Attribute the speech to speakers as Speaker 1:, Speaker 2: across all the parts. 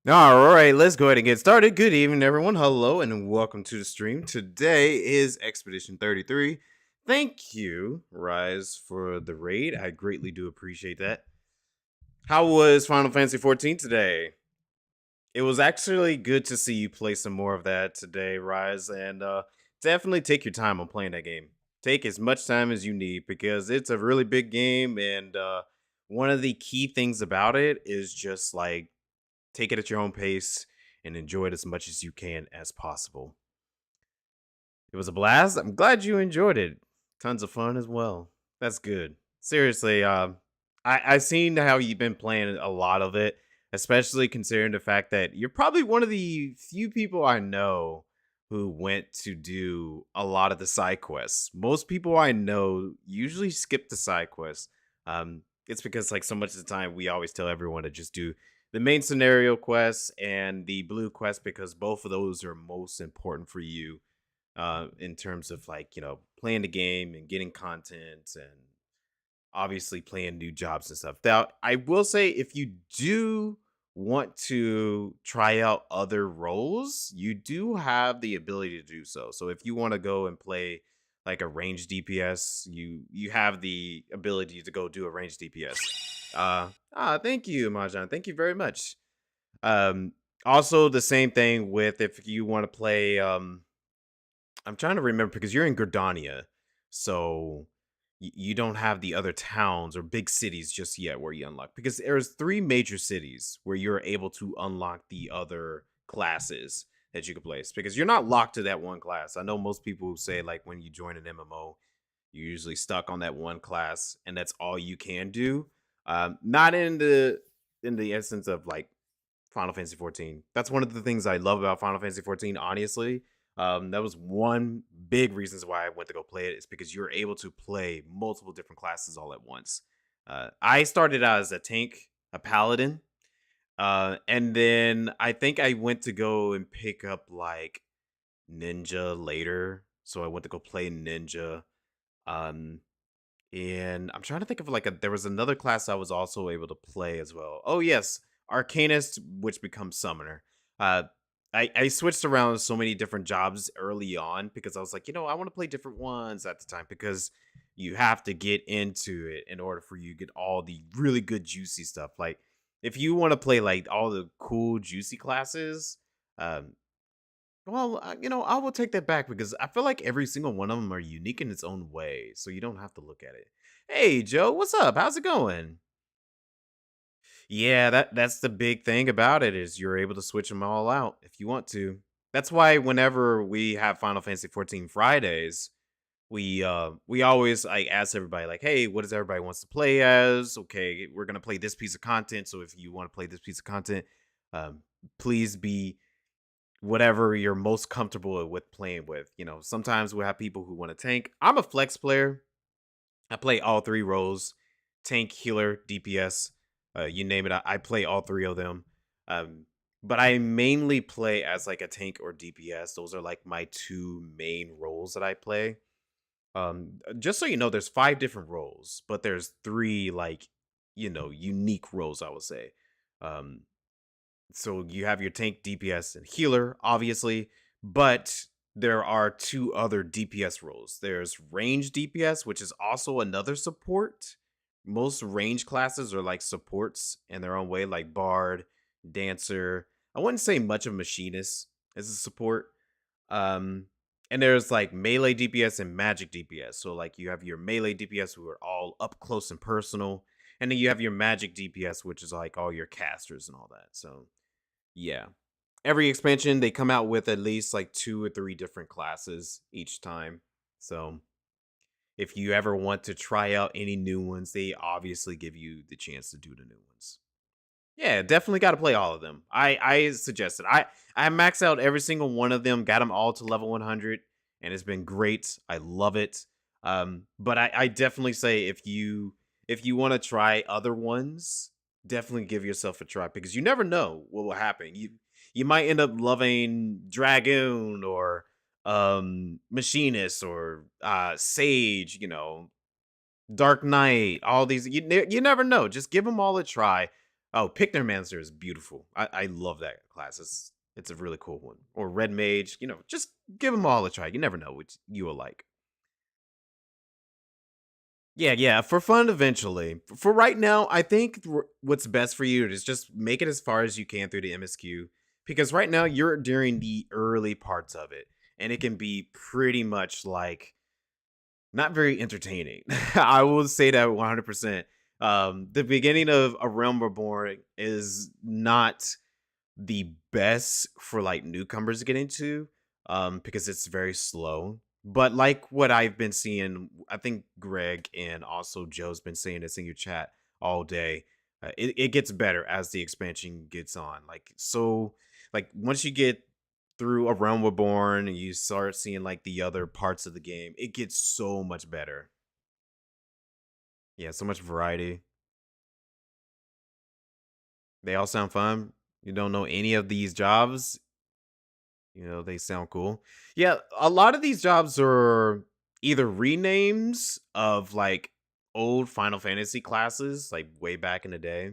Speaker 1: All right, let's go ahead and get started. Good evening, everyone. Hello, and welcome to the stream. Today is Expedition 33. Thank you, Rise, for the raid. I greatly do appreciate that. How was Final Fantasy 14 today? It was actually good to see you play some more of that today, Rise, and definitely take your time on playing that game. Take as much time as you need because it's a really big game, and one of the key things about it is just like take it at your own pace and enjoy it as much as you can as possible. It was a blast. I'm glad you enjoyed it. Tons of fun as well. That's good. Seriously, I've seen how you've been playing a lot of it, especially considering the fact that you're probably one of the few people I know who went to do a lot of the side quests. Most people I know usually skip the side quests. It's because like so much of the time we always tell everyone to just do the main scenario quests and the blue quest because both of those are most important for you in terms of like playing the game and getting content and obviously playing new jobs and stuff. Now, I will say if you do want to try out other roles, you do have the ability to do so. So if you want to go and play like a ranged DPS, you have the ability to go do a ranged DPS. Thank you, Majan. Thank you very much. Um, Also the same thing with if you want to play I'm trying to remember because you're in Gardania, so you don't have the other towns or big cities just yet where you unlock. Because there's three major cities where you're able to unlock the other classes that you can place. Because you're not locked to that one class. I know most people who say like when you join an MMO, you're usually stuck on that one class, and that's all you can do. Not in the essence of like Final Fantasy 14. That's one of the things I love about Final Fantasy 14, honestly. That was one big reasons why I went to go play it. Is because you're able to play multiple different classes all at once. I started out as a tank, a paladin, and then I think I went to go and pick up like ninja later. So I went to go play ninja. Um, and I'm trying to think of like there was another class I was also able to play as well. Oh yes, Arcanist, which becomes Summoner. Uh, I switched around so many different jobs early on because I was like, I want to play different ones at the time because you have to get into it in order for you to get all the really good juicy stuff. Like if you want to play like all the cool juicy classes, um, I will take that back because I feel like every single one of them are unique in its own way, so you don't have to look at it. Hey, Joe, what's up? How's it going? Yeah, that's the big thing about it is you're able to switch them all out if you want to. That's why whenever we have Final Fantasy 14 Fridays, we always like ask everybody like, "Hey, what does everybody wants to play as? Okay, we're going to play this piece of content, so if you want to play this piece of content, um please be whatever you're most comfortable with playing with. Sometimes we'll have people who want to tank. I'm a flex player. I play all three roles: tank, healer, DPS. You name it, I play all three of them. Um, but I mainly play as like a tank or DPS. Those are like my two main roles that I play. Just so you know, there's five different roles, but there's three like unique roles. I would say. Um, so you have your tank, DPS, and healer, obviously, but there are two other DPS roles. There's range DPS, which is also another support. Most range classes are like supports in their own way, like Bard, Dancer. I wouldn't say much of Machinist as a support. Um, and there's like melee DPS and magic DPS. So like you have your melee DPS who are all up close and personal, and then you have your magic DPS, which is like all your casters and all that. So yeah. Every expansion they come out with at least like two or three different classes each time. So if you ever want to try out any new ones, they obviously give you the chance to do the new ones. Yeah, definitely got to play all of them. I suggest it. I maxed out every single one of them, got them all to level 100, and it's been great. I love it. But I definitely say if you want to try other ones, definitely give yourself a try because you never know what will happen. You might end up loving Dragoon or Machinist or Sage, Dark Knight, all these you never know. Just give them all a try. Oh, Picnermancer is beautiful. I love that class. It's a really cool one. Or Red Mage, just give them all a try. You never know which you will like. Yeah, yeah, for fun eventually. For right now, I think what's best for you is just make it as far as you can through the MSQ because right now you're during the early parts of it and it can be pretty much like not very entertaining. I will say that 100%. The beginning of A Realm Reborn is not the best for like newcomers to get into because it's very slow. But like what I've been seeing, I think Greg and also Joe's been saying this in your chat all day. It gets better as the expansion gets on. Like once you get through A Realm Reborn and you start seeing like the other parts of the game, it gets so much better. Yeah, so much variety. They all sound fun. You don't know any of these jobs. They sound cool. Yeah, a lot of these jobs are either renames of like old Final Fantasy classes, like way back in the day,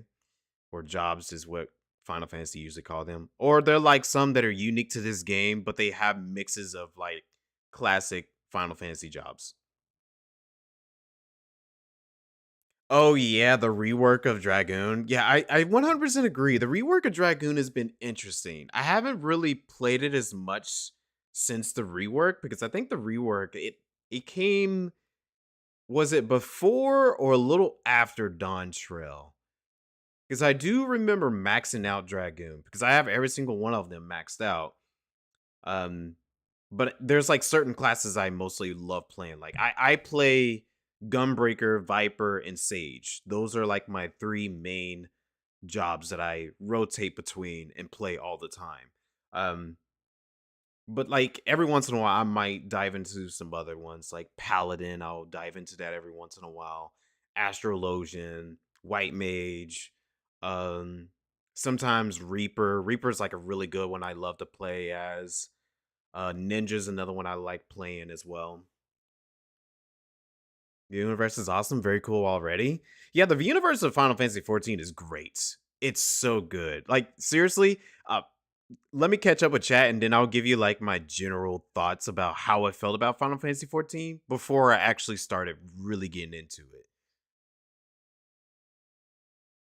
Speaker 1: or jobs is what Final Fantasy usually call them. Or they're like some that are unique to this game, but they have mixes of like classic Final Fantasy jobs. Oh yeah, the rework of Dragoon. Yeah, I 100% agree. The rework of Dragoon has been interesting. I haven't really played it as much since the rework because I think the rework it came was it before or a little after Dawn Trail? Because I do remember maxing out Dragoon because I have every single one of them maxed out. Um, but there's like certain classes I mostly love playing. Like I play Gunbreaker, Viper, and Sage. Those are like my three main jobs that I rotate between and play all the time. Um, but like every once in a while, I might dive into some other ones, like Paladin. I'll dive into that every once in a while. Astrologian, White Mage, um, sometimes Reaper. Reaper's like a really good one I love to play as. Ninja's another one I like playing as well. The universe is awesome, very cool already. Yeah, the universe of Final Fantasy 14 is great. It's so good. Like seriously, let me catch up with chat and then I'll give you like my general thoughts about how I felt about Final Fantasy 14 before I actually started really getting into it.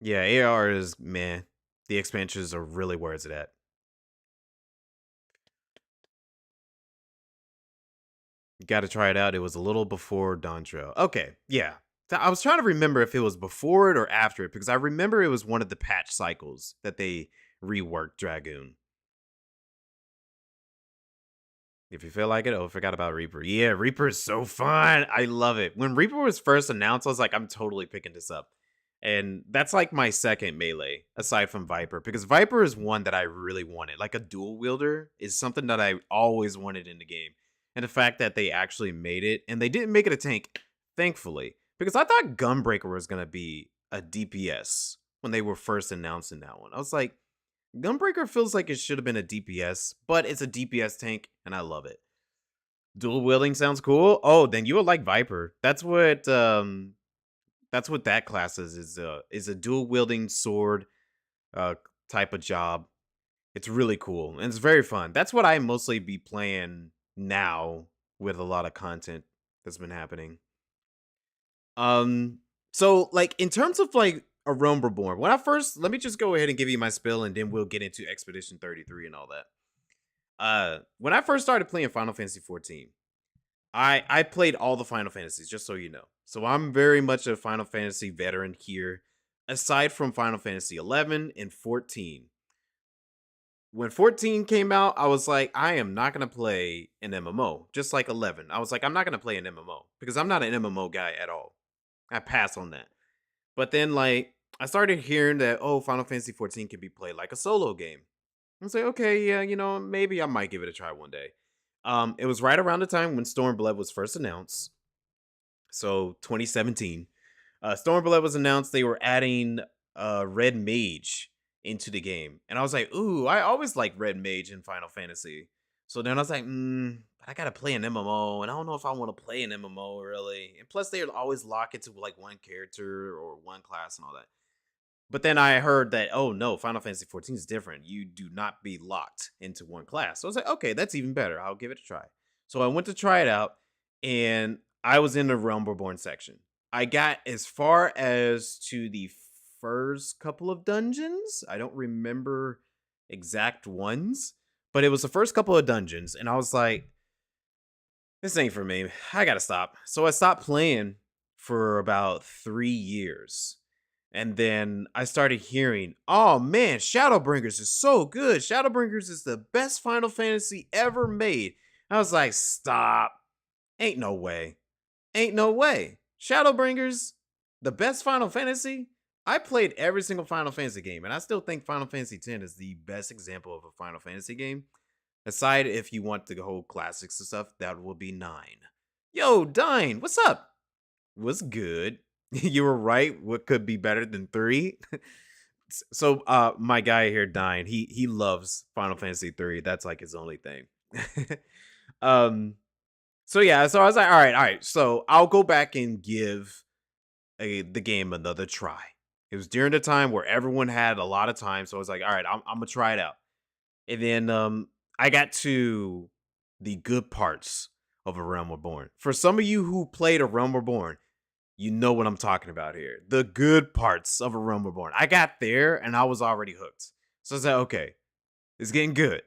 Speaker 1: Yeah, AR is man. The expansions are really where it's at. You got to try it out. It was a little before Dawn Trail. Okay, yeah. I was trying to remember if it was before it or after it because I remember it was one of the patch cycles that they reworked Dragoon. If you feel like it, oh, I forgot about Reaper. Yeah, Reaper is so fun. I love it. When Reaper was first announced, I was like, I'm totally picking this up. And that's like my second melee aside from Viper because Viper is one that I really wanted. Like a dual wielder is something that I always wanted in the game. And the fact that they actually made it and they didn't make it a tank, thankfully, because I thought Gunbreaker was going to be a DPS when they were first announcing that one. I was like, Gunbreaker feels like it should have been a DPS, but it's a DPS tank and I love it. Dual wielding sounds cool. Oh, then you would like Viper. That's what that class is a dual wielding sword uh type of job. It's really cool and it's very fun. That's what I mostly be playing now with a lot of content that's been happening. Um so like in terms of like a Realm Reborn, when I first let me just go ahead and give you my spill and then we'll get into Expedition 33 and all that. When I first started playing Final Fantasy 14, I played all the Final Fantasies, just so you know. So I'm very much a Final Fantasy veteran here. Aside from Final Fantasy 11 and 14. When 14 came out, I was like, I am not gonna play an MMO. Just like 11. I was like, I'm not gonna play an MMO because I'm not an MMO guy at all. I pass on that. But then like I started hearing that Final Fantasy 14 can be played like a solo game. I was like, okay, yeah, maybe I might give it a try one day. It was right around the time when Stormblood was first announced. So 2017. Stormblood was announced. They were adding Red Mage into the game. And I was like, ooh, I always like Red Mage in Final Fantasy. So then I was like, I gotta play an MMO, and I don't know if I want to play an MMO really. And plus, they always lock it to like one character or one class and all that. But then I heard that, oh no, Final Fantasy 14 is different. You do not be locked into one class. So I was like, okay, that's even better. I'll give it a try. So I went to try it out, and I was in the Realm Reborn section. I got as far as to the first couple of dungeons. I don't remember exact ones, but it was the first couple of dungeons, and I was like, this ain't for me. I gotta stop. So I stopped playing for about 3 years. And then I started hearing, oh man, Shadowbringers is so good. Shadowbringers is the best Final Fantasy ever made. I was like, stop. Ain't no way. Ain't no way. Shadowbringers, the best Final Fantasy? I played every single Final Fantasy game, and I still think Final Fantasy X is the best example of a Final Fantasy game. Aside if you want the whole classics and stuff, that will be 9. Yo, Dine, what's up? What's good? You were right. What could be better than 3? So my guy here, Dine, he loves Final Fantasy 3. That's like his only thing. um so yeah, so I was like, all right. So I'll go back and give the game another try. It was during the time where everyone had a lot of time, so I was like, all right, I'm gonna try it out. And then I got to the good parts of A Realm Reborn. For some of you who played A Realm Reborn, you know what I'm talking about here. The good parts of A Realm Reborn. I got there and I was already hooked. So I said, okay, it's getting good.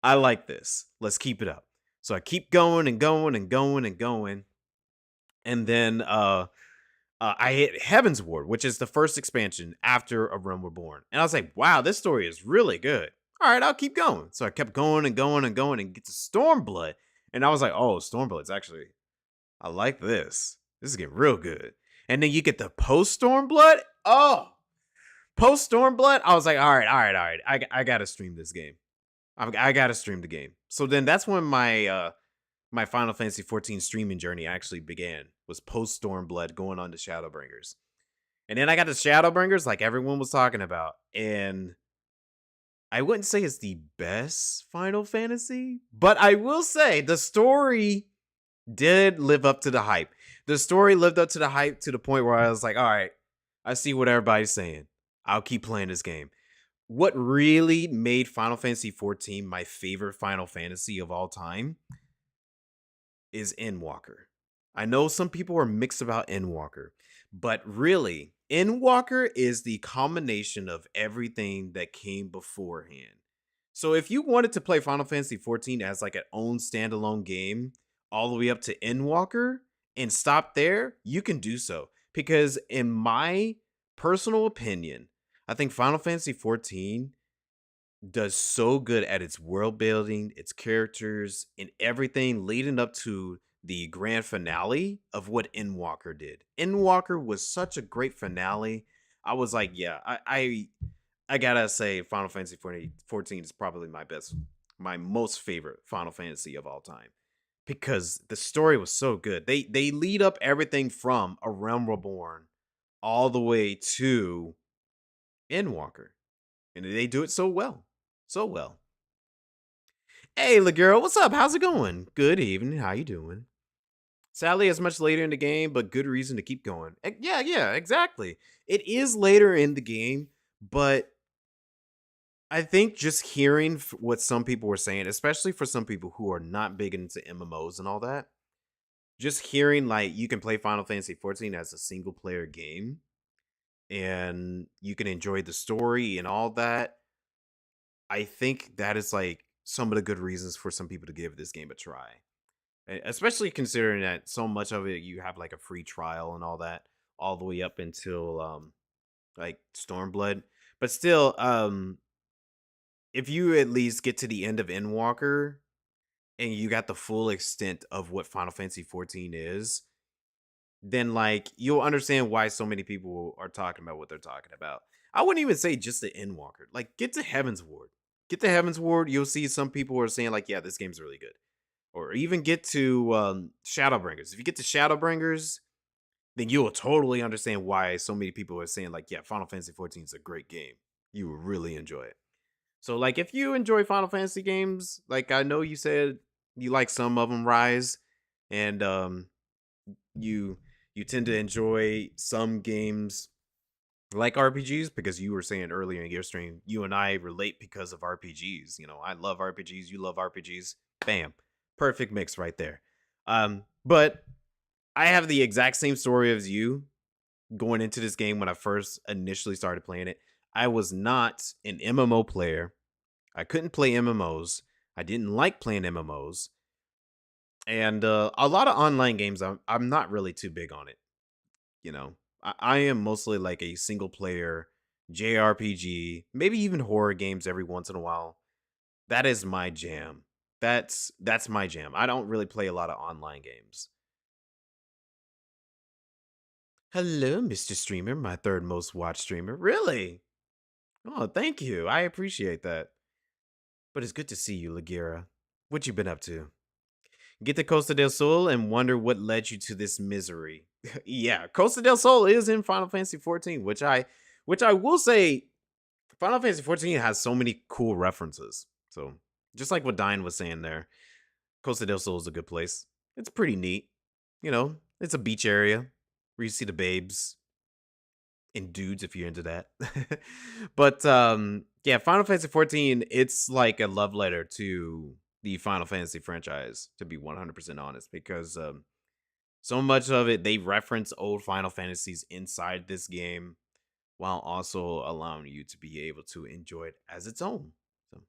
Speaker 1: I like this. Let's keep it up. So I keep going and going and going and going. And then I hit Heaven's Ward, which is the first expansion after A Realm Reborn. And I was like, wow, this story is really good. All right, I'll keep going. So I kept going and going and going and get to Stormblood. And I was like, oh, Stormblood's actually, I like this. This is getting real good. And then you get the post Stormblood. Oh, post Stormblood. I was like, all right. I gotta stream this game. I gotta stream the game. So then that's when my Final Fantasy 14 streaming journey actually began. Was post Stormblood going on to Shadowbringers. And then I got to Shadowbringers like everyone was talking about. And I wouldn't say it's the best Final Fantasy, but I will say the story did live up to the hype. The story lived up to the hype to the point where I was like, all right, I see what everybody's saying. I'll keep playing this game. What really made Final Fantasy 14 my favorite Final Fantasy of all time is Endwalker. I know some people are mixed about Endwalker, but really, Endwalker is the combination of everything that came beforehand. So if you wanted to play Final Fantasy 14 as like an own standalone game, all the way up to Endwalker and stop there, you can do so. Because in my personal opinion, I think Final Fantasy 14 does so good at its world building, its characters, and everything leading up to the grand finale of what Endwalker did. Endwalker was such a great finale. I was like, yeah, I gotta say, Final Fantasy 14 is probably my most favorite Final Fantasy of all time because the story was so good. They lead up everything from A Realm Reborn all the way to Endwalker, and they do it so well. So well. Hey, La girl, what's up? How's it going? Good evening. How you doing? Sadly, it's much later in the game, but good reason to keep going. Yeah, exactly. It is later in the game, but I think just hearing what some people were saying, especially for some people who are not big into MMOs and all that, just hearing like you can play Final Fantasy 14 as a single player game and you can enjoy the story and all that. I think that is like some of the good reasons for some people to give this game a try. Especially considering that so much of it you have like a free trial and all that all the way up until like Stormblood. But still, if you at least get to the end of Endwalker and you got the full extent of what Final Fantasy 14 is, then like you'll understand why so many people are talking about what they're talking about. I wouldn't even say just the Endwalker. Like get to Heaven's Ward. Get to Heaven's Ward, you'll see some people are saying like, yeah, this game's really good. Or even get to Shadowbringers. If you get to Shadowbringers, then you will totally understand why so many people are saying like, yeah, Final Fantasy 14 is a great game. You will really enjoy it. So like if you enjoy Final Fantasy games, like I know you said you like some of them, Rise, and you tend to enjoy some games like RPGs because you were saying earlier in your stream, you and I relate because of RPGs. You know, I love RPGs, you love RPGs. Bam. Perfect mix right there. But I have the exact same story as you going into this game when I first initially started playing it. I was not an MMO player. I couldn't play MMOs. I didn't like playing MMOs. And a lot of online games, I'm not really too big on it. You know, I am mostly like a single player JRPG, maybe even horror games every once in a while. That is my jam. That's my jam. I don't really play a lot of online games. Hello, Mr. Streamer, my third most watched streamer. Really? Oh, thank you. I appreciate that. But it's good to see you, Lagira. What you been up to? Get to Costa del Sol and wonder what led you to this misery. Yeah, Costa del Sol is in Final Fantasy 14, which I will say Final Fantasy 14 has so many cool references. So, just like what Dine was saying there, Costa del Sol is a good place. It's pretty neat. You know, it's a beach area where you see the babes and dudes if you're into that. But yeah, Final Fantasy 14, it's like a love letter to the Final Fantasy franchise, to be 100% honest, because so much of it they reference old Final Fantasies inside this game while also allowing you to be able to enjoy it as its own. So,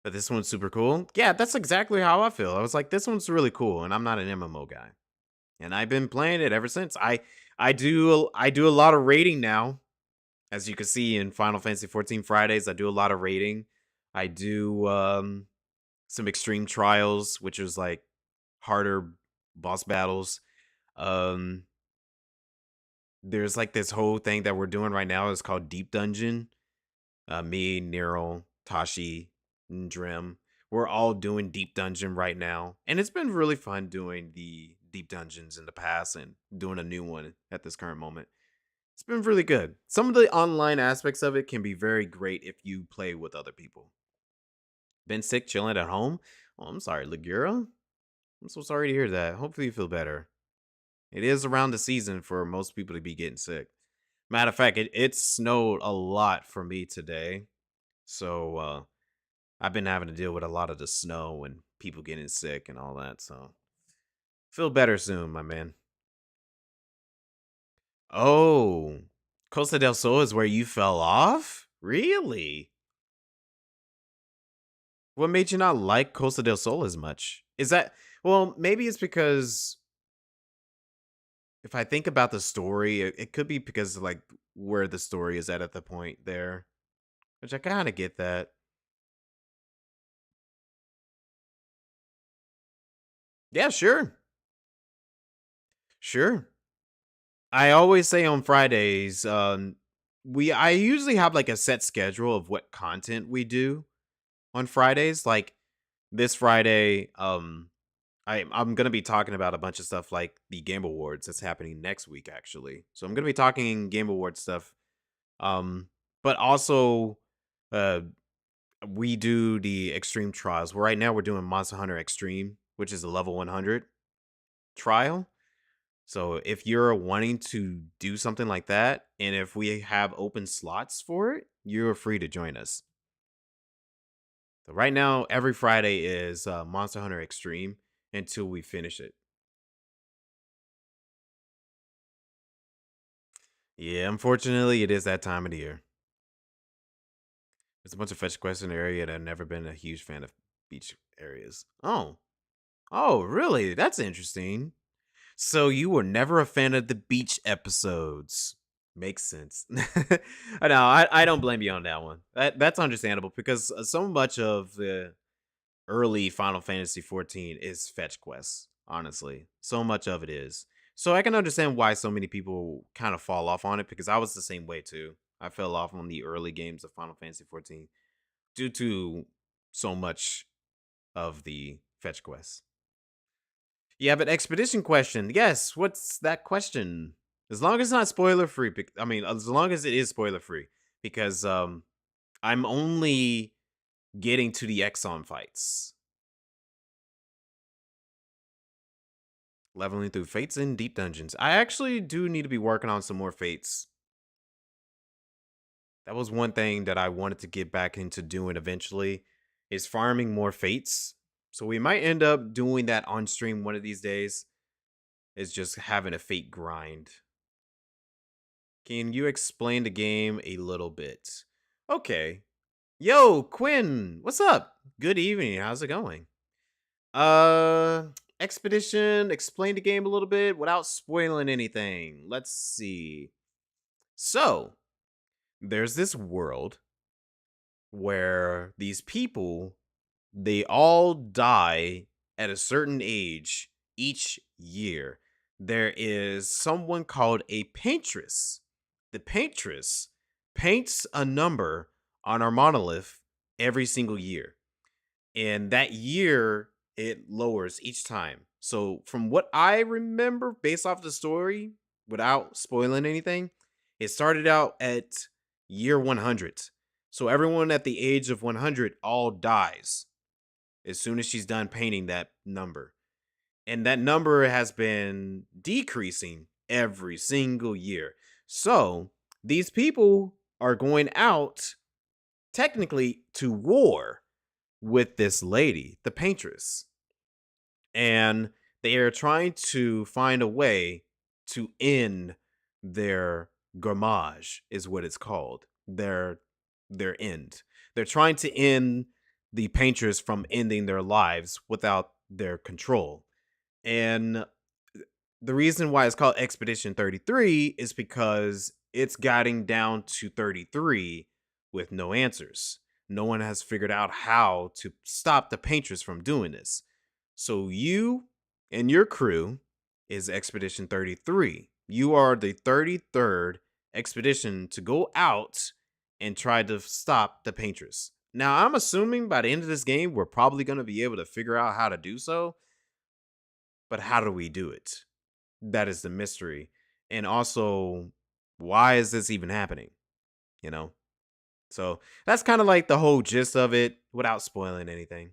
Speaker 1: but this one's super cool. Yeah, that's exactly how I feel. I was like, this one's really cool, and I'm not an MMO guy, and I've been playing it ever since. I do a lot of raiding now, as you can see in Final Fantasy 14 Fridays. I do a lot of raiding. I do some extreme trials, which is like harder boss battles. Um, there's like this whole thing that we're doing right now is called Deep Dungeon. Me, Nero, Tashi, and Drim. We're all doing Deep Dungeon right now. And it's been really fun doing the Deep Dungeons in the past and doing a new one at this current moment. It's been really good. Some of the online aspects of it can be very great if you play with other people. Been sick, chilling at home? Oh, I'm sorry, Ligura. I'm so sorry to hear that. Hopefully you feel better. It is around the season for most people to be getting sick. Matter of fact, it snowed a lot for me today. So I've been having to deal with a lot of the snow and people getting sick and all that. So feel better soon, my man. Oh, Costa del Sol is where you fell off? Really? What made you not like Costa del Sol as much? Is that, well, maybe it's because if I think about the story, it could be because like where the story is at the point there, which I kind of get that. Yeah, sure. Sure. I always say on Fridays, I usually have like a set schedule of what content we do on Fridays. Like this Friday, I'm gonna be talking about a bunch of stuff like the Game Awards that's happening next week, actually. So I'm gonna be talking Game Awards stuff. But also, uh, we do the extreme trials. Right now, we're doing Monster Hunter Extreme, which is a level 100 trial. So if you're wanting to do something like that, and if we have open slots for it, you're free to join us. So right now, every Friday is Monster Hunter Extreme until we finish it. Yeah, unfortunately, it is that time of the year. There's a bunch of fetch quests in the area that I've never been a huge fan of beach areas. Oh, really? That's interesting. So you were never a fan of the beach episodes. Makes sense. I know. I don't blame you on that one. That's understandable because so much of the early Final Fantasy 14 is fetch quests. Honestly, so much of it is. So I can understand why so many people kind of fall off on it because I was the same way too. I fell off on the early games of Final Fantasy 14 due to so much of the fetch quests. Yeah, but expedition question. Yes, what's that question? As long as it's not spoiler free. I mean, as long as it is spoiler free, because I'm only getting to the Exxon fights. Leveling through fates in deep dungeons. I actually do need to be working on some more fates. That was one thing that I wanted to get back into doing eventually is farming more fates. So we might end up doing that on stream one of these days. Is just having a fate grind. Can you explain the game a little bit? Okay. Yo, Quinn, what's up? Good evening. How's it going? Uh, Expedition, explain the game a little bit without spoiling anything. Let's see. So, there's this world where these people they all die at a certain age each year. There is someone called a paintress. The paintress paints a number on our monolith every single year. And that year it lowers each time. So from what I remember based off the story, without spoiling anything, it started out at year 100. So everyone at the age of 100 all dies as soon as she's done painting that number. And that number has been decreasing every single year. So these people are going out technically to war with this lady, the paintress. And they are trying to find a way to end their gommage, is what it's called. Their end. They're trying to end the painters from ending their lives without their control. And the reason why it's called Expedition 33 is because it's getting down to 33 with no answers. No one has figured out how to stop the painters from doing this. So you and your crew is Expedition 33. You are the 33rd expedition to go out and try to stop the painters. Now, I'm assuming by the end of this game, we're probably going to be able to figure out how to do so. But how do we do it? That is the mystery. And also, why is this even happening? You know? So that's kind of like the whole gist of it without spoiling anything.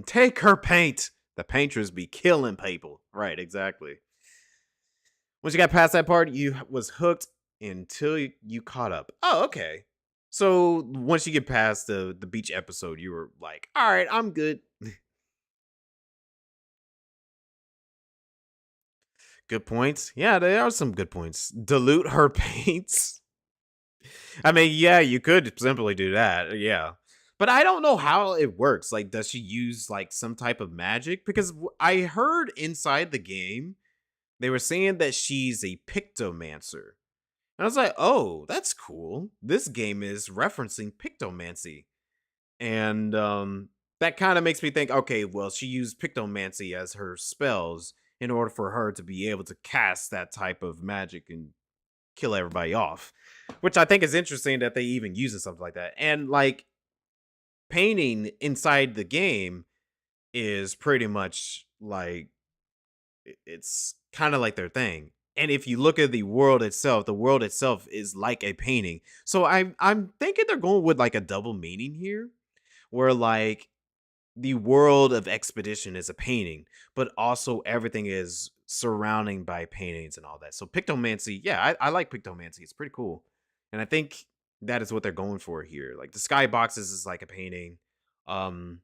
Speaker 1: Take her paint. The painters be killing people. Right, exactly. Once you got past that part, you was hooked until you caught up. Oh, okay. So once you get past the beach episode, you were like, all right, I'm good. Good points. Yeah, there are some good points. Dilute her paints. I mean, yeah, you could simply do that. Yeah. But I don't know how it works. Like, does she use like some type of magic? Because I heard inside the game, they were saying that she's a pictomancer. And I was like, oh, that's cool. This game is referencing pictomancy. And that kind of makes me think, okay, well, she used pictomancy as her spells in order for her to be able to cast that type of magic and kill everybody off. Which I think is interesting that they even use something like that. And like painting inside the game is pretty much like it's kind of like their thing. And if you look at the world itself is like a painting. So I'm thinking they're going with like a double meaning here, where like the world of expedition is a painting, but also everything is surrounding by paintings and all that. So pictomancy, yeah, I like pictomancy. It's pretty cool. And I think that is what they're going for here. Like the skyboxes is like a painting. Um,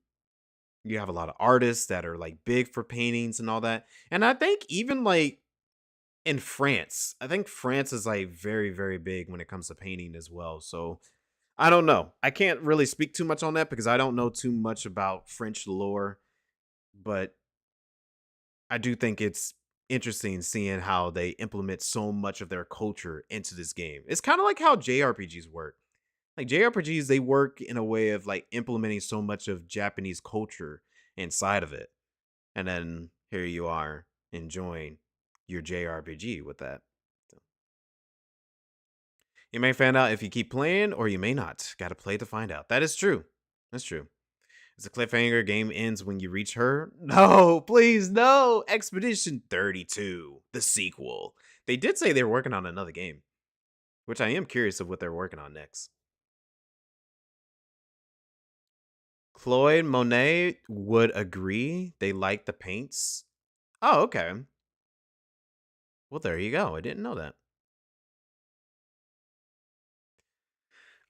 Speaker 1: you have a lot of artists that are like big for paintings and all that. And I think even like in France, I think France is like very, very big when it comes to painting as well. So I don't know. I can't really speak too much on that because I don't know too much about French lore, but I do think it's interesting seeing how they implement so much of their culture into this game. It's kind of like how JRPGs work. Like JRPGs, they work in a way of like implementing so much of Japanese culture inside of it. And then here you are enjoying your JRPG with that. So, you may find out if you keep playing or you may not. Gotta play to find out. That is true. That's true. It's a cliffhanger. Game ends when you reach her. No, please, no. Expedition 32, the sequel. They did say they were working on another game, which I am curious of what they're working on next. Chloe Monet would agree. They like the paints. Oh, okay. Well, there you go. I didn't know that.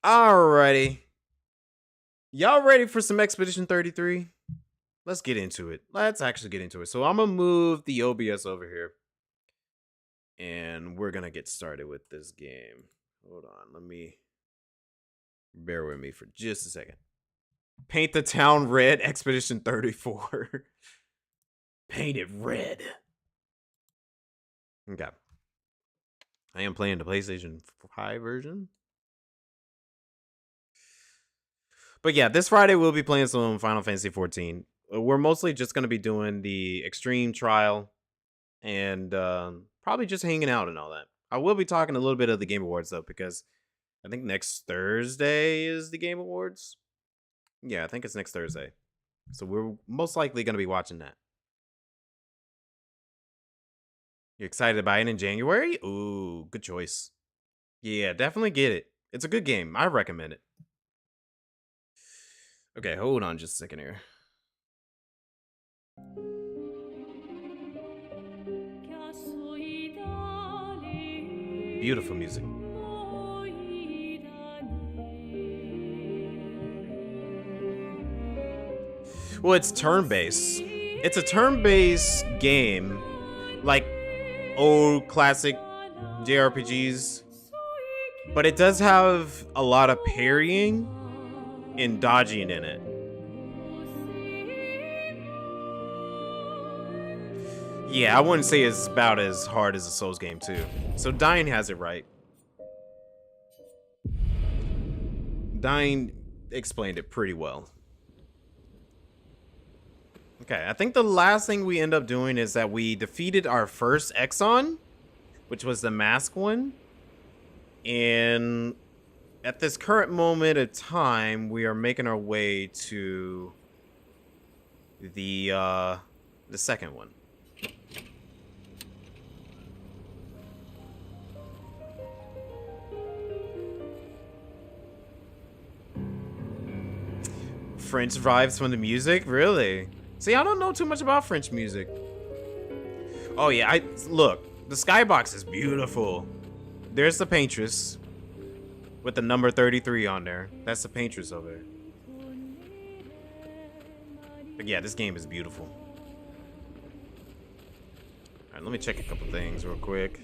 Speaker 1: Alrighty. Y'all ready for some Expedition 33? Let's get into it. Let's actually get into it. So I'm going to move the OBS over here. And we're going to get started with this game. Hold on. Let me... Bear with me for just a second. Paint the town red, Expedition 34. Paint it red. Okay. I am playing the PlayStation 5 version. But yeah, this Friday we'll be playing some Final Fantasy 14. We're mostly just going to be doing the extreme trial and probably just hanging out and all that. I will be talking a little bit of the Game Awards though, because I think next Thursday is the Game Awards. Yeah, I think it's next Thursday. So we're most likely going to be watching that. You excited to buy it in January? Ooh, good choice. Yeah, definitely get it. It's a good game. I recommend it. Okay, hold on just a second here. Beautiful music. Well, it's turn-based. It's a turn-based game, like old classic JRPGs, but it does have a lot of parrying and dodging in it. Yeah, I wouldn't say it's about as hard as a Souls game too. So Dying has it right. Dying explained it pretty well. Okay, I think the last thing we end up doing is that we defeated our first Axon, which was the mask one. And at this current moment of time, we are making our way to the second one. French vibes from the music? Really? See, I don't know too much about French music. Oh yeah, look, the skybox is beautiful. There's the paintress with the number 33 on there. That's the paintress over there. But yeah, this game is beautiful. Alright, let me check a couple things real quick.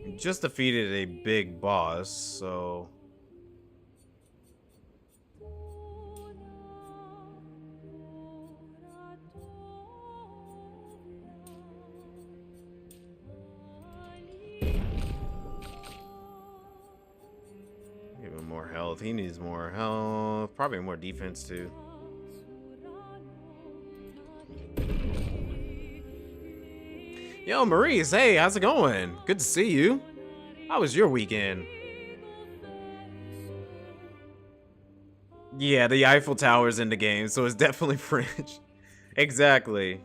Speaker 1: We just defeated a big boss, so... Give him more health. He needs more health. Probably more defense too. Yo, Maurice, hey, how's it going? Good to see you. How was your weekend? Yeah, the Eiffel Tower's in the game, so it's definitely French. Exactly.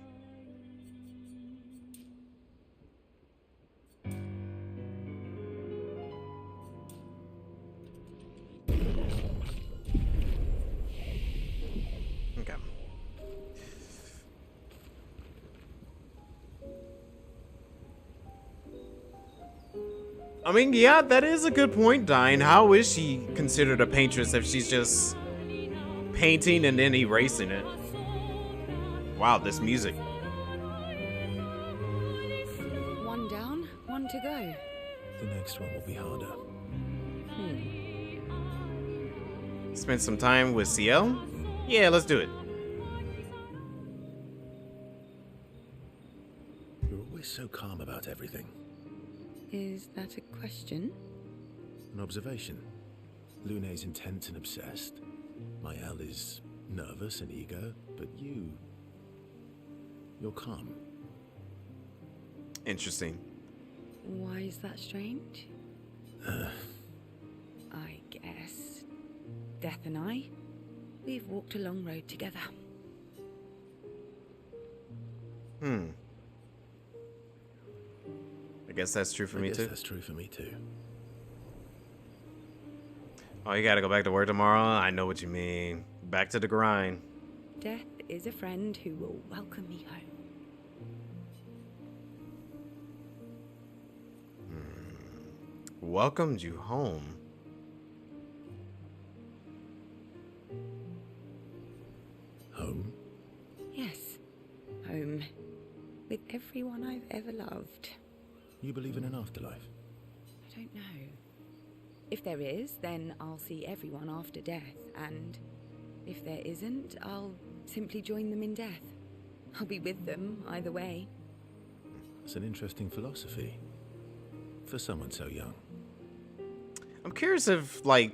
Speaker 1: Okay. I mean, yeah, that is a good point, Dying. How is she considered a paintress if she's just painting and then erasing it? Wow, this music.
Speaker 2: One down, one to go.
Speaker 3: The next one will be harder.
Speaker 1: Spend some time with CL? Yeah, let's do it.
Speaker 3: You're always so calm about everything.
Speaker 2: Is that a question?
Speaker 3: An observation. Lune's intense and obsessed. Mael is nervous and eager, but you're calm.
Speaker 1: Interesting.
Speaker 2: Why is that strange? I guess Death and I, we've walked a long road together.
Speaker 1: I guess that's true for me too.
Speaker 3: That's true for me too.
Speaker 1: Oh, you gotta go back to work tomorrow? I know what you mean. Back to the grind.
Speaker 2: Death is a friend who will welcome me home.
Speaker 1: welcomed you home.
Speaker 3: Home?
Speaker 2: Yes, home. With everyone I've ever loved.
Speaker 3: You believe in an afterlife?
Speaker 2: I don't know. If there is, then I'll see everyone after death, and if there isn't, I'll simply join them in death. I'll be with them either way.
Speaker 3: It's an interesting philosophy. For someone so young.
Speaker 1: I'm curious if, like,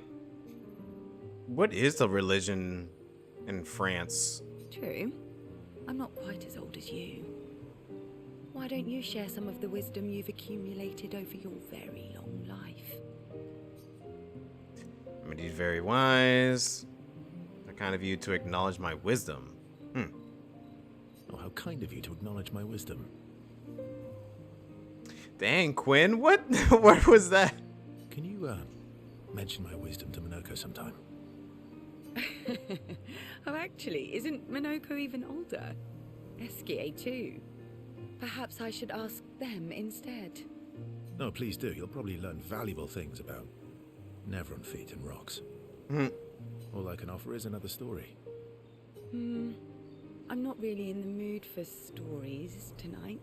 Speaker 1: what is the religion in France?
Speaker 2: True. I'm not quite as old as you. Why don't you share some of the wisdom you've accumulated over your very long life?
Speaker 1: I'm indeed very wise. The kind of you to acknowledge my wisdom.
Speaker 3: Oh, how kind of you to acknowledge my wisdom.
Speaker 1: Dang, Quinn, what? What was that?
Speaker 3: Can you, mention my wisdom to Minoko sometime?
Speaker 2: Oh, actually, isn't Minoko even older? Eskie too. Perhaps I should ask them instead.
Speaker 3: No, please do. You'll probably learn valuable things about Nevron feet and rocks. All I can offer is another story.
Speaker 2: I'm not really in the mood for stories tonight.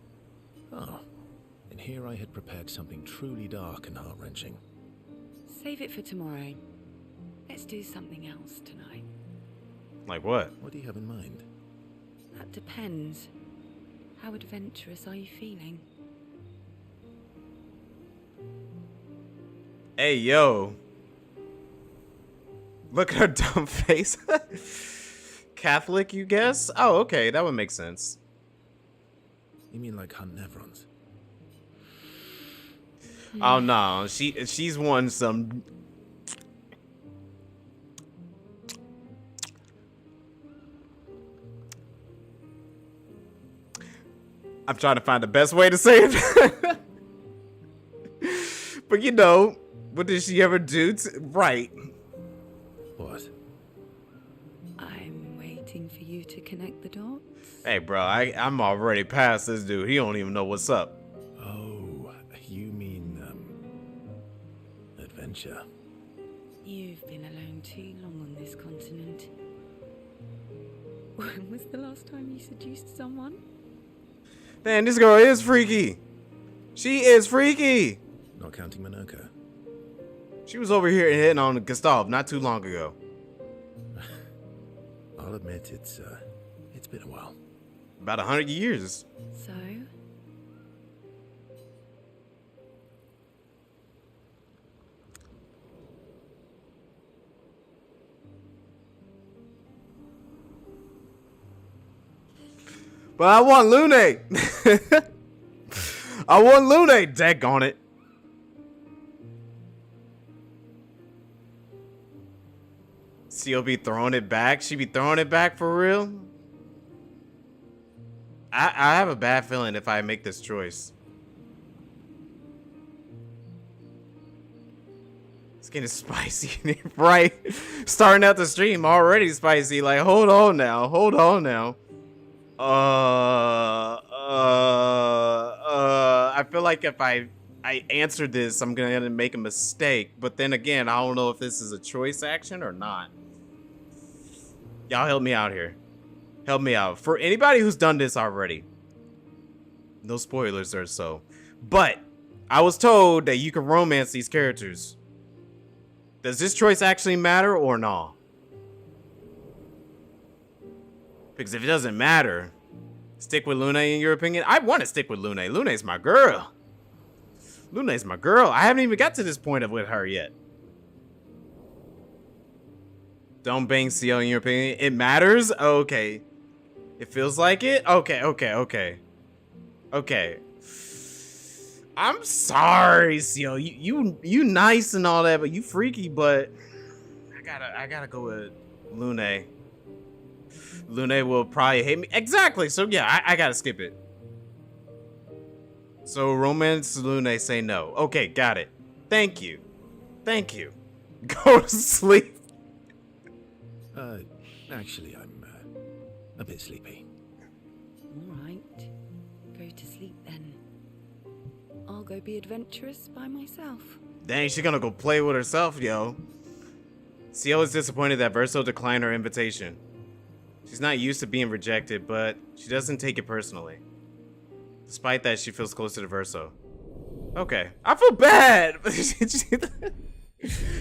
Speaker 3: Oh, and here I had prepared something truly dark and heart-wrenching.
Speaker 2: Save it for tomorrow. Let's do something else tonight.
Speaker 1: Like what?
Speaker 3: What do you have in mind?
Speaker 2: That depends. How adventurous are you feeling?
Speaker 1: Hey, yo. Look at her dumb face. Catholic, you guess? Oh, okay, that would make sense.
Speaker 3: You mean like hunt Nevrons?
Speaker 1: Oh no, she's won some. I'm trying to find the best way to say it. But you know, what did she ever do? Right.
Speaker 3: What?
Speaker 2: I'm waiting for you to connect the dots.
Speaker 1: Hey, bro, I'm already past this dude. He don't even know what's up.
Speaker 3: Oh, you mean, adventure.
Speaker 2: You've been alone too long on this continent. When was the last time you seduced someone?
Speaker 1: Man, this girl is freaky. She is freaky.
Speaker 3: Not counting Minoko.
Speaker 1: She was over here hitting on Gustav not too long ago.
Speaker 3: I'll admit it's been a while.
Speaker 1: About 100 years.
Speaker 2: So?
Speaker 1: But I want Lune. I want Lune. Daggone it. She'll be throwing it back. She be throwing it back for real. I have a bad feeling if I make this choice. It's getting spicy, right? Starting out the stream already spicy. Like, hold on now. Hold on now. I feel like if I answer this, I'm gonna make a mistake. But then again, I don't know if this is a choice action or not. Y'all help me out here. Help me out. For anybody who's done this already, no spoilers or so, but I was told that you can romance these characters. Does this choice actually matter or not? Because if it doesn't matter, stick with Lune in your opinion? I want to stick with Lune. Lune's my girl. Lune's my girl. I haven't even got to this point with her yet. Don't bang CL in your opinion. It matters? Okay. It feels like it? Okay. I'm sorry, CL. You nice and all that, but you freaky, but I gotta go with Lune. Lune will probably hate me. Exactly. So yeah, I gotta skip it. So romance Lune, say no. Okay, got it. Thank you. Go to sleep.
Speaker 3: Actually, I'm a bit sleepy.
Speaker 2: All right. Go to sleep then. I'll go be adventurous by myself.
Speaker 1: Dang, she gonna go play with herself, yo. CO is disappointed that Verso declined her invitation. She's not used to being rejected, but she doesn't take it personally. Despite that, she feels closer to Verso. Okay, I feel bad.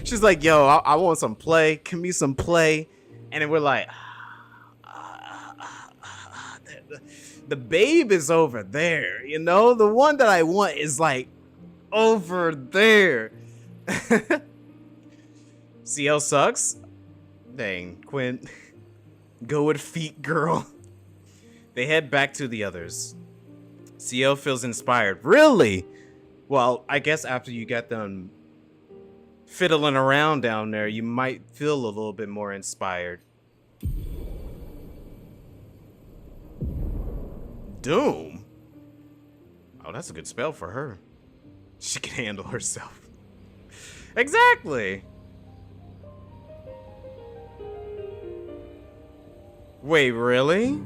Speaker 1: She's like, yo, I want some play. Give me some play. And then we're like, the babe is over there. You know, the one that I want is like over there. CL sucks. Dang, Quinn. Go with feet, girl. They head back to the others. CL feels inspired. Really? Well, I guess after you get them fiddling around down there, you might feel a little bit more inspired. Doom? Oh, that's a good spell for her. She can handle herself. Exactly. Wait, really?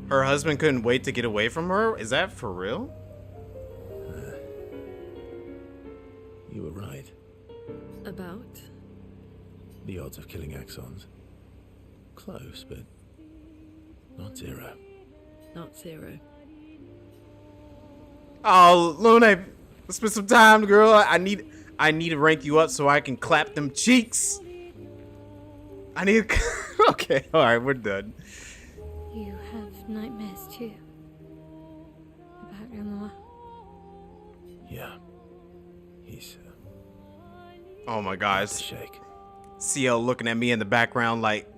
Speaker 1: Her husband couldn't wait to get away from her? Is that for real?
Speaker 3: You were right.
Speaker 2: About?
Speaker 3: The odds of killing Axons. Close, but not zero.
Speaker 2: Not zero.
Speaker 1: Oh, Luna, spend some time, girl. I need to rank you up so I can clap them cheeks. I need. Okay, all right, we're done.
Speaker 4: You have nightmares too? About Renoir?
Speaker 3: Yeah. He's
Speaker 1: Oh my gosh.
Speaker 3: shake.
Speaker 1: CL looking at me in the background like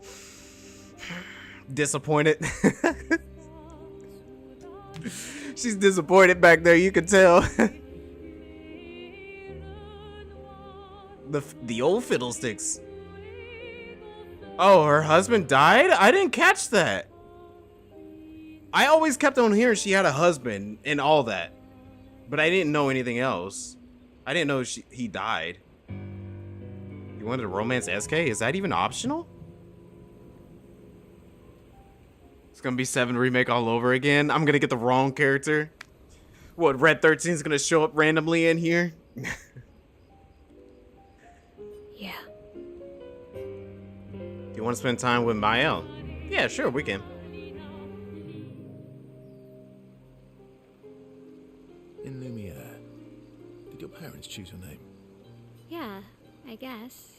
Speaker 1: disappointed. She's disappointed back there, you can tell. the old fiddlesticks. Oh, her husband died? I didn't catch that. I always kept on hearing she had a husband and all that, but I didn't know anything else. I didn't know he died. You wanted to romance SK? Is that even optional? It's gonna be 7 remake all over again. I'm gonna get the wrong character. What, Red 13 is gonna show up randomly in here?
Speaker 4: Yeah.
Speaker 1: You want to spend time with Mael? Yeah, sure, we can.
Speaker 3: In Lumiere, did your parents choose your name?
Speaker 4: Yeah, I guess.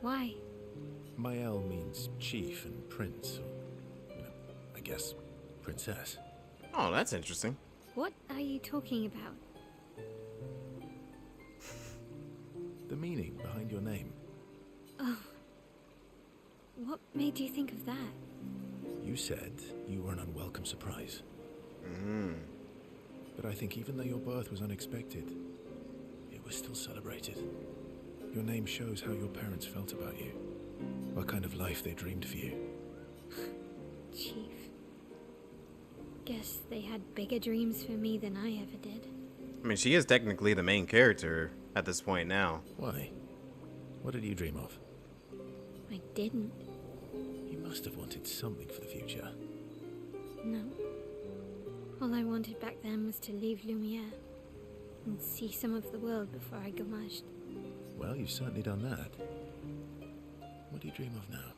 Speaker 4: Why?
Speaker 3: Mael means chief and prince, or, I guess, princess.
Speaker 1: Oh, that's interesting.
Speaker 4: What are you talking about?
Speaker 3: The meaning behind your name.
Speaker 4: Oh. What made you think of that?
Speaker 3: You said you were an unwelcome surprise.
Speaker 1: Mm.
Speaker 3: But I think even though your birth was unexpected, it was still celebrated. Your name shows how your parents felt about you. What kind of life they dreamed for you.
Speaker 4: Chief. Guess they had bigger dreams for me than I ever did.
Speaker 1: I mean, she is technically the main character at this point now.
Speaker 3: Why? What did you dream of?
Speaker 4: I didn't.
Speaker 3: You must have wanted something for the future.
Speaker 4: No. All I wanted back then was to leave Lumiere and see some of the world before I gomashed.
Speaker 3: Well, you've certainly done that. What do you dream of now?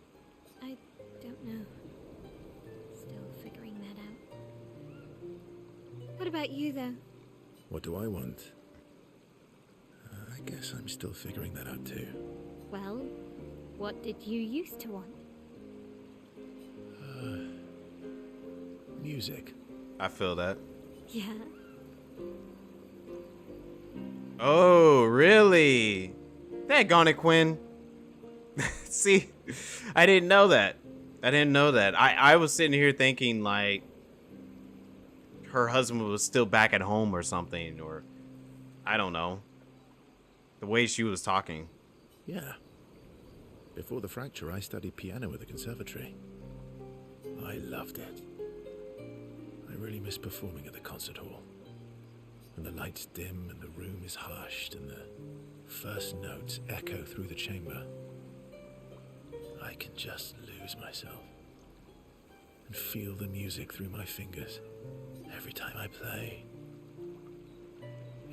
Speaker 4: I don't know. Still figuring that out. What about you, though?
Speaker 3: What do I want? I guess I'm still figuring that out too.
Speaker 4: Well, what did you used to want?
Speaker 3: Music.
Speaker 1: I feel that.
Speaker 4: Yeah.
Speaker 1: Oh, really? Daggone it, Quinn. See, I didn't know that. I was sitting here thinking, like, her husband was still back at home or something, or I don't know. The way she was talking.
Speaker 3: Yeah. Before the fracture, I studied piano at the conservatory. I loved it. I really miss performing at the concert hall. When the lights dim and the room is hushed and the first notes echo through the chamber, I can just lose myself and feel the music through my fingers every time I play.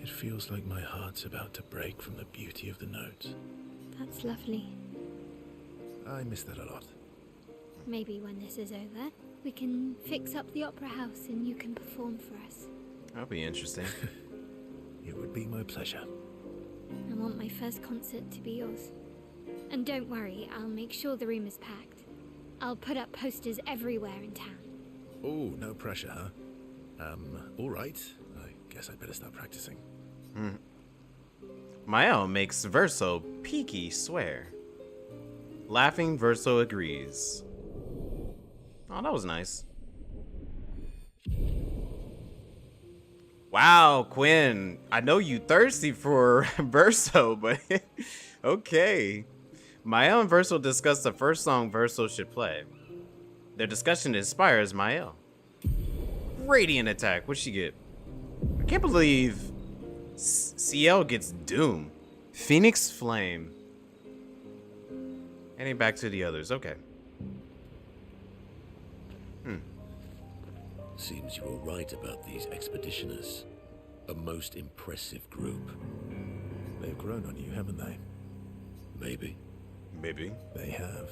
Speaker 3: It feels like my heart's about to break from the beauty of the notes.
Speaker 4: That's lovely.
Speaker 3: I miss that a lot.
Speaker 4: Maybe when this is over, we can fix up the opera house and you can perform for us.
Speaker 1: That'll be interesting.
Speaker 3: It would be my pleasure.
Speaker 4: I want my first concert to be yours. And don't worry, I'll make sure the room is packed. I'll put up posters everywhere in town.
Speaker 3: Oh, no pressure, huh? All right. I guess I'd better start practicing.
Speaker 1: Mael makes Verso peaky swear. Laughing, Verso agrees. Oh, that was nice. Wow, Quinn. I know you thirsty for Verso, but okay. Mael and Verso discuss the first song Verso should play. Their discussion inspires Mael. Radiant attack. What'd she get? I can't believe CL gets Doom. Phoenix Flame. Heading back to the others. Okay.
Speaker 5: Seems you were right about these expeditioners. A most impressive group.
Speaker 3: They've grown on you, haven't they?
Speaker 5: Maybe.
Speaker 1: Maybe.
Speaker 3: They have.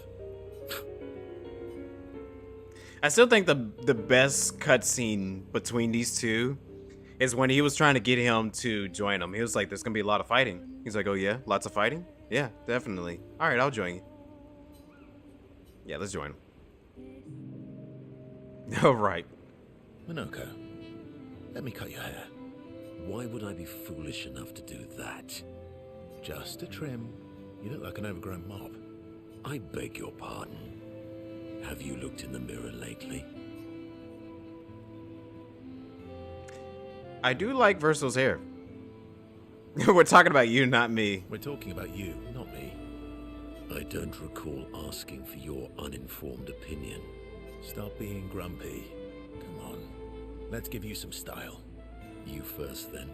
Speaker 1: I still think the best cutscene between these two is when he was trying to get him to join him. He was like, there's going to be a lot of fighting. He's like, oh yeah? Lots of fighting? Yeah, definitely. All right, I'll join you. Yeah, let's join him. All right.
Speaker 3: Minoko, let me cut your hair.
Speaker 5: Why would I be foolish enough to do that?
Speaker 3: Just a trim. You look like an overgrown mob.
Speaker 5: I beg your pardon. Have you looked in the mirror lately?
Speaker 1: I do like Verso's hair. We're talking about you, not me.
Speaker 3: We're talking about you, not me.
Speaker 5: I don't recall asking for your uninformed opinion.
Speaker 3: Stop being grumpy. Come on. Let's give you some style.
Speaker 5: You first, then.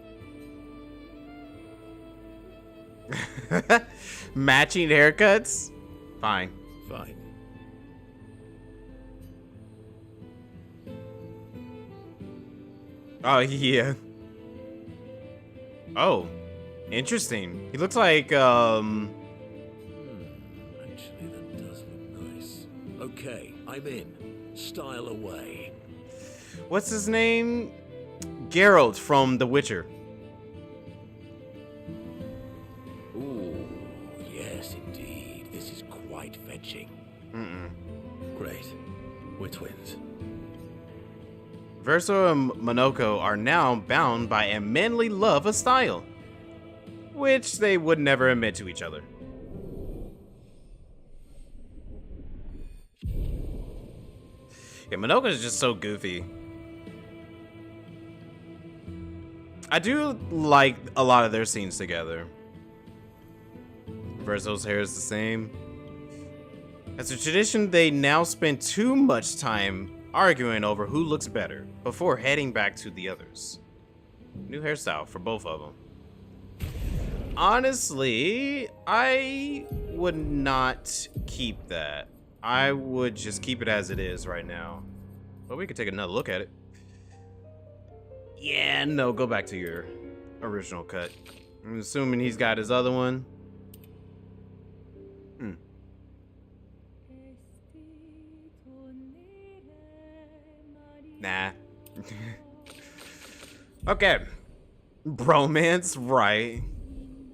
Speaker 1: Matching haircuts? Fine.
Speaker 3: Fine.
Speaker 1: Oh, yeah. Oh, interesting. He looks like,
Speaker 5: Actually, that does look nice. Okay, I'm in. Style away.
Speaker 1: what's his name? Geralt from The Witcher.
Speaker 5: Ooh, yes, indeed. This is quite fetching.
Speaker 3: Great. We're twins.
Speaker 1: Verso and Minoko are now bound by a manly love of style, which they would never admit to each other. Yeah, Minoko is just so goofy. I do like a lot of their scenes together. Verso's hair is the same. As a tradition, they now spend too much time arguing over who looks better before heading back to the others. New hairstyle for both of them. Honestly, I would not keep that. I would just keep it as it is right now. But we could take another look at it. Yeah, no, go back to your original cut. I'm assuming he's got his other one. Nah. Okay. Bromance, right.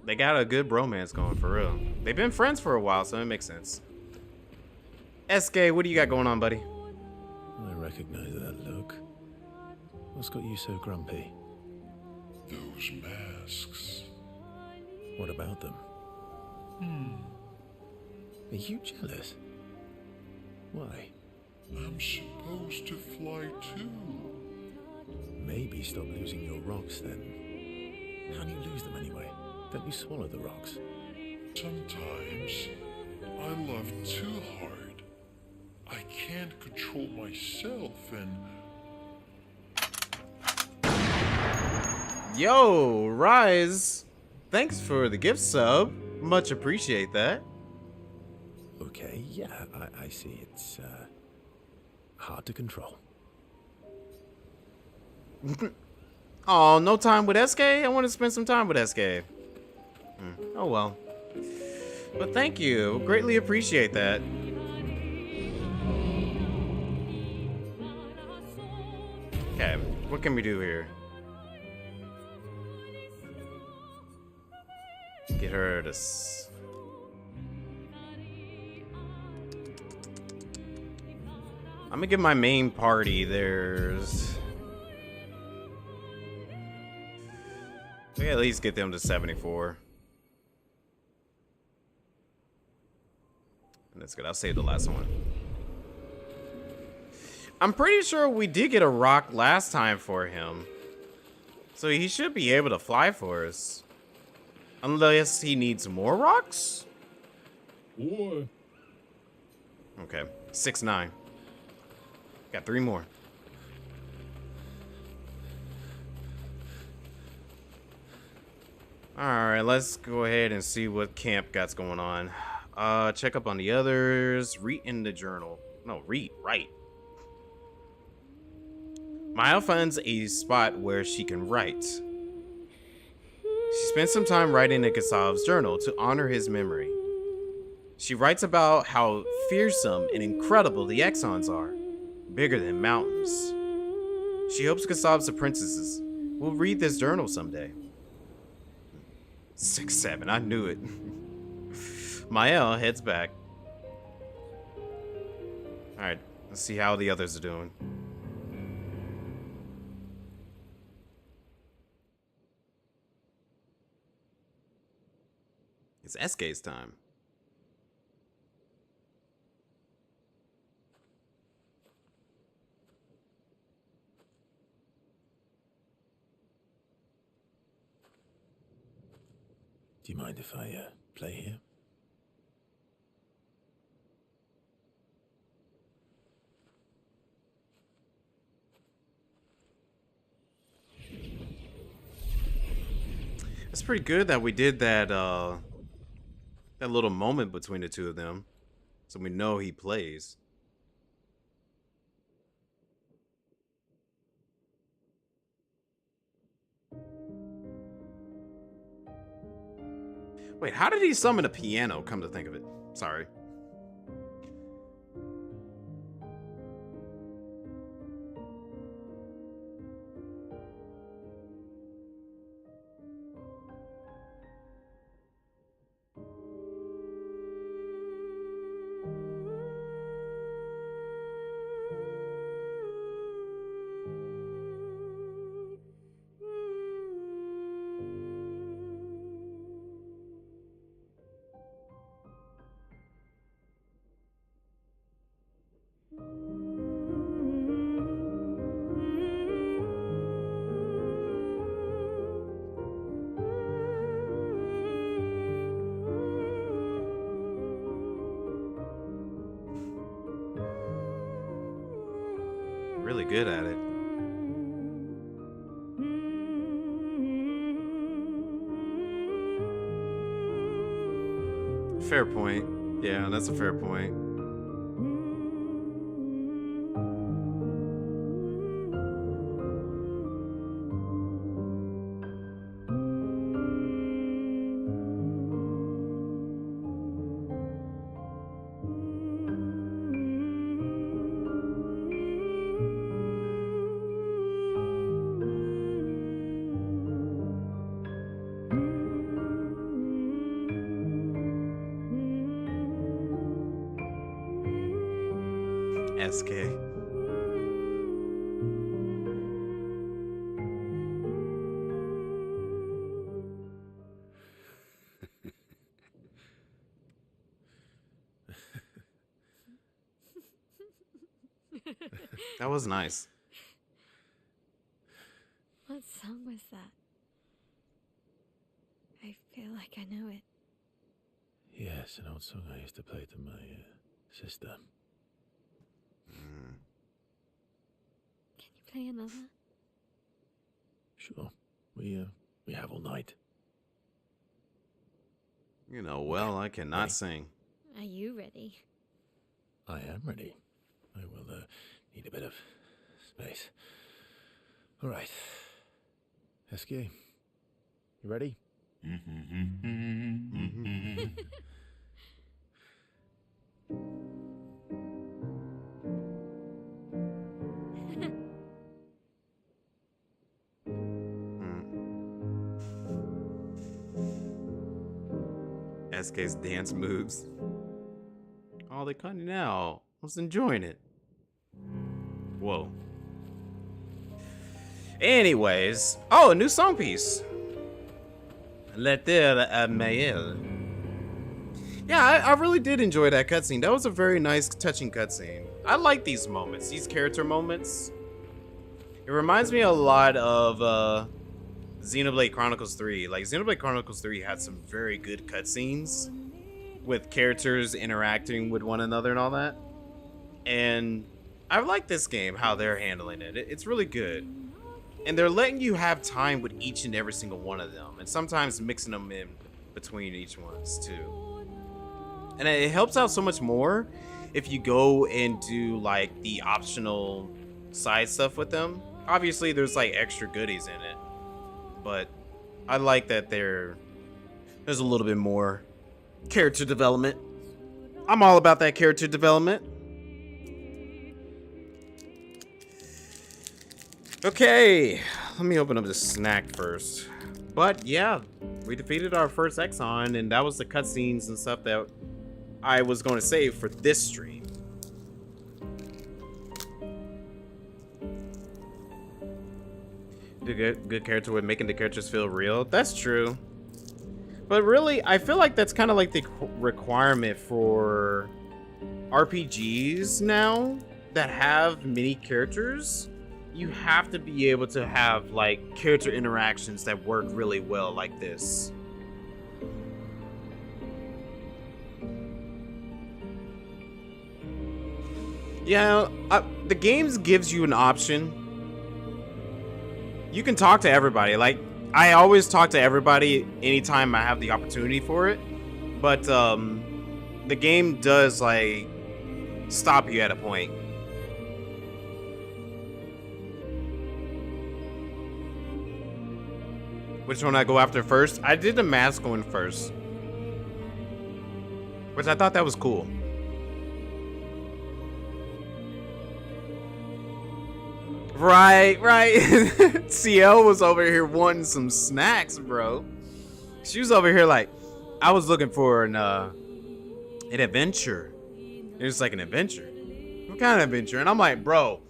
Speaker 1: They got a good bromance going for real. They've been friends for a while, so it makes sense. SK, what do you got going on, buddy?
Speaker 3: I recognize that look. What's got you so grumpy?
Speaker 6: Those masks.
Speaker 3: What about them? Are you jealous? Why?
Speaker 6: I'm supposed to fly too.
Speaker 3: Maybe stop losing your rocks then. How do you lose them anyway? Don't you swallow the rocks?
Speaker 6: Sometimes I love too hard. I can't control myself and
Speaker 1: Yo, Rise. Thanks for the gift sub. Much appreciate that.
Speaker 3: Okay, yeah, I see. It's hard to control.
Speaker 1: Oh, no time with SK? I want to spend some time with SK. Oh well. But thank you. Greatly appreciate that. Okay, what can we do here? Get her to... I'm gonna give my main party theirs. We at least get them to 74. And that's good. I'll save the last one. I'm pretty sure we did get a rock last time for him. So he should be able to fly for us. Unless he needs more rocks?
Speaker 7: Boy.
Speaker 1: Okay. 6-9. Got 3 more. Alright, let's go ahead and see what camp got going on. Check up on the others. Read in the journal. No, read. Write. Maya finds a spot where she can write. She spends some time writing in Kasav's journal to honor his memory. She writes about how fearsome and incredible the Axons are, bigger than mountains. She hopes Kasav's apprentices will read this journal someday. 6-7, I knew it. Mael heads back. Alright, let's see how the others are doing. It's SK's time.
Speaker 3: Do you mind if I play here?
Speaker 1: It's pretty good that we did that that little moment between the two of them, so we know he plays. Wait, how did he summon a piano, come to think of it? Sorry. Really good at it. Fair point. Yeah, that's a fair point. SK. That was nice.
Speaker 4: What song was that? I feel like I know it.
Speaker 3: Yes, an old song I used to play to my sister.
Speaker 4: Can you play another?
Speaker 3: Sure. We have all night.
Speaker 1: You know, well, I cannot
Speaker 3: Ready?
Speaker 1: sing.
Speaker 4: Are you ready?
Speaker 3: I am ready. I will need a bit of space. All right. Esky, you ready?
Speaker 1: SK's dance moves. Oh, they're cutting out. I was enjoying it. Whoa. Anyways, oh, a new song piece. Letter à Maël. Yeah, I really did enjoy that cutscene. That was a very nice, touching cutscene. I like these moments, these character moments. It reminds me a lot of Xenoblade Chronicles 3. Like, Xenoblade Chronicles 3 had some very good cutscenes with characters interacting with one another and all that. And I like this game, how they're handling it. It's really good. And they're letting you have time with each and every single one of them. And sometimes mixing them in between each ones, too. And it helps out so much more if you go and do, like, the optional side stuff with them. Obviously, there's, like, extra goodies in it. But I like that there's a little bit more character development. I'm all about that character development. Okay, let me open up the snack first. But yeah, we defeated our first Axon, and that was the cutscenes and stuff that I was going to save for this stream. Good character with making the characters feel real. That's true. But really, I feel like that's kind of like the requirement for RPGs now that have many characters. You have to be able to have like character interactions that work really well like this. Yeah, the games gives you an option. You can talk to everybody. Like, I always talk to everybody anytime I have the opportunity for it. But the game does like stop you at a point. Which one I go after first? I did the mask one first, which I thought that was cool. Right. CL was over here wanting some snacks, bro. She was over here like, I was looking for an adventure. It was like an adventure. What kind of adventure? And I'm like, bro,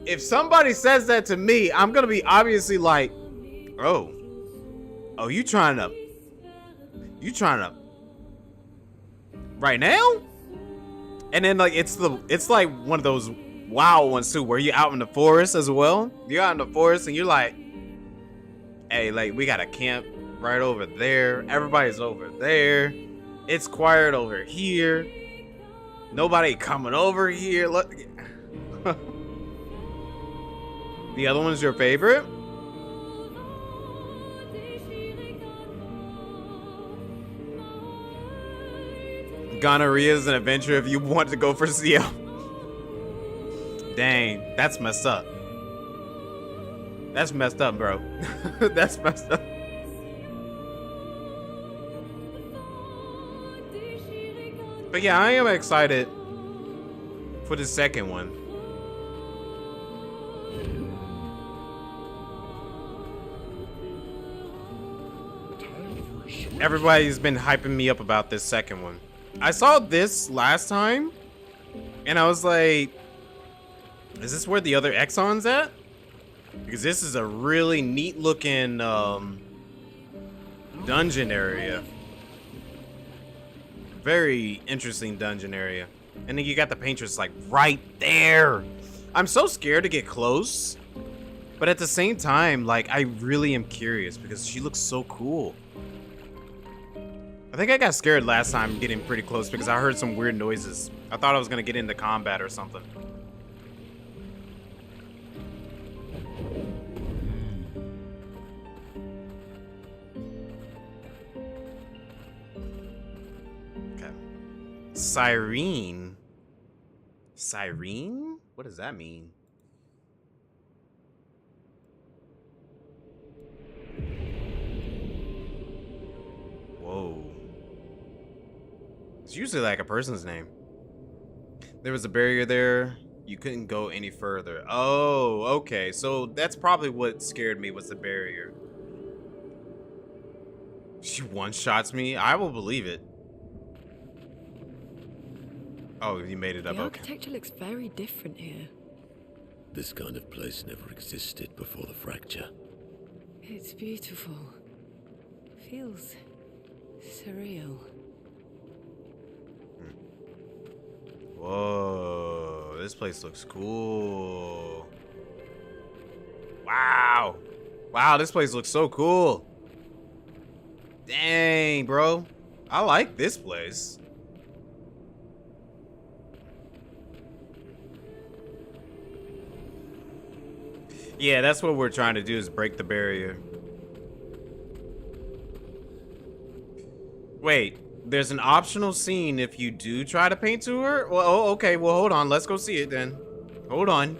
Speaker 1: if somebody says that to me, I'm gonna be obviously like, oh, you trying to right now? And then like it's like one of those WoW ones too, where you're out in the forest as well. You're out in the forest and you're like, hey, like we got a camp right over there. Everybody's over there. It's quiet over here. Nobody coming over here. Look. The other one's your favorite? Gonorrhea is an adventure if you want to go for CL. Dang, that's messed up. That's messed up, bro. That's messed up. But yeah, I am excited for the second one. Everybody's been hyping me up about this second one. I saw this last time, and I was like, is this where the other Axon's at? Because this is a really neat looking dungeon area. Very interesting dungeon area. And then you got the paintress like right there. I'm so scared to get close, but at the same time, like I really am curious because she looks so cool. I think I got scared last time getting pretty close because I heard some weird noises. I thought I was gonna get into combat or something. Okay. Cyrene? Cyrene? What does that mean? Whoa. It's usually like a person's name. There was a barrier there. You couldn't go any further. Oh, okay. So that's probably what scared me was the barrier. She one-shots me? I will believe it. Oh, you made it up.
Speaker 8: The
Speaker 1: Okay.
Speaker 8: architecture looks very different here.
Speaker 5: This kind of place never existed before the fracture.
Speaker 8: It's beautiful. Feels surreal.
Speaker 1: Whoa, this place looks cool. Wow. Wow, this place looks so cool. Dang, bro. I like this place. Yeah, that's what we're trying to do, is break the barrier. Wait, there's an optional scene if you do try to paint to her? Well, oh, okay, well, hold on. Let's go see it then. Hold on.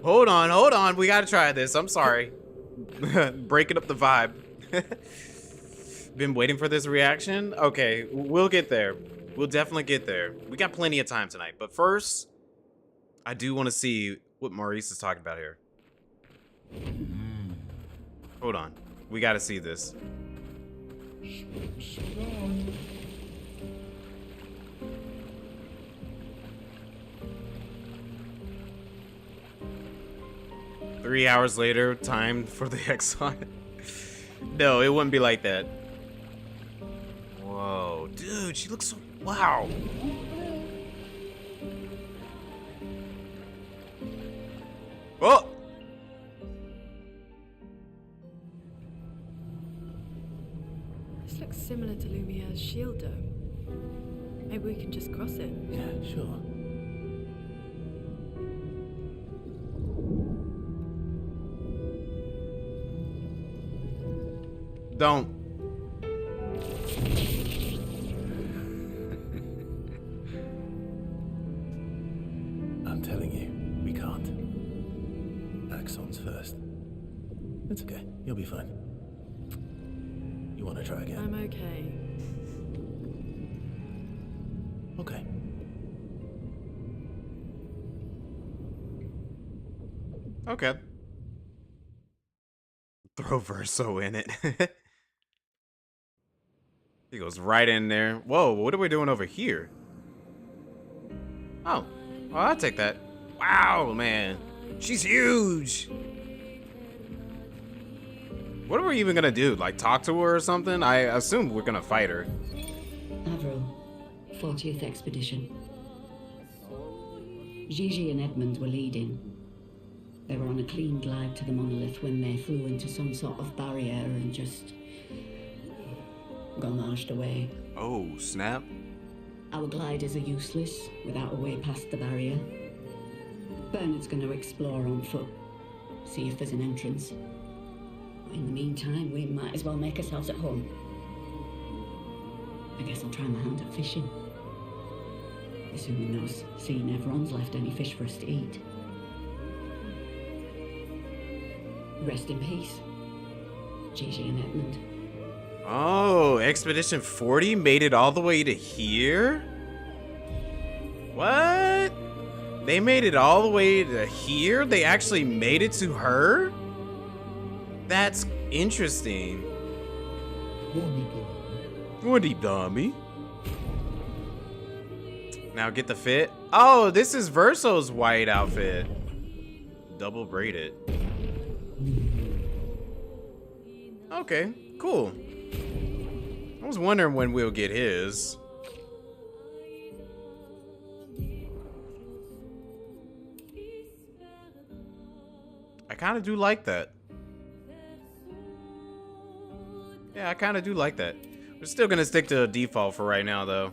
Speaker 1: Hold on, hold on. We gotta try this. I'm sorry. Breaking up the vibe. Been waiting for this reaction? Okay, we'll get there. We'll definitely get there. We got plenty of time tonight. But first, I do want to see what Maurice is talking about here. Hold on. We gotta see this.
Speaker 6: Sit down.
Speaker 1: 3 hours later, time for the Axon. No, it wouldn't be like that. Whoa, dude, she looks so... Wow. Oh!
Speaker 8: This looks similar to Lumiere's shield dome. Maybe we can just cross it.
Speaker 3: Yeah, sure.
Speaker 1: Don't.
Speaker 3: I'm telling you, we can't. Axon's first. It's okay. You'll be fine. You want to try again?
Speaker 8: I'm okay.
Speaker 3: Okay.
Speaker 1: Okay. Throw Verso in it. He goes right in there. Whoa, what are we doing over here? Oh, I'll take that. Wow, man. She's huge. What are we even gonna do? Like, talk to her or something? I assume we're gonna fight her.
Speaker 9: Avril, 40th Expedition. Gigi and Edmund were leading. They were on a clean glide to the monolith when they flew into some sort of barrier and just gone away.
Speaker 1: Oh, snap.
Speaker 9: Our gliders are useless without a way past the barrier. Bernard's going to explore on foot, see if there's an entrance. In the meantime, we might as well make ourselves at home. I guess I'll try my hand at fishing. Assuming those sea Nevrons left any fish for us to eat. Rest in peace, Gigi and Edmund.
Speaker 1: Oh, Expedition 40 made it all the way to here? What? They made it all the way to here? They actually made it to her? That's interesting. Woody dummy. Now get the fit. Oh, this is Verso's white outfit. Double braided. Okay, cool. I was wondering when we'll get his. I kind of do like that. Yeah, I kind of do like that. We're still gonna stick to default for right now, though.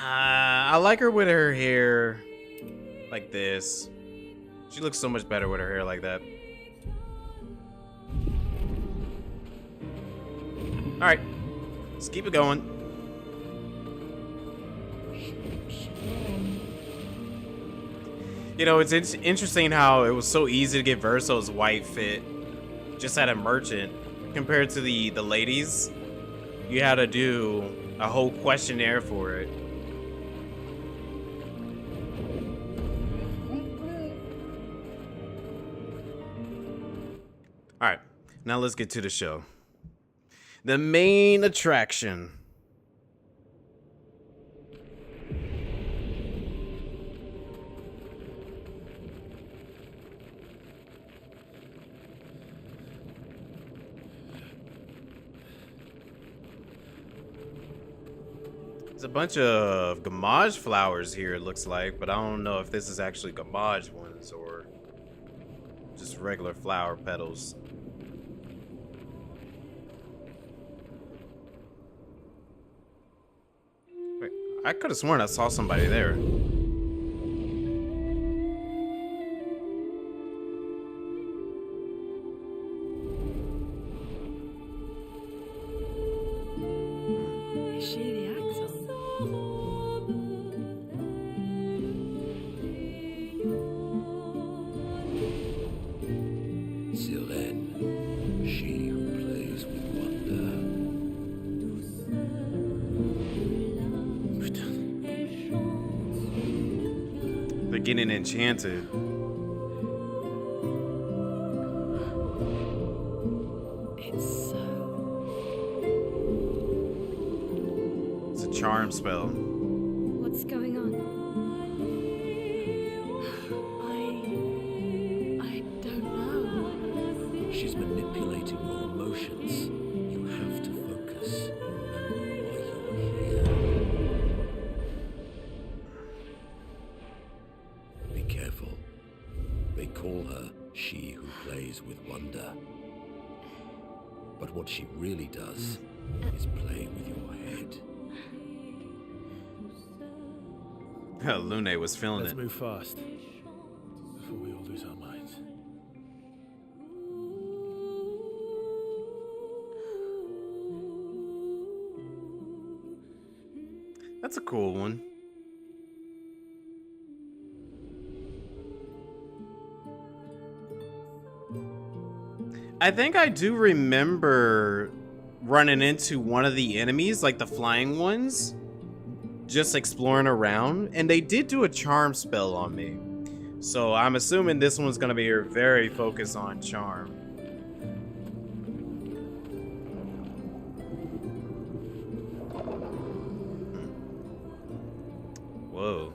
Speaker 1: I like her with her hair like this. She looks so much better with her hair like that. All right, let's keep it going. You know, it's interesting how it was so easy to get Verso's white fit just at a merchant. compared to the ladies. You had to do a whole questionnaire for it. All right, now let's get to the show. The main attraction. There's a bunch of gamage flowers here, it looks like, but I don't know if this is actually gamage ones or just regular flower petals. Wait, I could have sworn I saw somebody there.
Speaker 8: Is she the Axon?
Speaker 5: Sylvain, she who plays with wonder.
Speaker 1: They're getting enchanted.
Speaker 8: It's so...
Speaker 1: It's a charm spell.
Speaker 4: What's going on?
Speaker 8: I don't know.
Speaker 5: She's manipulating your emotions. You have to focus. Remember why you're here. Be careful. They call her she who plays with wonder. But what she really does is play with your head.
Speaker 1: Lune was feeling
Speaker 3: Let's
Speaker 1: it.
Speaker 3: move fast before we all lose our minds.
Speaker 1: That's a cool one. I think I do remember running into one of the enemies, like the flying ones, just exploring around, and they did do a charm spell on me. So I'm assuming this one's gonna be very focused on charm. Whoa.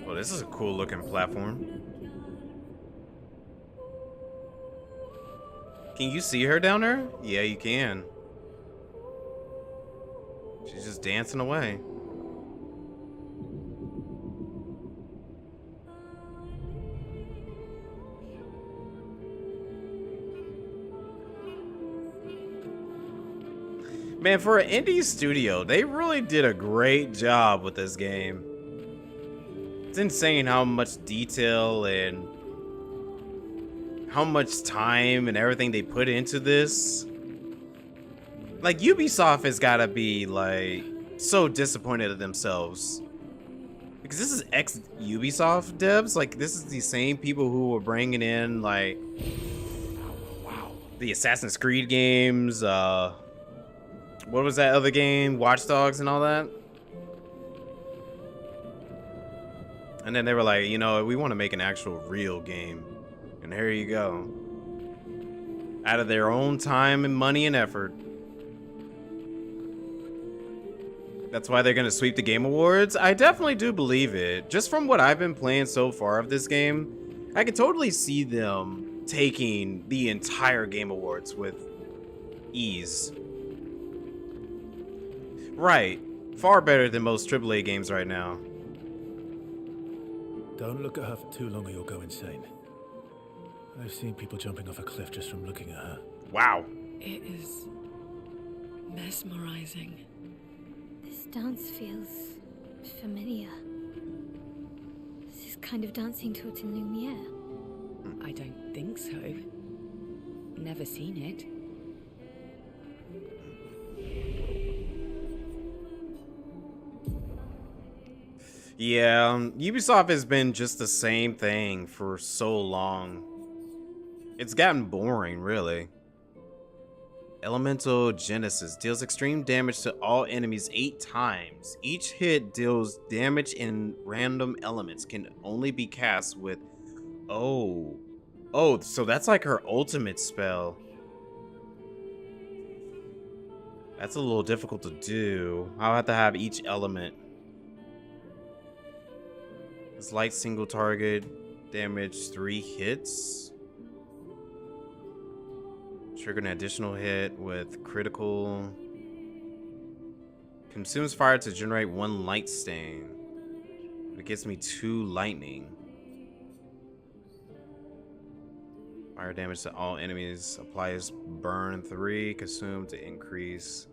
Speaker 1: Well, this is a cool looking platform. Can you see her down there? Yeah, you can. She's just dancing away. Man, for an indie studio, they really did a great job with this game. It's insane how much detail and how much time and everything they put into this. Like, Ubisoft has gotta be, like, so disappointed at themselves. Because this is ex-Ubisoft devs. Like, this is the same people who were bringing in, like, the Assassin's Creed games, what was that other game? Watch Dogs and all that? And then they were like, you know, we want to make an actual real game. And here you go. Out of their own time and money and effort. That's why they're going to sweep the Game Awards? I definitely do believe it. Just from what I've been playing so far of this game, I could totally see them taking the entire Game Awards with ease. Right. Far better than most AAA games right now.
Speaker 3: Don't look at her for too long or you'll go insane. I've seen people jumping off a cliff just from looking at her.
Speaker 1: Wow.
Speaker 8: It is mesmerizing.
Speaker 4: This dance feels familiar. This is kind of dancing taught in Lumiere.
Speaker 2: I don't think so. Never seen it.
Speaker 1: Yeah, Ubisoft has been just the same thing for so long. It's gotten boring, really. Elemental Genesis deals extreme damage to all enemies 8 times. Each hit deals damage in random elements, can only be cast with... Oh. Oh, so that's like her ultimate spell. That's a little difficult to do. I'll have to have each element. It's light single target damage 3 hits. Trigger an additional hit with critical. Consumes fire to generate 1 light stain. It gives me 2 lightning. Fire damage to all enemies. Applies burn 3. Consume to increase.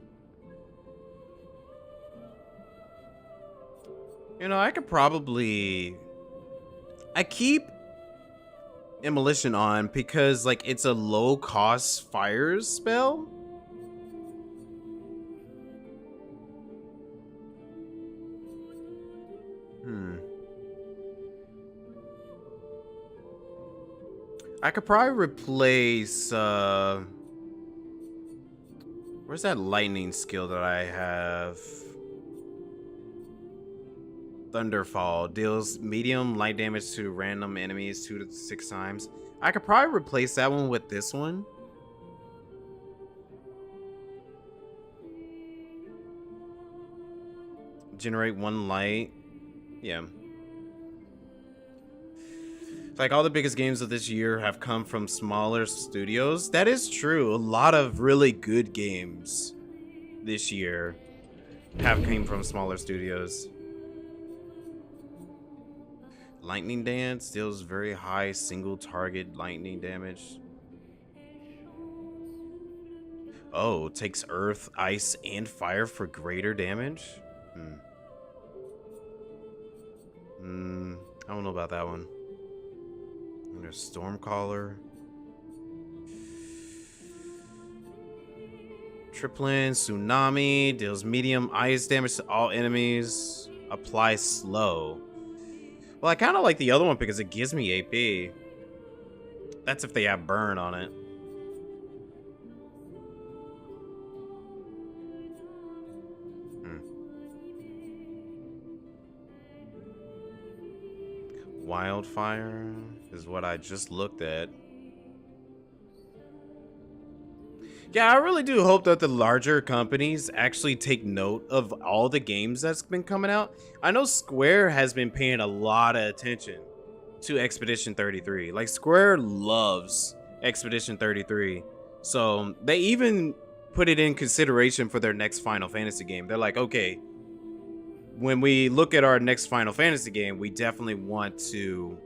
Speaker 1: You know, I could probably... I keep Immolition on because like it's a low cost fire spell. I could probably replace where's that lightning skill that I have? Thunderfall deals medium light damage to random enemies 2 to 6 times. I could probably replace that one with this one. Generate 1 light. Yeah. Like all the biggest games of this year have come from smaller studios. That is true. A lot of really good games this year have came from smaller studios. Lightning Dance deals very high single target lightning damage. Oh, takes earth, ice, and fire for greater damage? I don't know about that one. And there's Stormcaller. Triplin, Tsunami, deals medium ice damage to all enemies. Apply slow. Well, I kind of like the other one because it gives me AP. That's if they have burn on it. Wildfire is what I just looked at. Yeah, I really do hope that the larger companies actually take note of all the games that's been coming out. I know Square has been paying a lot of attention to Expedition 33. Like, Square loves Expedition 33. So they even put it in consideration for their next Final Fantasy game. They're like, okay, when we look at our next Final Fantasy game, we definitely want to,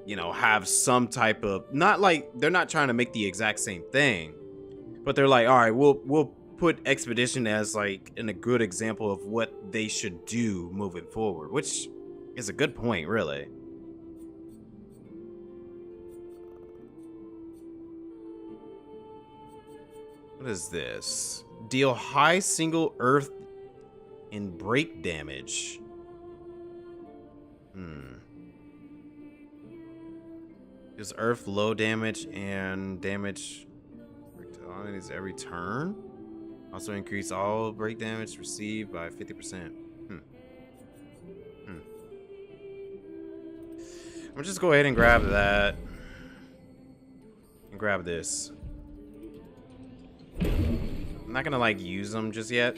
Speaker 1: you know, have some type of, not like, they're not trying to make the exact same thing. But they're like, all right, we'll put Expedition as like a good example of what they should do moving forward, which is a good point, really. What is this? Deal high single earth and break damage. Is earth low damage and damage enemies every turn. Also increase all break damage received by 50%. I'm just go ahead and grab that. And grab this. I'm not gonna like use them just yet.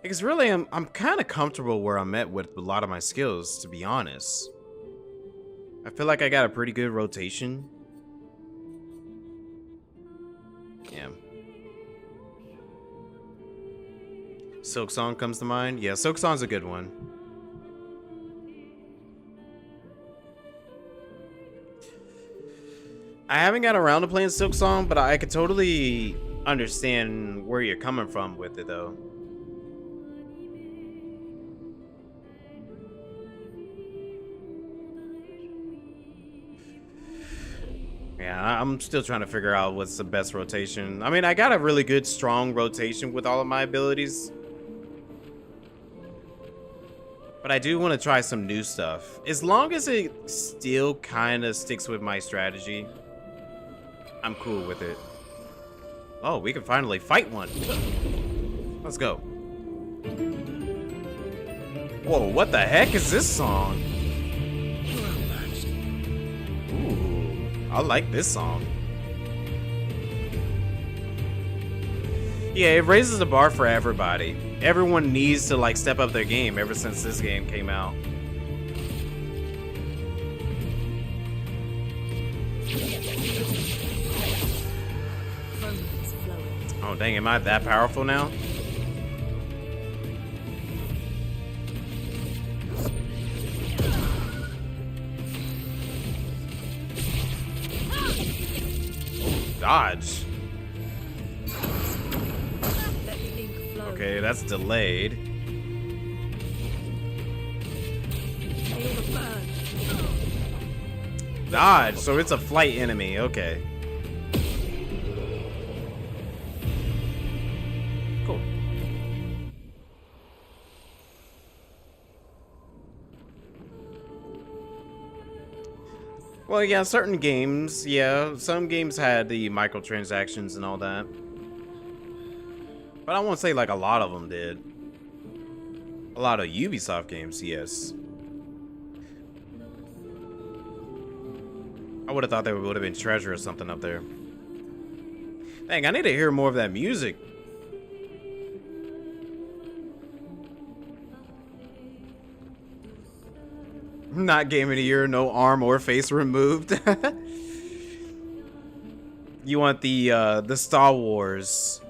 Speaker 1: Because really I'm kind of comfortable where I'm at with a lot of my skills, to be honest. I feel like I got a pretty good rotation. Yeah. Silk Song comes to mind. Yeah, Silk Song's a good one. I haven't got around to playing Silk Song, but I could totally understand where you're coming from with it, though. Yeah, I'm still trying to figure out what's the best rotation. I mean, I got a really good, strong rotation with all of my abilities. But I do want to try some new stuff. As long as it still kind of sticks with my strategy, I'm cool with it. Oh, we can finally fight one. Let's go. Whoa, what the heck is this song? Ooh, I like this song. Yeah, it raises the bar for everybody. Everyone needs to like step up their game ever since this game came out. Oh dang, am I that powerful now? Dodge. Okay, that's delayed. Dodge, so it's a flight enemy, okay. Cool. Well, yeah, certain games, yeah, some games had the microtransactions and all that. But I won't say like a lot of them did. A lot of Ubisoft games, yes. I would have thought there would have been treasure or something up there. Dang, I need to hear more of that music. Not game of the year, no arm or face removed. You want the Star Wars.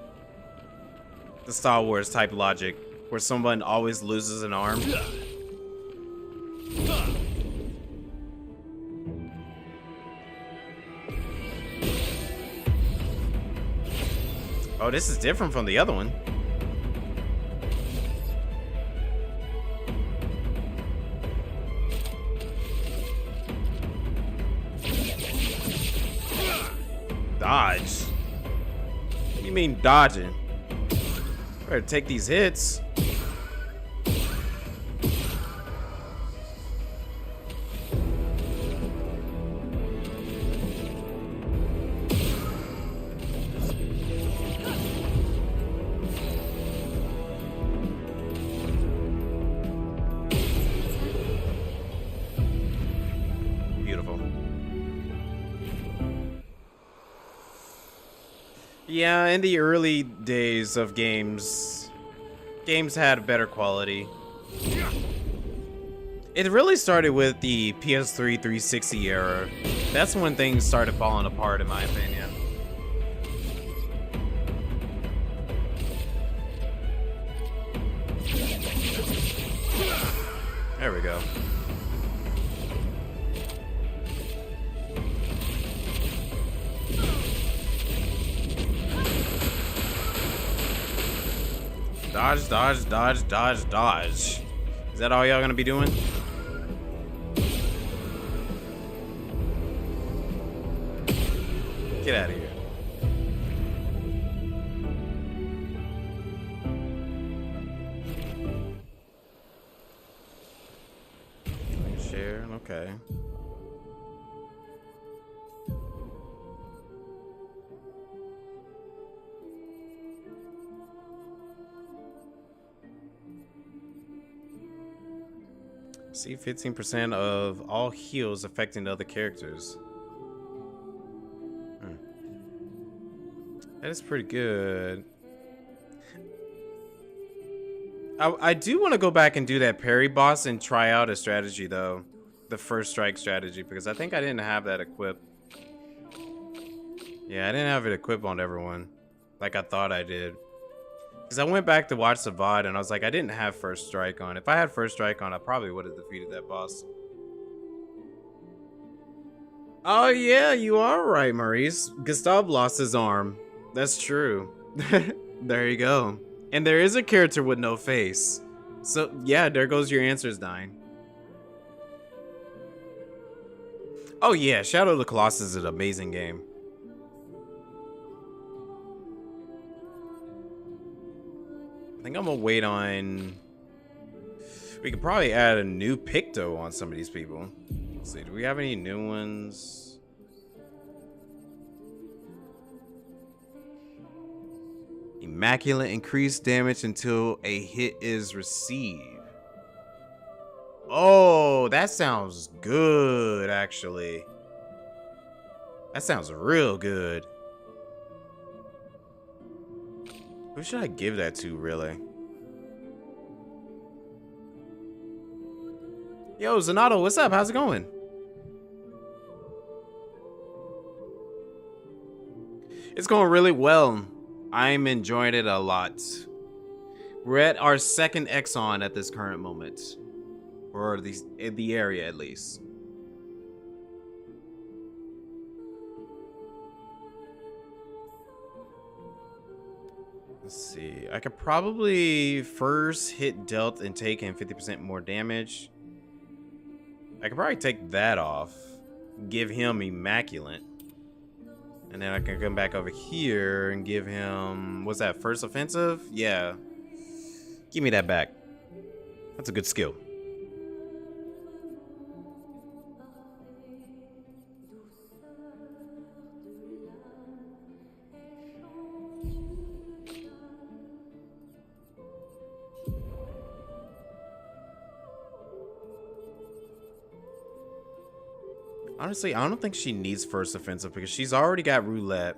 Speaker 1: The Star Wars type logic, where someone always loses an arm. Oh, this is different from the other one. Dodge? What do you mean dodging? Better take these hits. Beautiful. Yeah, in the early days of games had better quality. It really started with the PS3 360 era. That's when things started falling apart, in my opinion. There we go. Dodge, dodge, dodge, dodge, dodge. Is that all y'all gonna be doing? Get out of here. Share, okay. See 15% of all heals affecting other characters. That is pretty good. I do want to go back and do that parry boss and try out a strategy though. The first strike strategy, because I think I didn't have that equipped. Yeah, I didn't have it equipped on everyone like I thought I did. Because I went back to watch the VOD and I was like, I didn't have first strike on. If I had first strike on, I probably would have defeated that boss. Oh yeah, you are right, Maurice. Gustav lost his arm. That's true. There you go. And there is a character with no face. So yeah, there goes your answers dying. Oh yeah, Shadow of the Colossus is an amazing game. I think I'm gonna wait on... We could probably add a new Picto on some of these people. Let's see, do we have any new ones? Immaculate, increased damage until a hit is received. Oh, that sounds good, actually. That sounds real good. Who should I give that to, really? Yo, Zanato, what's up? How's it going? It's going really well. I'm enjoying it a lot. We're at our second Axon at this current moment. Or in the area, at least. Let's see. I could probably first hit dealt and take in 50% more damage. I could probably take that off. Give him Immaculate. And then I can come back over here and give him... What's that? First offensive? Yeah. Give me that back. That's a good skill. Honestly, I don't think she needs first offensive because she's already got roulette.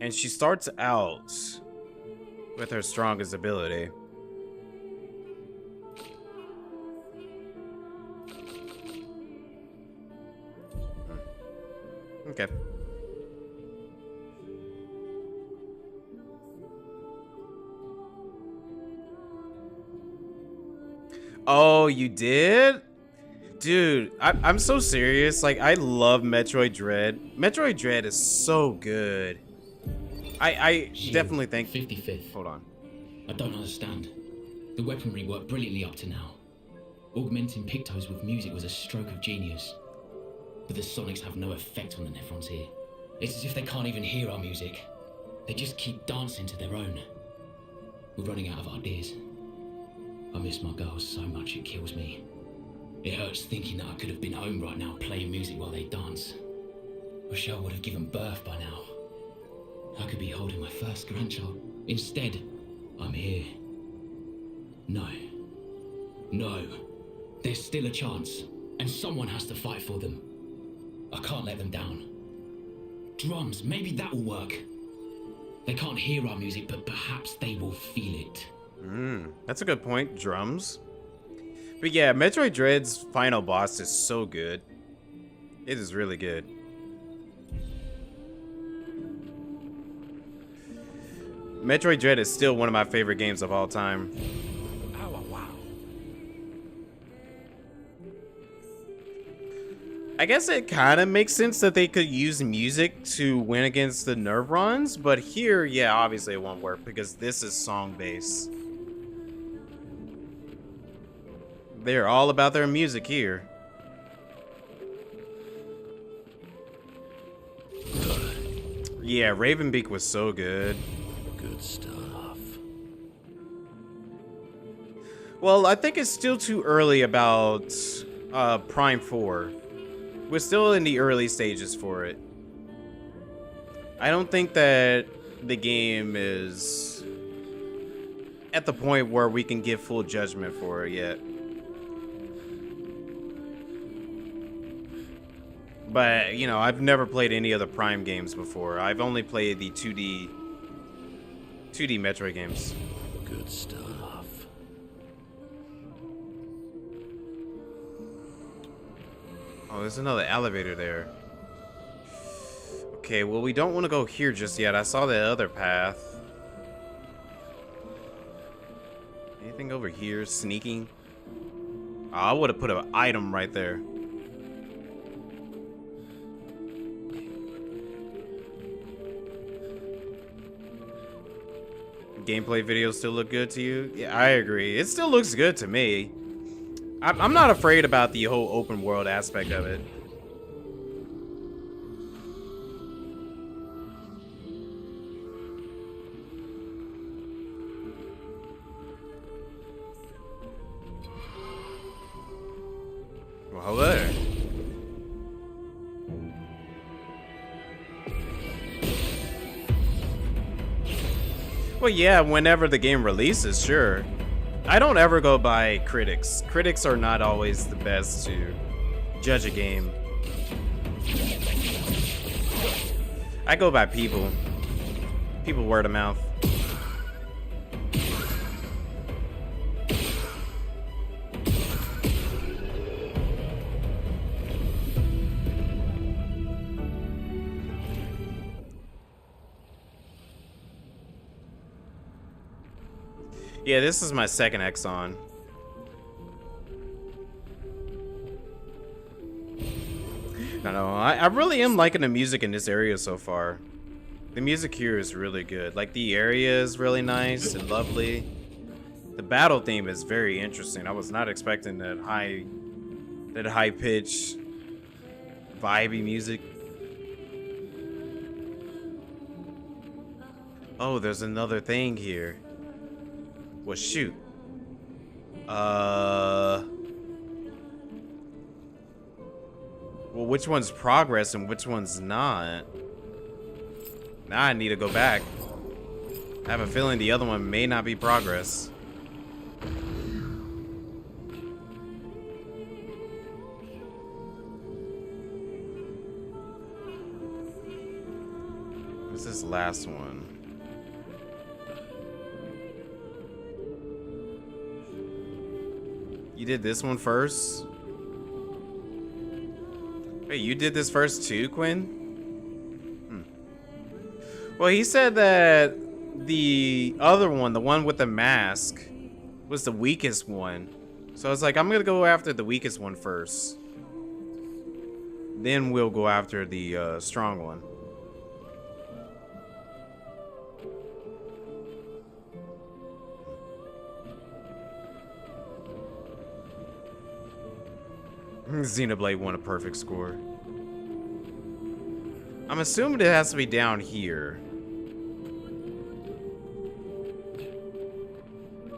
Speaker 1: And she starts out with her strongest ability. Okay. Oh, you did? Dude, I'm so serious. Like, I love Metroid Dread. Metroid Dread is so good. I definitely think...
Speaker 10: 55th.
Speaker 1: Hold on.
Speaker 10: I don't understand. The weaponry worked brilliantly up to now. Augmenting Pictos with music was a stroke of genius. But the sonics have no effect on the Nephrons here. It's as if they can't even hear our music. They just keep dancing to their own. We're running out of ideas. I miss my girls so much it kills me. It hurts thinking that I could have been home right now playing music while they dance. Rochelle would have given birth by now. I could be holding my first grandchild. Instead, I'm here. No. No. There's still a chance, and someone has to fight for them. I can't let them down. Drums, maybe that will work. They can't hear our music, but perhaps they will feel it.
Speaker 1: That's a good point. Drums. But yeah, Metroid Dread's final boss is so good. It is really good. Metroid Dread is still one of my favorite games of all time. I guess it kind of makes sense that they could use music to win against the Nerve Runs, but here, yeah, obviously it won't work because this is song-based. They're all about their music here. Yeah, Ravenbeak was so good.
Speaker 5: Good stuff.
Speaker 1: Well, I think it's still too early about Prime 4. We're still in the early stages for it. I don't think that the game is at the point where we can give full judgment for it yet. But, you know, I've never played any of the Prime games before. I've only played the 2D Metroid games.
Speaker 5: Good stuff.
Speaker 1: Oh, there's another elevator there. Okay, well, we don't want to go here just yet. I saw the other path. Anything over here? Sneaking? Oh, I would have put an item right there. Gameplay videos still look good to you? Yeah, I agree. It still looks good to me. I'm not afraid about the whole open world aspect of it. Well, yeah, whenever the game releases, sure. I don't ever go by critics. Critics are not always the best to judge a game. I go by people. People word of mouth. Yeah, this is my second Axon. I really am liking the music in this area so far. The music here is really good. Like, the area is really nice and lovely. The battle theme is very interesting. I was not expecting that high pitch, vibey music. Oh, there's another thing here. Well, shoot. Well, which one's progress and which one's not? Now I need to go back. I have a feeling the other one may not be progress. What's this last one? You did this one first? Wait, you did this first too, Quinn? Well, he said that the other one, the one with the mask, was the weakest one. So I was like, I'm gonna go after the weakest one first. Then we'll go after the strong one. Xenoblade won a perfect score. I'm assuming it has to be down here.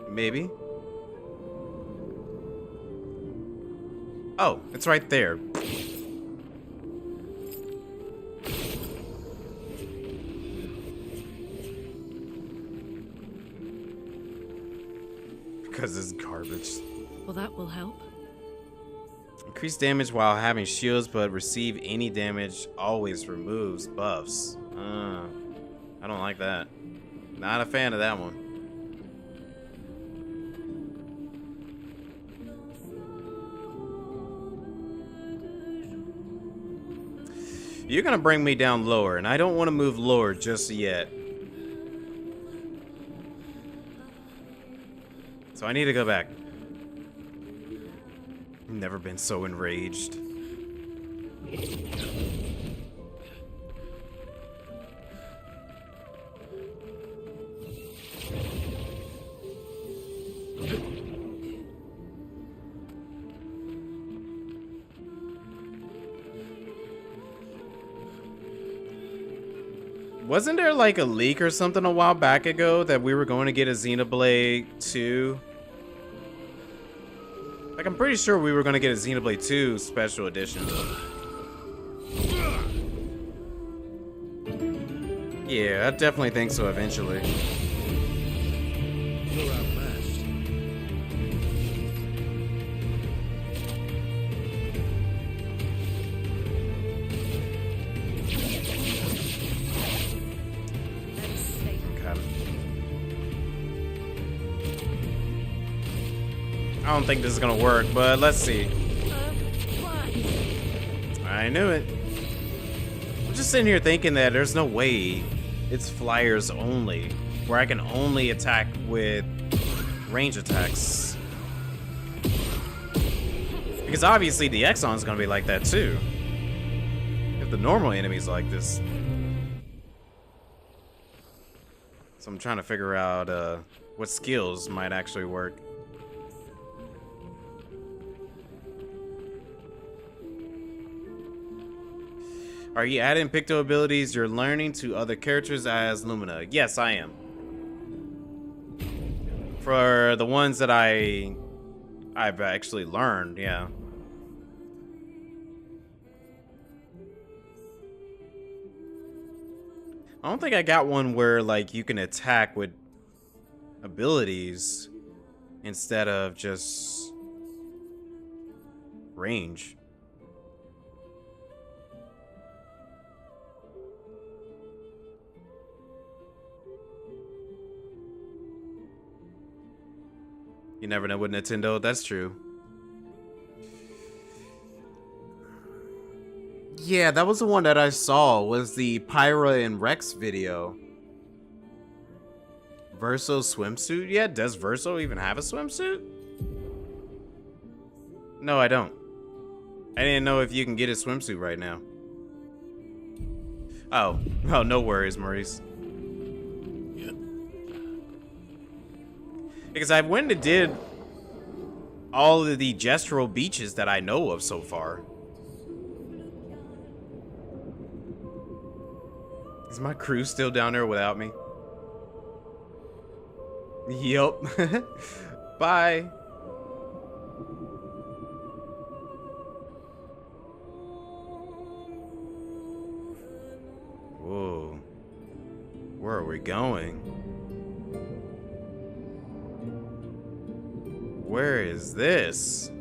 Speaker 1: Maybe. Oh, it's right there. Because it's garbage.
Speaker 8: Well, that will help.
Speaker 1: Increase damage while having shields, but receive any damage always removes buffs. I don't like that. Not a fan of that one. You're gonna bring me down lower, and I don't want to move lower just yet. So I need to go back. Never been so enraged. Wasn't there like a leak or something a while back ago that we were going to get a Xenoblade 2? Like, I'm pretty sure we were going to get a Xenoblade 2 special edition. Yeah, I definitely think so eventually.
Speaker 3: You're outmatched.
Speaker 1: I don't think this is gonna work, but let's see. I knew it. I'm just sitting here thinking that there's no way it's flyers only, where I can only attack with range attacks. Because obviously the Axon's gonna be like that too. If the normal enemy's like this. So I'm trying to figure out what skills might actually work. Are you adding Picto abilities you're learning to other characters as Lumina? Yes, I am. For the ones that I've actually learned, yeah. I don't think I got one where like you can attack with abilities instead of just range. You never know with Nintendo, that's true. Yeah, that was the one that I saw, was the Pyra and Rex video. Verso swimsuit? Yeah, does Verso even have a swimsuit? No, I don't. I didn't know if you can get a swimsuit right now. Oh, no worries, Maurice.
Speaker 3: Yeah.
Speaker 1: Because I went and did all of the gestural beaches that I know of so far. Is my crew still down there without me? Yup. Bye. Whoa. Where are we going? Where is this?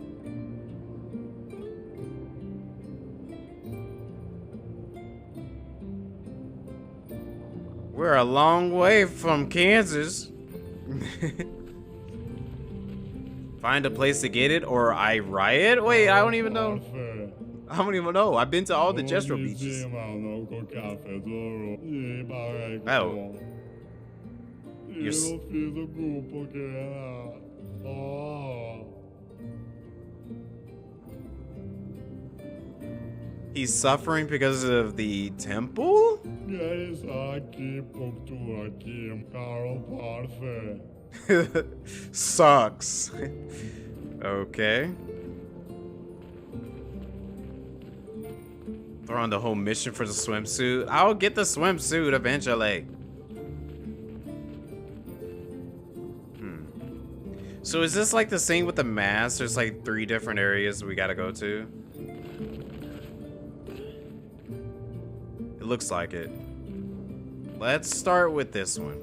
Speaker 1: We're a long way from Kansas. Find a place to get it or I riot? Wait, I don't even know. I don't even know. I've been to all the gestural beaches. Oh. He's suffering because of the temple? Sucks. Okay. Throwing the whole mission for the swimsuit. I'll get the swimsuit eventually. So is this like the same with the mask? There's like 3 different areas we gotta go to. It looks like it. Let's start with this one.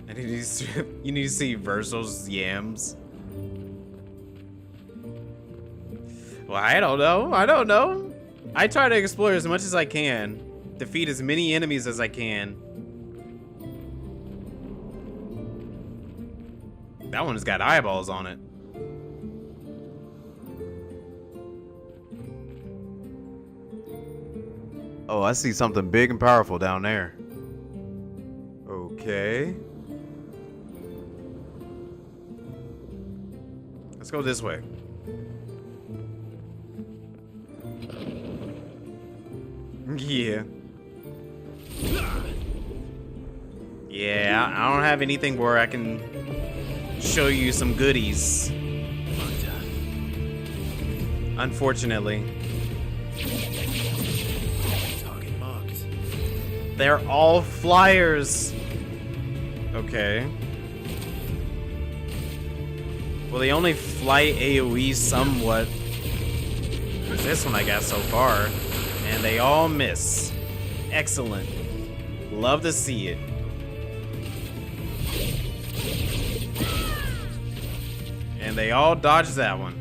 Speaker 1: And you need to see Verso's yams. Well, I don't know. I try to explore as much as I can. Defeat as many enemies as I can. That one's got eyeballs on it. Oh, I see something big and powerful down there. Okay. Let's go this way. Yeah. Yeah, I don't have anything where I can show you some goodies. Unfortunately.
Speaker 3: Target marked.
Speaker 1: They're all flyers. Okay. Well, they only fly AoE somewhat. There's this one I got so far. And they all miss. Excellent. Love to see it. And they all dodged that one.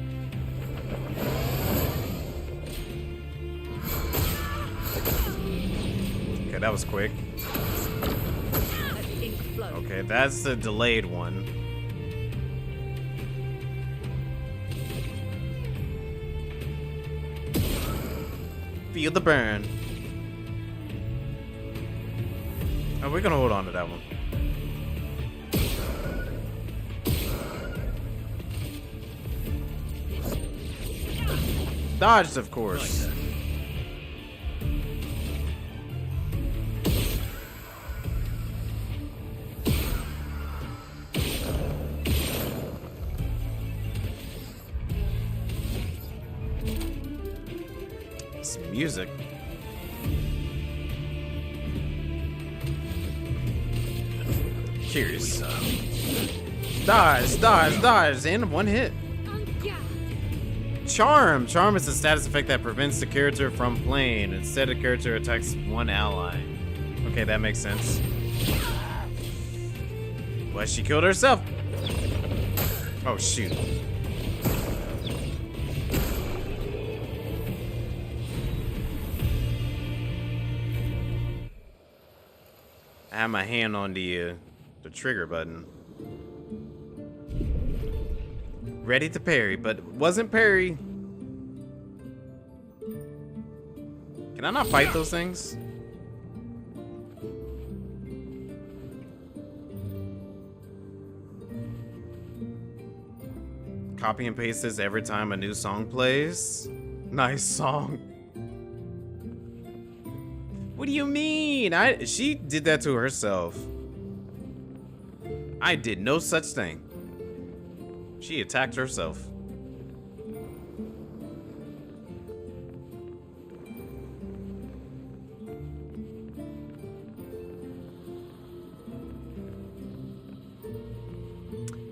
Speaker 1: Okay, that was quick. Okay, that's the delayed one. Feel the burn. Oh, we're gonna hold on to that one. Dodged, of course. Some music. Cheers. Dodge, dodge, dodge, and one hit. Charm. Charm is a status effect that prevents the character from playing. Instead, the character attacks one ally. Okay, that makes sense. Well, she killed herself. Oh, shoot. I have my hand on the trigger button. Ready to parry, but wasn't parry. Can I not fight those things? Copy and paste this every time a new song plays. Nice song. What do you mean? She did that to herself. I did no such thing. She attacked herself.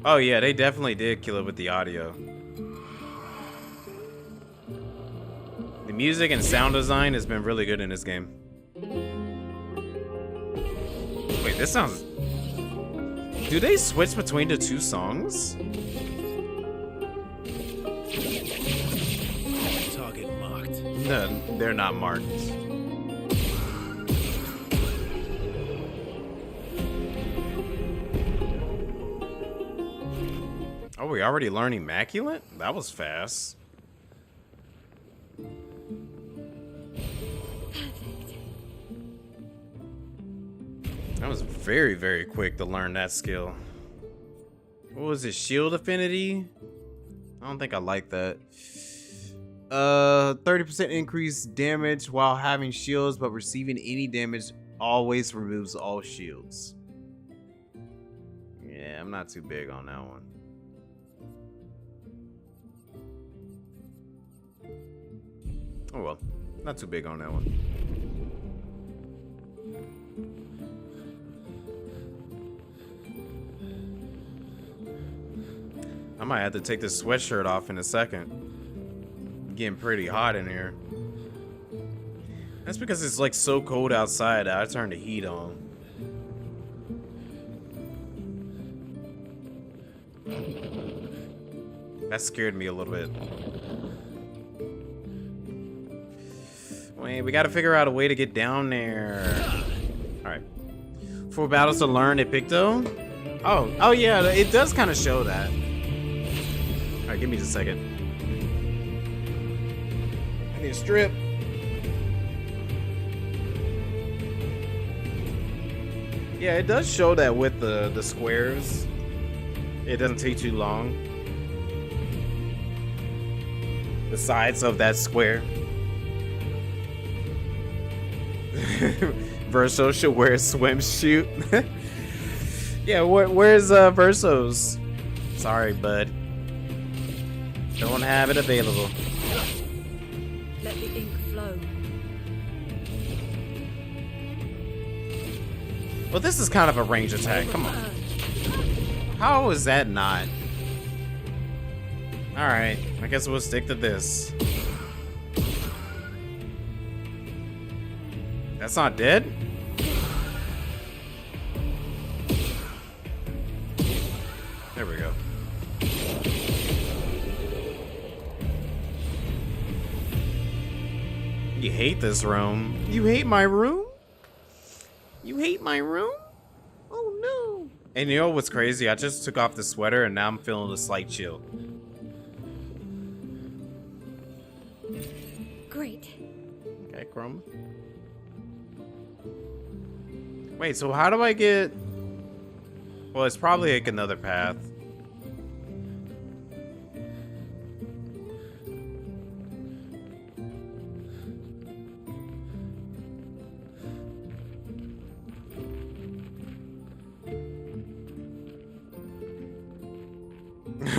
Speaker 1: Oh yeah, they definitely did kill it with the audio. The music and sound design has been really good in this game. Wait, this sounds... Do they switch between the two songs?
Speaker 3: Target marked.
Speaker 1: No, they're not marked. Oh, we already learned Immaculate? That was fast. That was very, very quick to learn that skill. What was it? Shield affinity? I don't think I like that. 30% increased damage while having shields, but receiving any damage always removes all shields. Yeah, I'm not too big on that one. Oh well, not too big on that one. I might have to take this sweatshirt off in a second. Getting pretty hot in here. That's because it's like so cold outside that I turned the heat on. That scared me a little bit. Wait, we gotta figure out a way to get down there. Alright. 4 battles to learn at Picto? Oh yeah, it does kind of show that. Alright, give me just a second. I need a strip. Yeah, it does show that with the squares. It doesn't take too long. The sides of that square. Verso should wear a swimsuit. Yeah, where's Verso's? Sorry, bud. Don't have it available.
Speaker 8: Let the ink flow.
Speaker 1: Well, this is kind of a range attack. Come on. How is that not? Alright, I guess we'll stick to this. That's not dead? There we go. You hate this room. You hate my room? You hate my room? Oh no. And you know what's crazy? I just took off the sweater and now I'm feeling a slight chill.
Speaker 4: Great.
Speaker 1: Okay, Chrome. Wait, so how do I get... Well, it's probably like another path.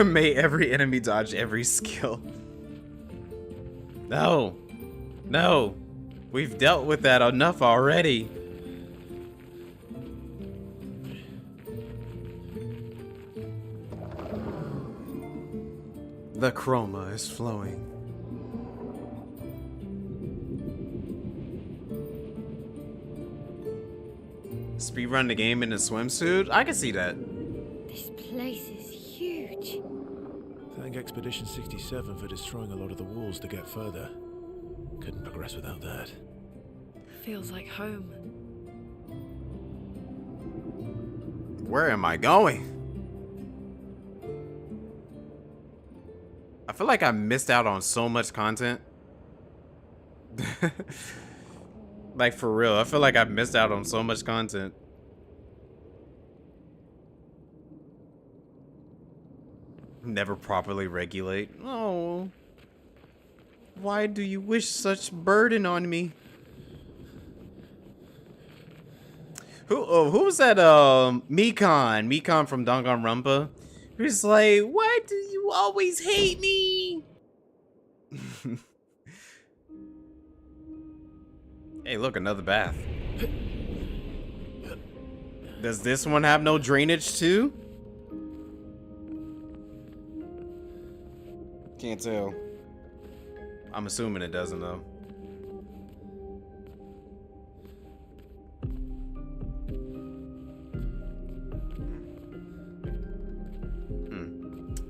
Speaker 1: May every enemy dodge every skill. No. No. We've dealt with that enough already. The chroma is flowing. Speedrun the game in a swimsuit? I can see that.
Speaker 4: This place is huge.
Speaker 3: Thank Expedition 67 for destroying a lot of the walls to get further. Couldn't progress without that.
Speaker 8: Feels like home.
Speaker 1: Where am I going? I feel like I missed out on so much content. Like, for real, I feel like I've missed out on so much content. Never properly regulate. Oh. Why do you wish such burden on me? Who was that? Mekon from Danganronpa. He's like, why do you always hate me? Hey, look, another bath. Does this one have no drainage too? Can't tell. I'm assuming it doesn't though.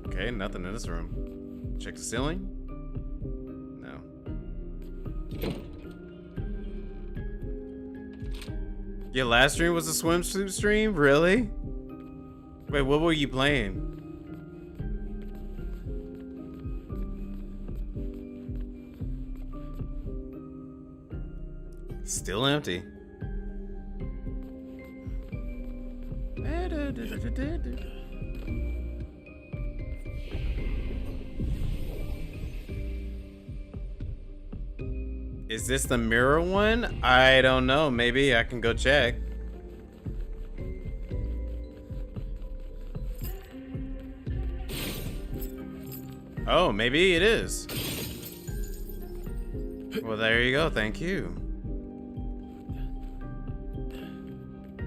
Speaker 1: Okay, nothing in this room. Check the ceiling. No. Your last stream was a swimsuit stream? Really? Wait, what were you playing? Still empty. Is this the mirror one? I don't know. Maybe I can go check. Oh, maybe it is. Well, there you go. Thank you.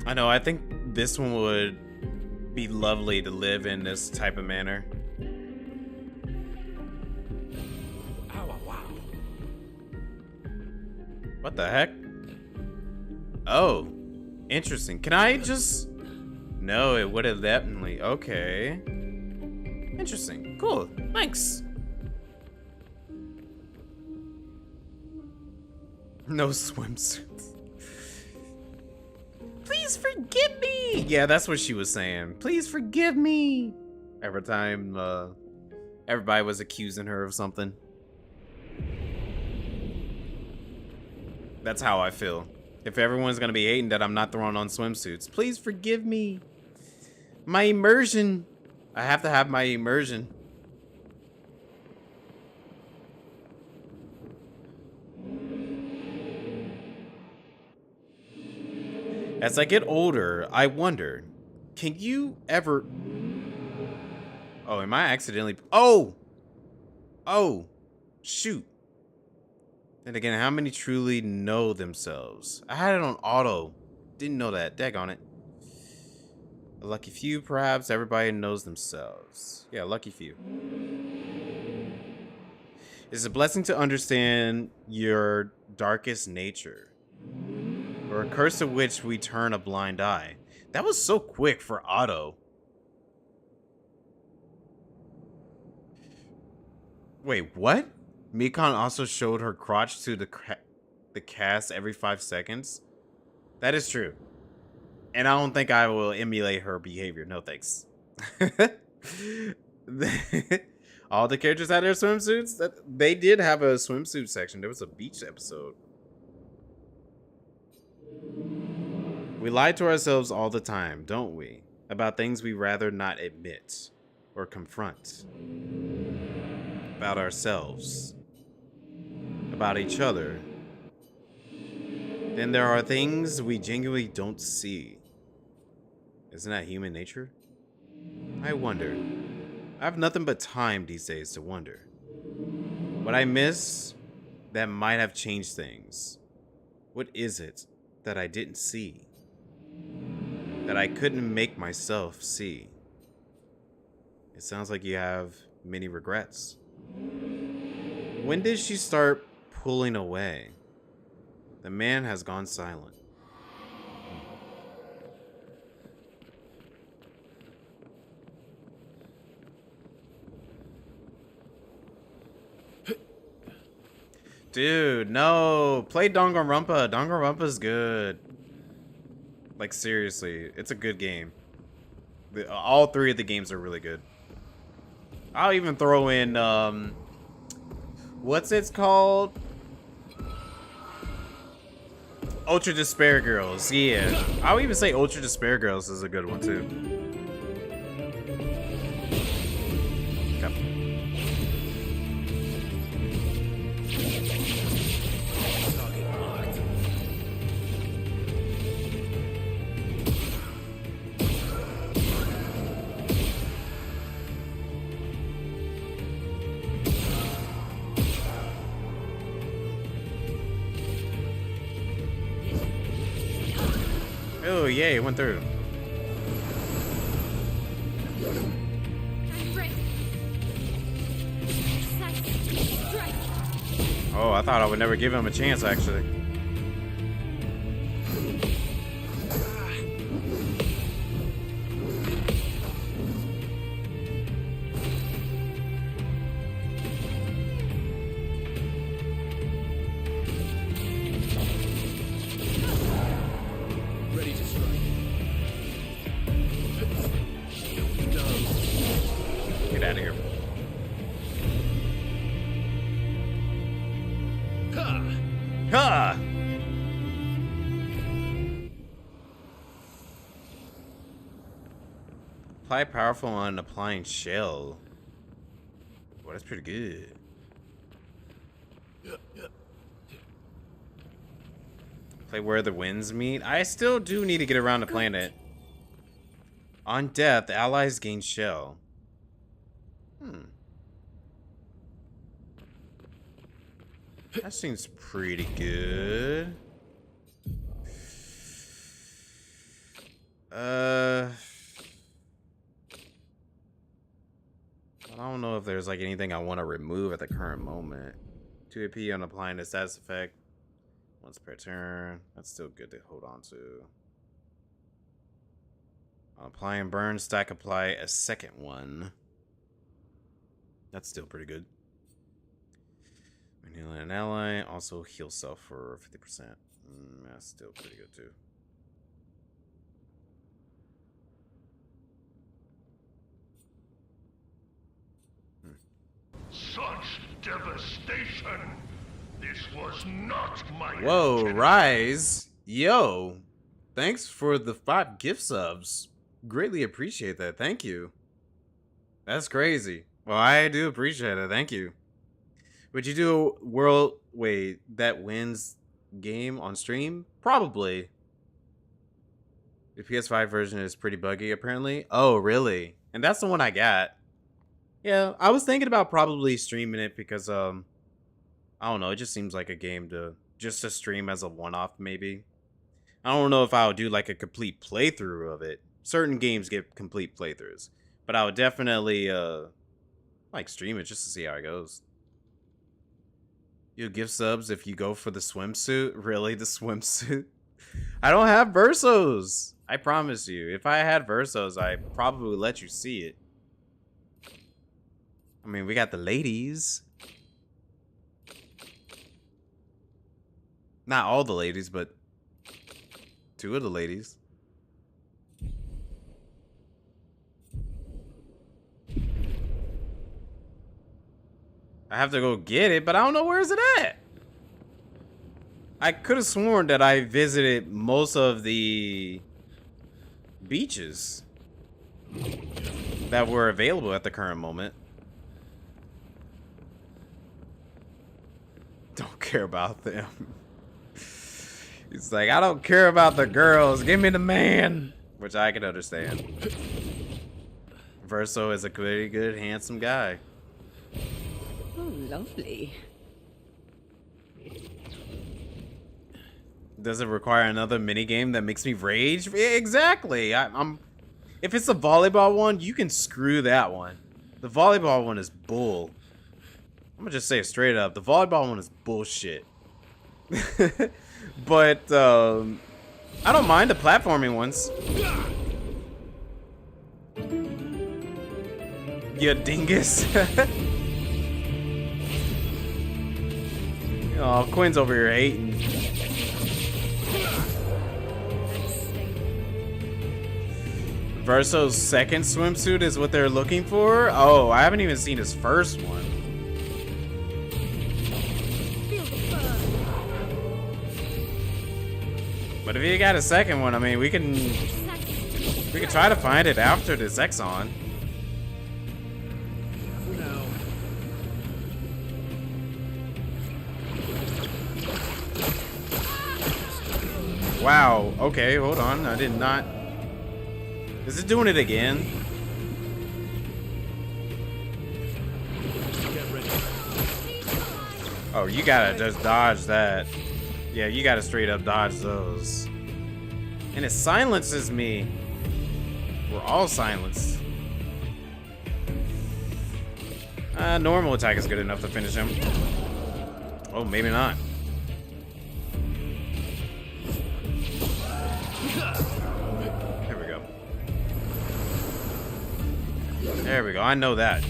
Speaker 1: I know. I think this one would be lovely to live in this type of manner. What the heck? Oh, interesting. Can I just... No, it would have definitely... Okay. Interesting. Cool. Thanks. No swimsuits. Please forgive me. Yeah, that's what she was saying. Please forgive me. Every time everybody was accusing her of something. That's how I feel. If everyone's gonna be hating that I'm not throwing on swimsuits, please forgive me. My immersion. I have to have my immersion. As I get older, I wonder, can you ever... Oh, am I accidentally... Oh! Oh! Shoot. Then again, how many truly know themselves? I had it on auto. Didn't know that. Daggone it. A lucky few, perhaps. Everybody knows themselves. Yeah, lucky few. It's a blessing to understand your darkest nature, or a curse to which we turn a blind eye. That was so quick for auto. Wait, what? Mekon also showed her crotch to the cast every 5 seconds. That is true. And I don't think I will emulate her behavior. No thanks. All the characters had their swimsuits? They did have a swimsuit section. There was a beach episode. We lie to ourselves all the time, don't we? About things we rather not admit or confront. About ourselves. About each other. Then there are things we genuinely don't see. Isn't that human nature? I wonder. I have nothing but time these days to wonder. What I miss that might have changed things. What is it that I didn't see? That I couldn't make myself see? It sounds like you have many regrets. When did she start pulling away? The man has gone silent. Dude, no. Play Danganronpa. Danganronpa's good. Like, seriously. It's a good game. All three of the games are really good. I'll even throw in, what's it called? Ultra Despair Girls. Yeah. I'll even say Ultra Despair Girls is a good one, too. Oh, yay, it went through. Oh, I thought I would never give him a chance, actually. Get out of here. Ha! Apply powerful on applying shell. Well, that's pretty good. Play where the winds meet. I still do need to get around to playing it. On death, allies gain shell. That seems pretty good. I don't know if there's like anything I want to remove at the current moment. 2 AP on applying the status effect once per turn. That's still good to hold on to. Applying burn, stack apply a second one. That's still pretty good. When healing an ally, also heal self for 50%. That's still pretty good too.
Speaker 6: Such devastation! This was not my
Speaker 1: Whoa,
Speaker 6: intention.
Speaker 1: Rise! Yo! Thanks for the 5 gift subs. Greatly appreciate that. Thank you. That's crazy. Well, I do appreciate it. Thank you. Would you do a that wins game on stream? Probably. The PS5 version is pretty buggy, apparently. Oh, really? And that's the one I got. Yeah, I was thinking about probably streaming it because, I don't know. It just seems like a game to stream as a one-off, maybe. I don't know if I would do like a complete playthrough of it. Certain games get complete playthroughs, but I would definitely, like stream it just to see how it goes. You'll give subs if you go for the swimsuit? Really, the swimsuit? I don't have Versos. I promise you. If I had Versos, I probably would let you see it. I mean, we got the ladies. Not all the ladies, but 2 of the ladies. I have to go get it, but I don't know where is it at. I could have sworn that I visited most of the beaches that were available at the current moment. Don't care about them. It's like, I don't care about the girls. Give me the man. Which I can understand. Verso is a pretty good, handsome guy.
Speaker 2: Oh, lovely.
Speaker 1: Does it require another minigame that makes me rage? Yeah, exactly. I'm. If it's a volleyball one, you can screw that one. The volleyball one is bull. I'm gonna just say it straight up. The volleyball one is bullshit. But I don't mind the platforming ones. You dingus. Oh, Quinn's over here hating. Verso's second swimsuit is what they're looking for? Oh, I haven't even seen his first one. But if you got a second one, I mean, we can try to find it after this Axon. Wow, okay, hold on. I did not. Is it doing it again? Oh, you gotta just dodge that. Yeah, you gotta straight up dodge those. And it silences me. We're all silenced. Normal attack is good enough to finish him. Oh, maybe not. There we go. There we go. I know that.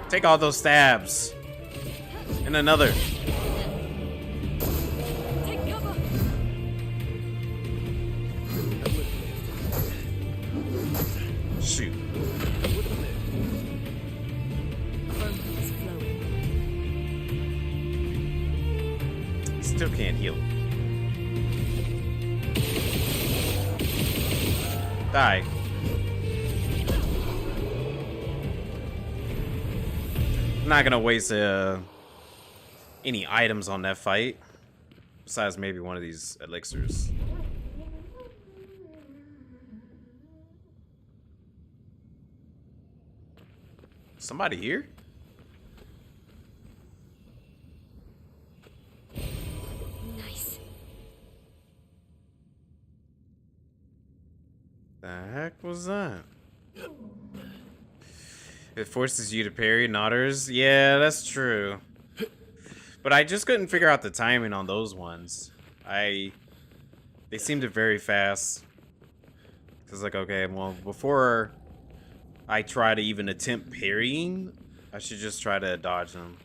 Speaker 1: Take all those stabs. And another.
Speaker 8: Take cover.
Speaker 1: Shoot.
Speaker 8: Is flowing.
Speaker 1: Still can't heal. Die. I'm not gonna waste any items on that fight. Besides maybe one of these elixirs. Somebody here?
Speaker 4: Nice.
Speaker 1: The heck was that? It forces you to parry nodders. Yeah, that's true. But I just couldn't figure out the timing on those ones. They seemed very fast. It's like, okay, well, before I try to even attempt parrying, I should just try to dodge them.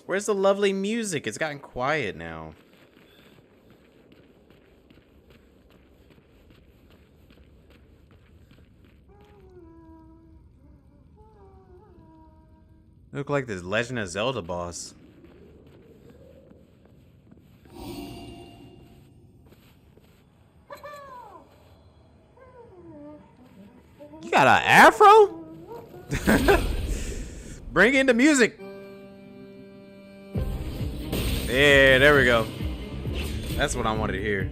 Speaker 1: Where's the lovely music? It's gotten quiet now. Look like this Legend of Zelda boss. You got an afro? Bring in the music. Yeah, there we go. That's what I wanted to hear.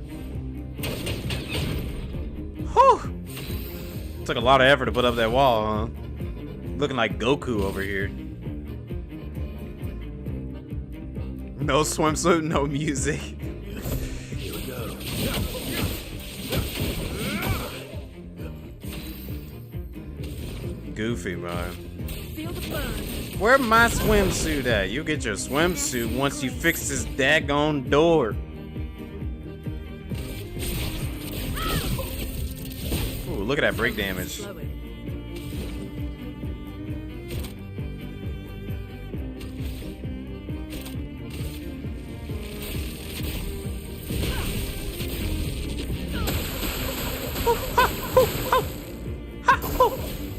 Speaker 1: Whew. Took a lot of effort to put up that wall, huh? Looking like Goku over here. No swimsuit, no music.
Speaker 3: Here we go.
Speaker 1: Goofy, man.
Speaker 8: Feel the burn.
Speaker 1: Where my swimsuit at? You get your swimsuit once you fix this daggone door. Ooh, look at that break damage.
Speaker 8: Flowing.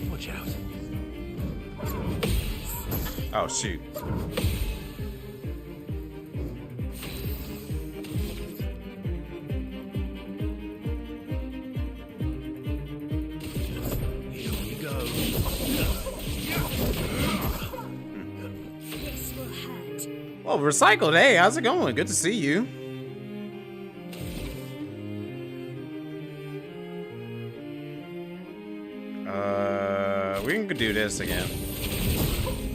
Speaker 3: Watch out.
Speaker 1: Oh, shoot.
Speaker 3: Here we go.
Speaker 4: This will hurt.
Speaker 1: Well, recycled. Hey, how's it going? Good to see you. We can do this again.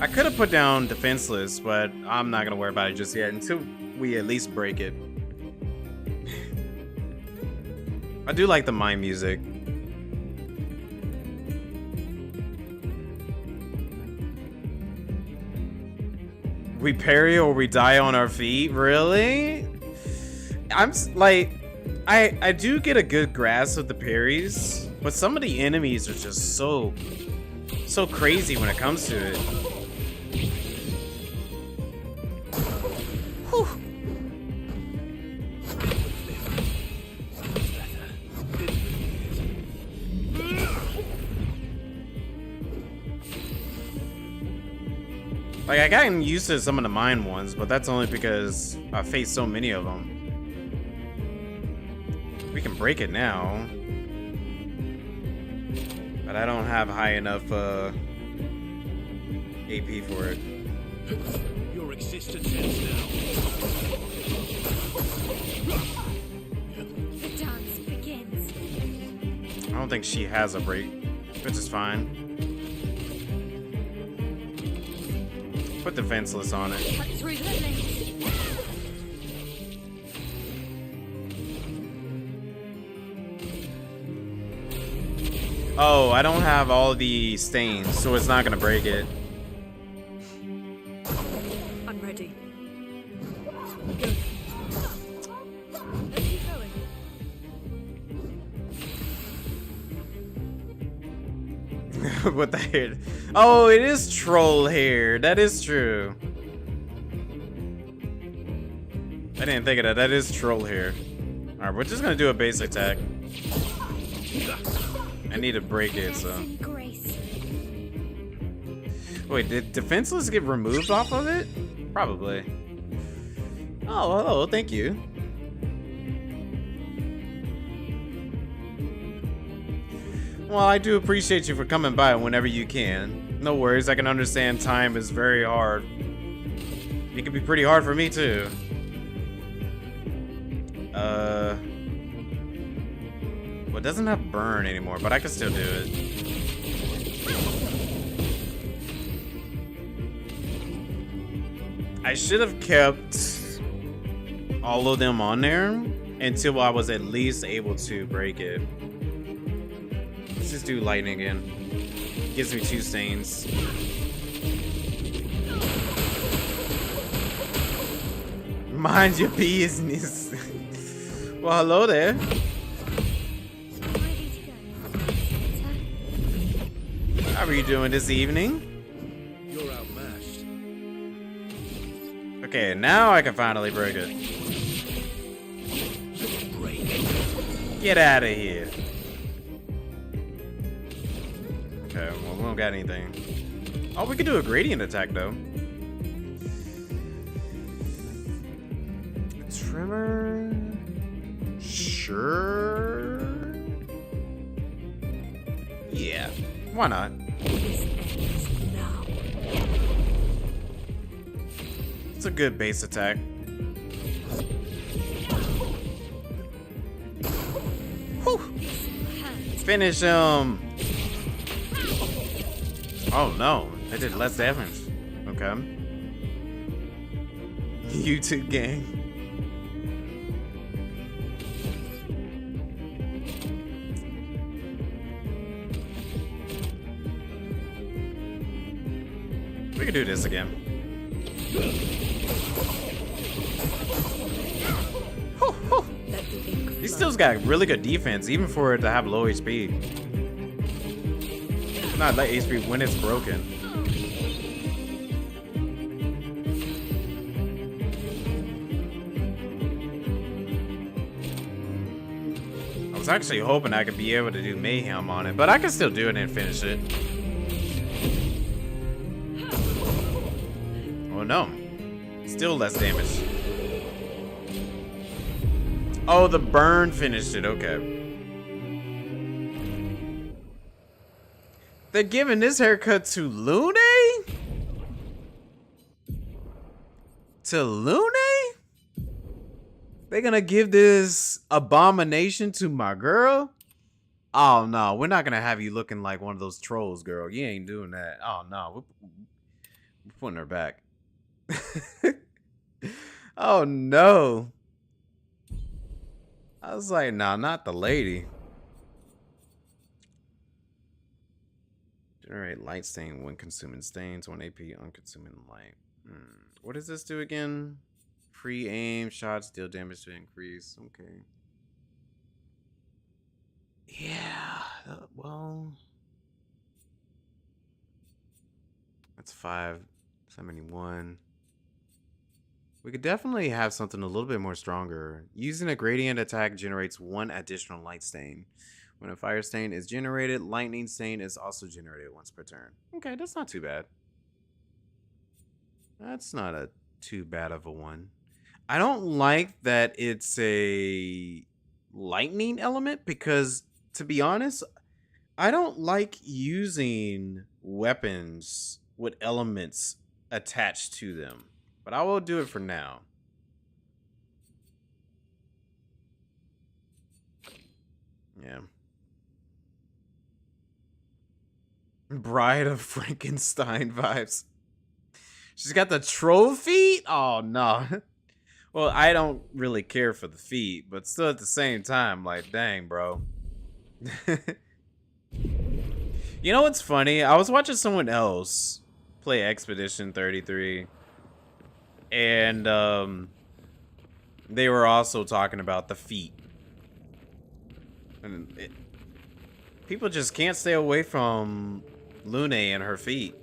Speaker 1: I could have put down defenseless, but I'm not gonna worry about it just yet until we at least break it. I do like the mime music. We parry or we die on our feet? Really? Like, I do get a good grasp of the parries, but some of the enemies are just so crazy when it comes to it. Whew. Like, I gotten used to some of the mine ones, but that's only because I faced so many of them. We can break it now. But I don't have high enough AP for it.
Speaker 3: Your existence ends now.
Speaker 4: The dance begins.
Speaker 1: I don't think she has a break, which is fine. Put defenseless on it.
Speaker 4: Cut through the links.
Speaker 1: Oh, I don't have all the stains, so it's not gonna break it.
Speaker 8: I'm ready. Good. Let's keep going.
Speaker 1: What the hair? Oh, it is troll hair. That is true. I didn't think of that. That is troll hair. Alright, we're just gonna do a base attack. I need to break it, so.
Speaker 4: Grace.
Speaker 1: Wait, did defenseless get removed off of it? Probably. Oh, hello, thank you. Well, I do appreciate you for coming by whenever you can. No worries, I can understand time is very hard. It can be pretty hard for me too. Well, it doesn't have burn anymore, but I can still do it. I should have kept all of them on there until I was at least able to break it. Let's just do lightning again. Gives me 2 stains. Mind your business. Well, hello there. How are you doing this evening?
Speaker 3: You're outmatched.
Speaker 1: Okay, now I can finally break it. Get out of here. Okay, well, we don't got anything. Oh, we could do a gradient attack, though. Trimmer? Sure. Yeah, why not? It's a good base attack. Whew. Finish him. Oh no, I did less damage. Okay. YouTube gang. We can do this again. Whew, whew. He still's got really good defense, even for it to have low HP. Not like HP when it's broken. I was actually hoping I could be able to do mayhem on it, but I can still do it and finish it. Oh no, still less damage. Oh, the burn finished it, okay. They're giving this haircut to Lune? To Lune? They're gonna give this abomination to my girl? Oh no, we're not gonna have you looking like one of those trolls, girl. You ain't doing that. Oh no, we're putting her back. Oh no. I was like, nah, not the lady. Generate light stain when consuming stains, 1 AP on consuming light. What does this do again? Free aim, shots, deal damage to increase. Okay. Yeah, well, that's 571. We could definitely have something a little bit more stronger. Using a gradient attack generates 1 additional light stain. When a fire stain is generated, lightning stain is also generated once per turn. Okay, that's not too bad. That's not a too bad of a one. I don't like that it's a lightning element because, to be honest, I don't like using weapons with elements attached to them. But I will do it for now. Yeah. Bride of Frankenstein vibes. She's got the troll feet? Oh, no. Well, I don't really care for the feet, but still at the same time, like, dang, bro. You know what's funny? I was watching someone else play Expedition 33. And they were also talking about the feet. And people just can't stay away from Lune and her feet.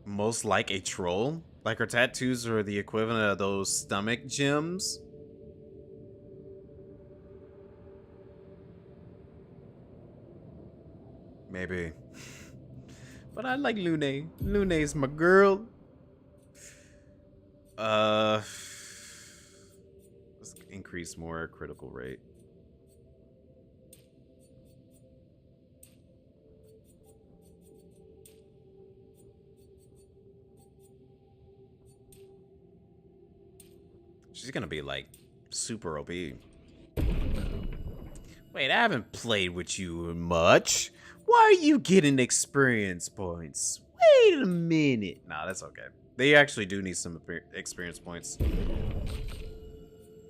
Speaker 1: Most like a troll? Like her tattoos are the equivalent of those stomach gems? Maybe. But I like Lune. Lune's my girl. Let's increase more critical rate. She's gonna be like super OP. Wait, I haven't played with you much. Why are you getting experience points? Wait a minute. Nah, that's okay. They actually do need some experience points.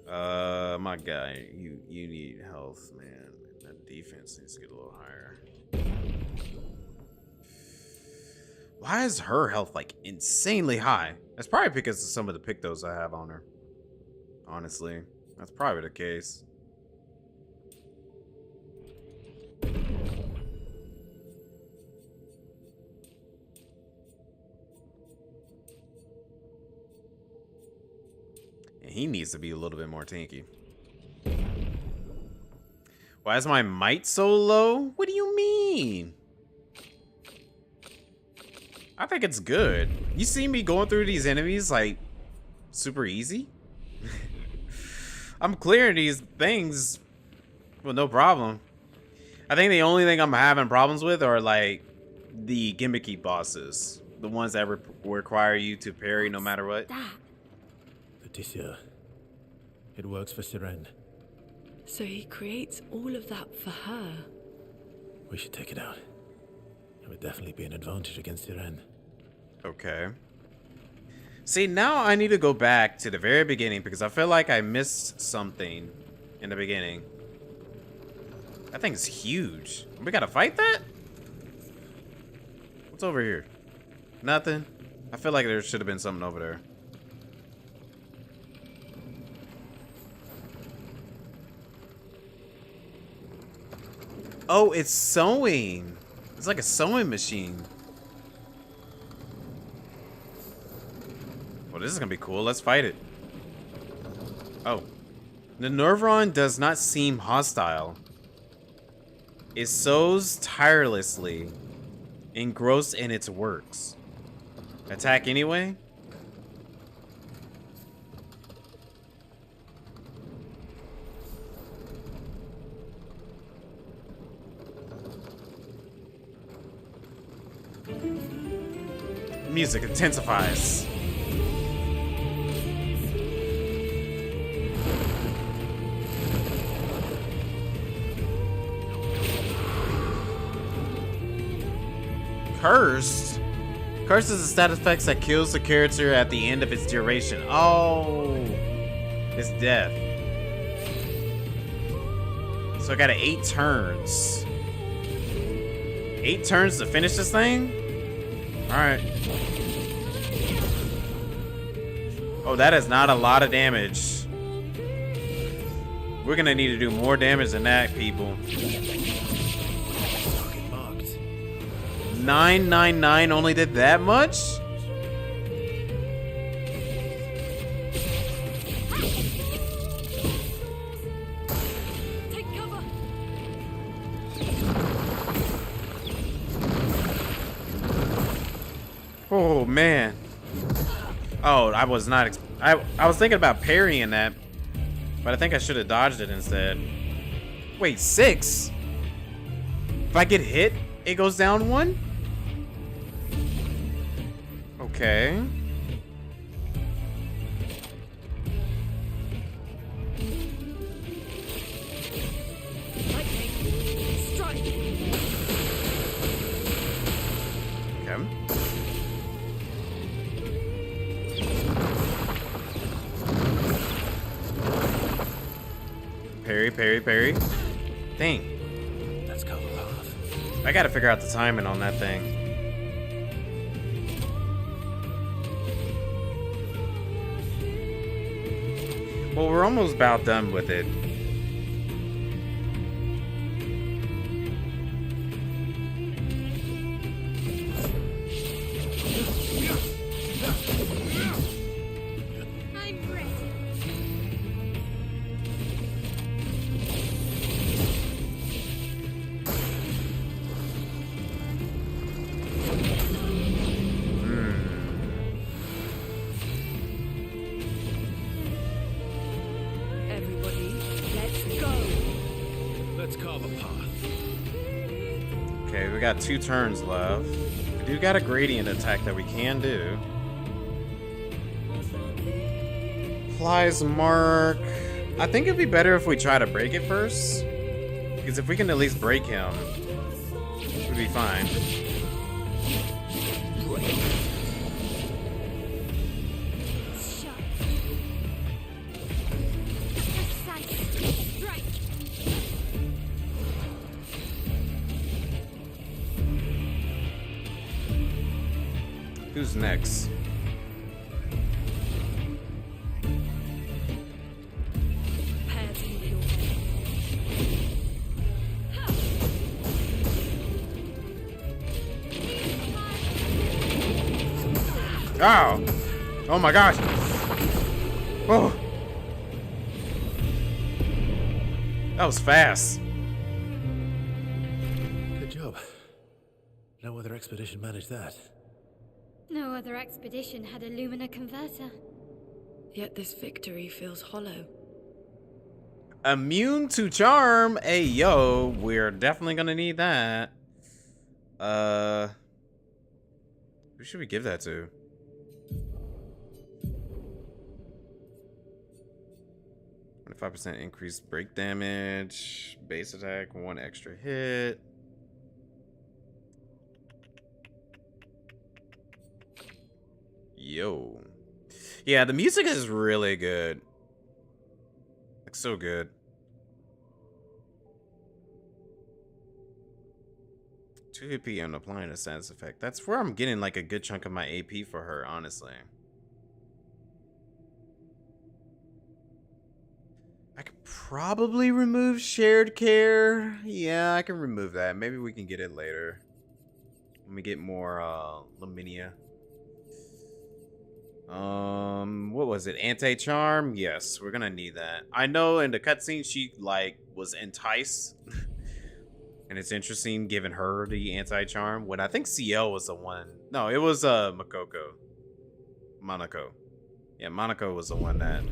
Speaker 1: My guy, you need health, man. That defense needs to get a little higher. Why is her health like insanely high? That's probably because of some of the pictos I have on her. Honestly, that's probably the case. He needs to be a little bit more tanky. Why is my might so low? What do you mean? I think it's good. You see me going through these enemies like super easy? I'm clearing these things with no problem. I think the only thing I'm having problems with are like the gimmicky bosses. The ones that require you to parry no matter what.
Speaker 3: Leticia, it works for Siren.
Speaker 8: So he creates all of that for her.
Speaker 3: We should take it out. It would definitely be an advantage against Siren.
Speaker 1: Okay. See, now I need to go back to the very beginning because I feel like I missed something in the beginning. That thing's huge. We gotta fight that? What's over here? Nothing? I feel like there should have been something over there. Oh, it's sewing. It's like a sewing machine. Well, this is gonna be cool. Let's fight it. Oh. The Nervron does not seem hostile. It sews tirelessly, engrossed in its works. Attack anyway? Music intensifies. Cursed? Cursed is a stat effect that kills the character at the end of its duration. Oh, it's death. So I got 8 turns. 8 turns to finish this thing? Alright. Oh, that is not a lot of damage. We're gonna need to do more damage than that, people. 999 only did that much?
Speaker 8: Take cover.
Speaker 1: Oh man. Oh, I was not. I was thinking about parrying that, but I think I should have dodged it instead. Wait, 6? If I get hit, it goes down 1? Okay.
Speaker 8: Lightning. Strike.
Speaker 1: Okay. Parry, parry, parry. Dang.
Speaker 3: Let's go path.
Speaker 1: I gotta figure out the timing on that thing. Well, we're almost about done with it.
Speaker 4: I'm ready.
Speaker 8: Everybody, let's go.
Speaker 3: Let's carve a path.
Speaker 1: Okay, we got 2 turns left. We do got a gradient attack that we can do. Applies mark. I think it'd be better if we try to break it first. Because if we can at least break him, we'd be fine.
Speaker 4: Shut. Precise. Strike.
Speaker 1: Who's next?
Speaker 8: Prepare to leave your way.
Speaker 1: Oh! Oh my gosh! Oh! That was fast.
Speaker 3: Good job. No other expedition managed that.
Speaker 4: No other expedition had a Lumina converter.
Speaker 8: Yet this victory feels hollow.
Speaker 1: Immune to charm. Hey, yo, we're definitely gonna need that. Who should we give that to? %, increased break damage, base attack, 1 extra hit. Yo. Yeah, the music is really good. Like, so good. Two AP and applying a status effect. That's where I'm getting like a good chunk of my AP for her, honestly. I could probably remove shared care. Yeah, I can remove that. Maybe we can get it later. When we get more Laminia. What was it? Anti-charm? Yes, we're gonna need that. I know in the cutscene she like was entice. And it's interesting giving her the anti-charm when I think CL was the one. No, it was Monaco. Yeah, Monaco was the one that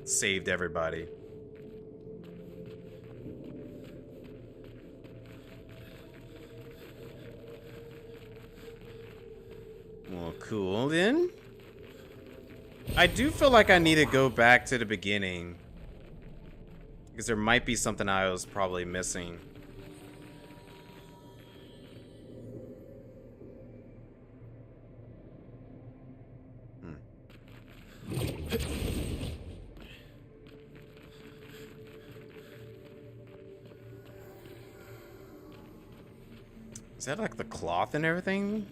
Speaker 1: saved everybody. Well, cool then. I do feel like I need to go back to the beginning. Because there might be something I was probably missing. Is that like the cloth and everything?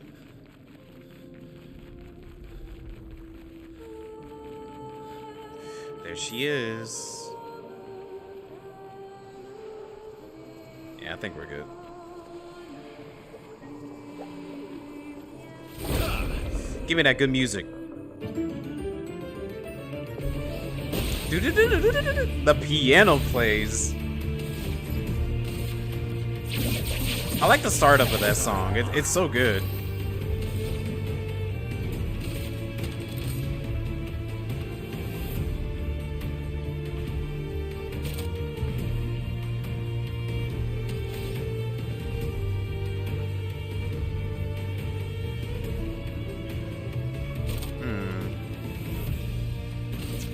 Speaker 1: There she is. Yeah, I think we're good. Give me that good music. The piano plays. I like the startup of that song. It's so good.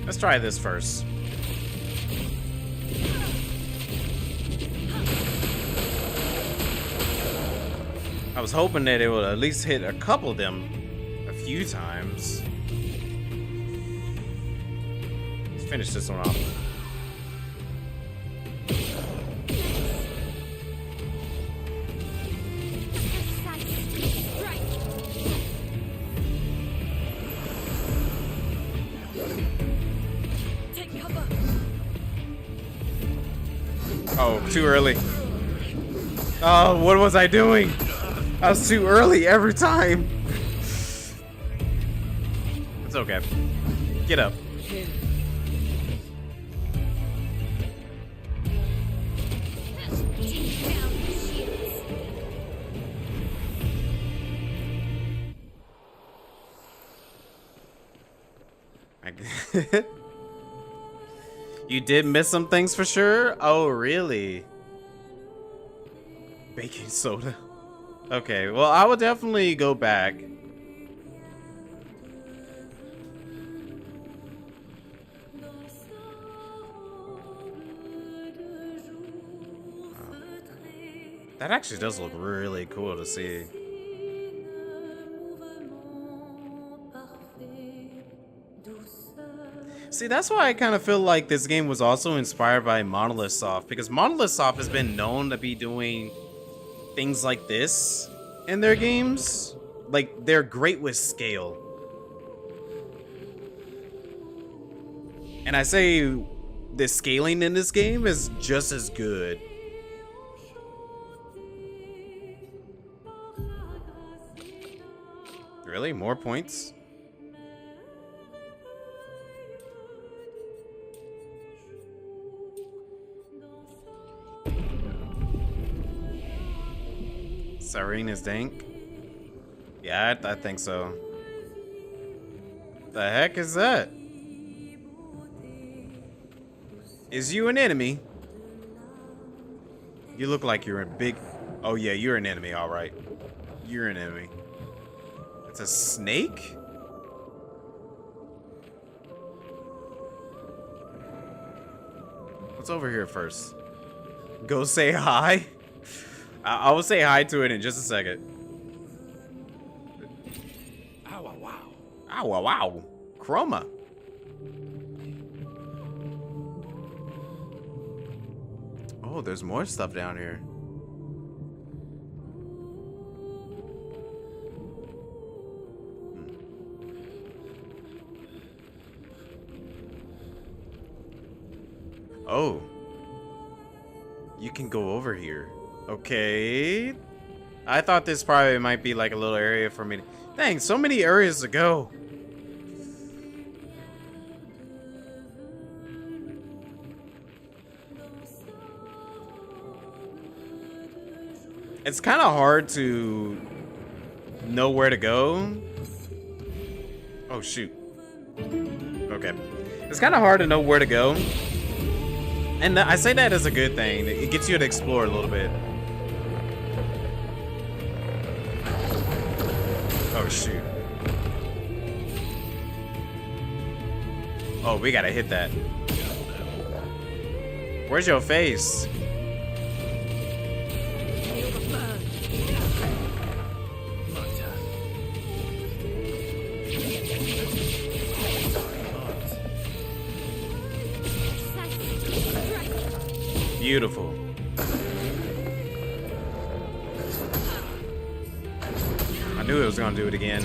Speaker 1: Let's try this first. I was hoping that it would at least hit a couple of them a few times. Let's finish this one off. Oh, too early. Oh, what was I doing? I was too early every time. It's okay. Get up. You did miss some things for sure? Oh, really? Baking soda. Okay, well, I will definitely go back. That actually does look really cool to see. See, that's why I kind of feel like this game was also inspired by Monolith Soft, because Monolith Soft has been known to be doing things like this in their games. Like, they're great with scale. And I say the scaling in this game is just as good. Really? More points? Serena's dank? Yeah, I think so. The heck is that? Is you an enemy? You look like you're a big... Oh yeah, you're an enemy, alright. You're an enemy. It's a snake? What's over here first? Go say hi? I will say hi to it in just a second.
Speaker 5: Ow, wow, wow.
Speaker 1: Ow, wow, wow. Chroma. Oh, there's more stuff down here. Oh. You can go over here. Okay. I thought this probably might be like a little area for me. Dang, so many areas to go. It's kind of hard to know where to go. Oh, shoot. Okay. It's kind of hard to know where to go. And I say that as a good thing. It gets you to explore a little bit. Oh, shoot. Oh, we gotta hit that. Where's your face? Beautiful. I knew it was gonna do it again.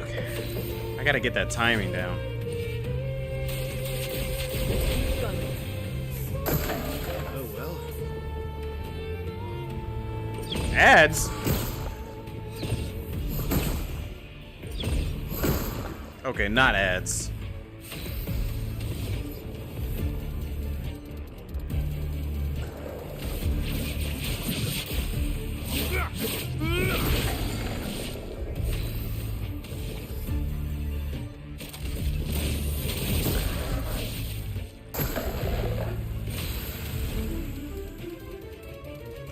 Speaker 1: Okay. I gotta get that timing down. Ads? Okay, not ads.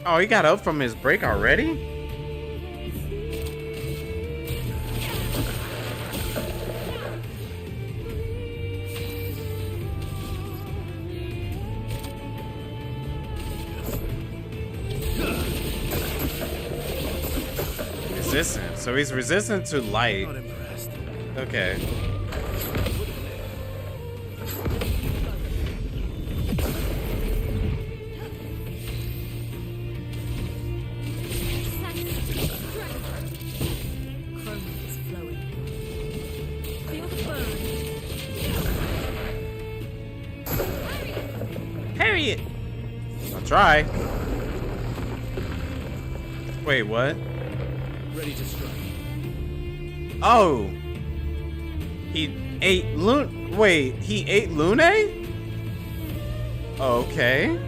Speaker 1: Oh, he got up from his break already? Resistant. So he's resistant to light.
Speaker 3: Not impressed.
Speaker 1: Okay.
Speaker 8: Chroma is flowing. Feel the burn.
Speaker 1: Harriet! I'll try. Wait, what?
Speaker 3: Ready to strike.
Speaker 1: Oh! He ate Lune. Wait, he ate Lune? Okay.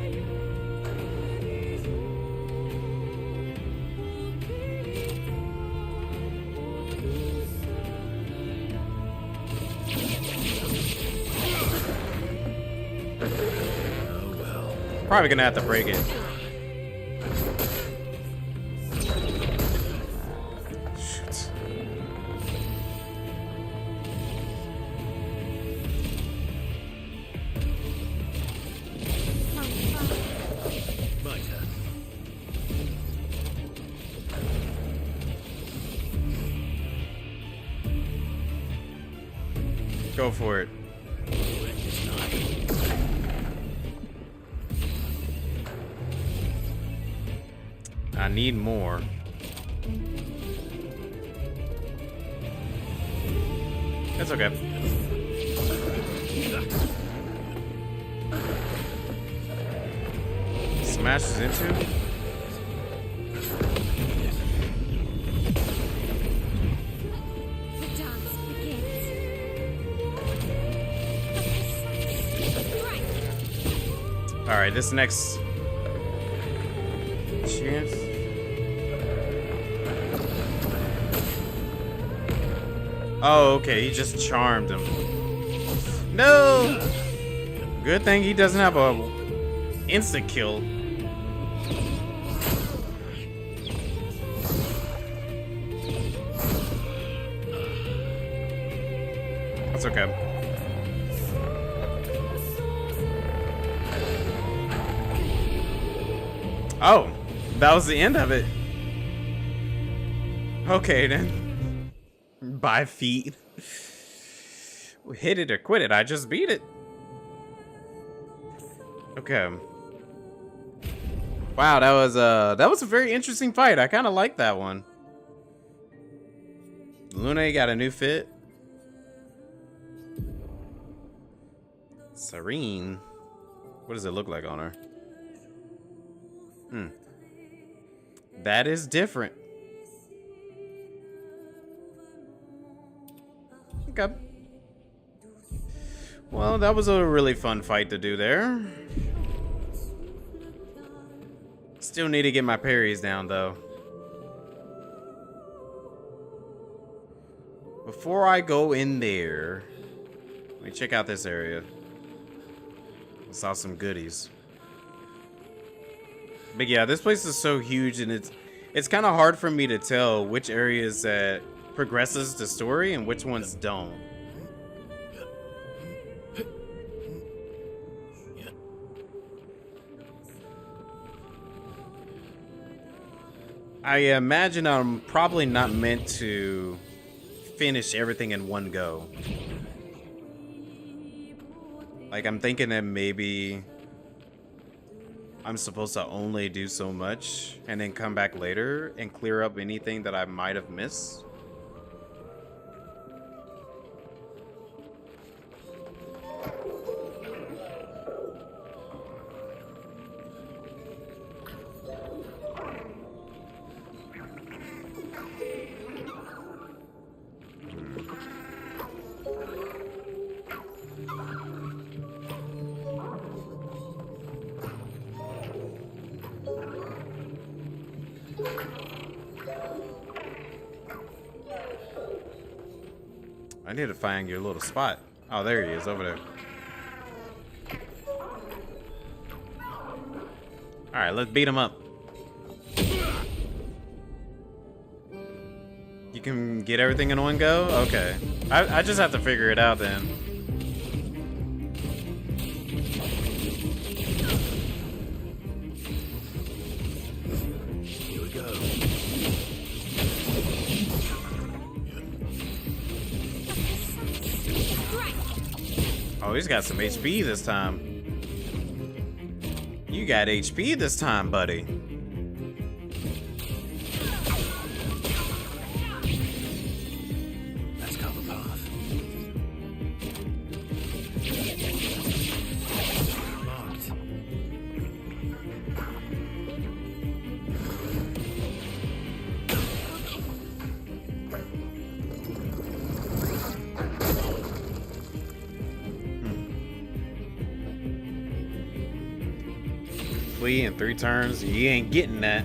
Speaker 3: Oh well.
Speaker 1: Probably gonna have to break it. Shoot.
Speaker 3: My turn.
Speaker 1: Go for it. I need more. That's okay. Smashes into.
Speaker 4: The dance begins.
Speaker 1: All right, this next chance. Oh, okay, he just charmed him. No! Good thing he doesn't have a instant kill. That's okay. Oh, that was the end of it. Okay, then. By feet. Hit it or quit it. I just beat it. Okay. Wow, that was a very interesting fight. I kind of like that one. Luna got a new fit. Serene. What does it look like on her? That is different. Okay. Well, that was a really fun fight to do there. Still need to get my parries down, though. Before I go in there, let me check out this area. I saw some goodies. But yeah, this place is so huge, and it's kind of hard for me to tell which areas that progresses the story and which ones don't. I imagine I'm probably not meant to finish everything in one go. Like, I'm thinking that maybe I'm supposed to only do so much and then come back later and clear up anything that I might have missed. I need to find your little spot. Oh, there he is, over there. Alright, let's beat him up. You can get everything in one go? Okay. I just have to figure it out then.
Speaker 3: Here we go.
Speaker 1: Oh, he's got some HP this time. You got HP this time, buddy.
Speaker 3: Let's cover path. Marked.
Speaker 1: Flee in 3 turns. You ain't getting that.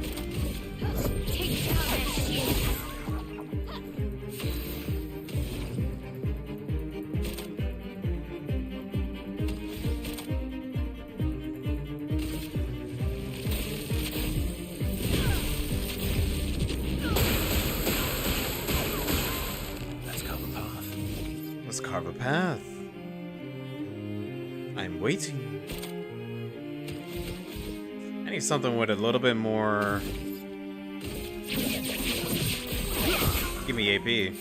Speaker 3: Let's cover path.
Speaker 1: Let's carve a path. I'm waiting. I need something with a little bit more. Give me AP.
Speaker 8: A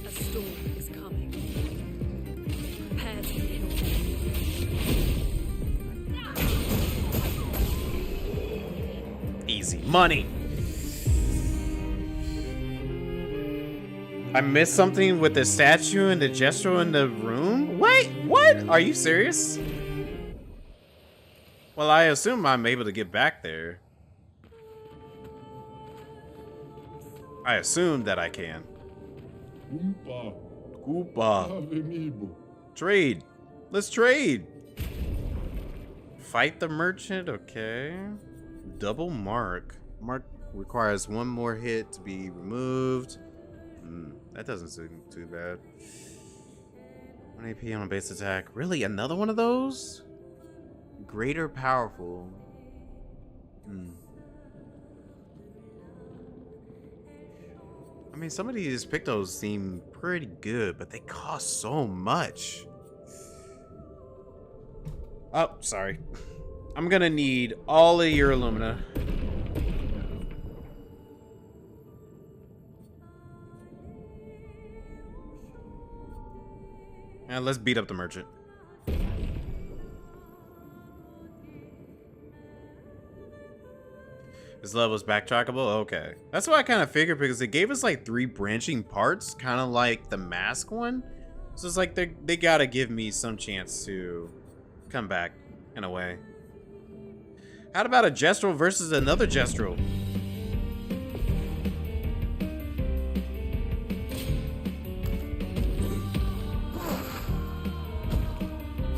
Speaker 8: storm is coming. Prepare to kill them.
Speaker 1: Easy money. I missed something with the statue and the gesture in the room? Wait, what? Are you serious? Well, I assume I'm able to get back there. I assume that I can.
Speaker 7: Oompa.
Speaker 1: Koopa.
Speaker 7: Amiibo.
Speaker 1: Trade. Let's trade. Fight the merchant. Okay. Double mark. Mark requires 1 more hit to be removed. That doesn't seem too bad. 1 AP on a base attack. Really? Another one of those? Greater powerful. I mean, some of these Pictos seem pretty good, but they cost so much. Oh, sorry. I'm gonna need all of your Illumina. And let's beat up the merchant. This level is backtrackable? Okay. That's what I kind of figured, because it gave us like 3 branching parts, kind of like the mask one. So it's like they gotta give me some chance to come back in a way. How about a Gestural versus another Gestural?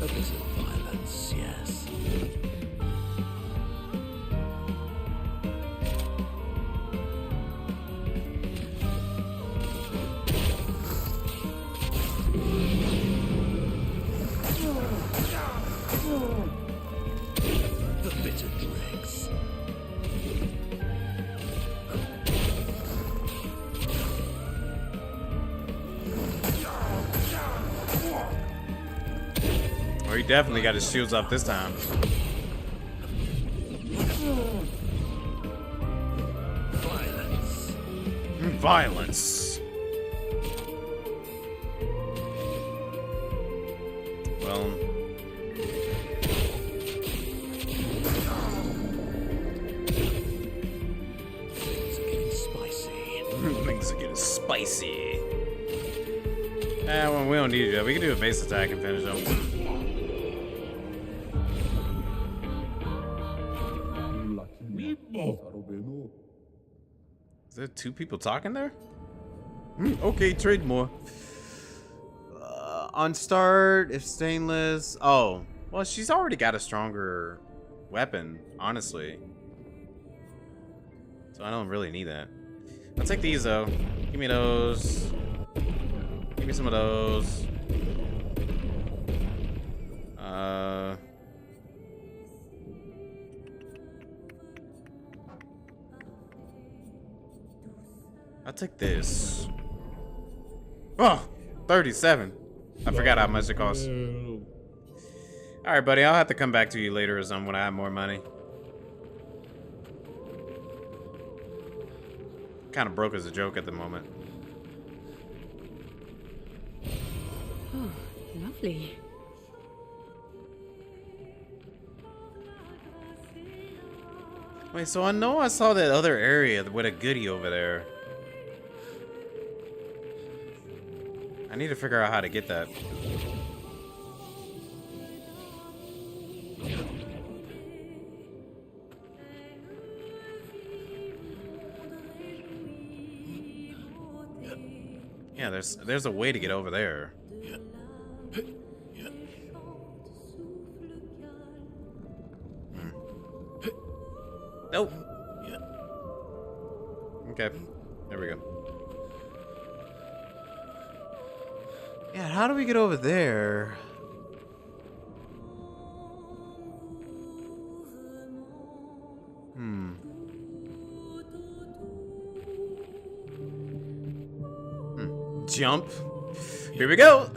Speaker 5: A bit of violence, yes. The bitter dregs.
Speaker 1: Oh, he definitely got his shields up this time.
Speaker 5: Violence.
Speaker 1: Violence. Well,
Speaker 5: Things are getting spicy.
Speaker 1: things are getting spicy. Well, we don't need to. We can do a base attack and finish them.
Speaker 7: Meatball.
Speaker 1: Is there 2 people talking there? Okay, trade more. On start, if stainless. Oh, well, she's already got a stronger weapon, honestly. So I don't really need that. I'll take these though. Give me those. Give me some of those. I'll take this. Oh, 37. I forgot how much it costs. Alright, buddy. I'll have to come back to you later or something when I have more money. Kind of broke as a joke at the moment.
Speaker 2: Oh, lovely.
Speaker 1: Wait, so I know I saw that other area with a goodie over there. I need to figure out how to get that. Yeah, there's a way to get over there. Nope. Okay, there we go. Yeah, how do we get over there? Jump. Here we go.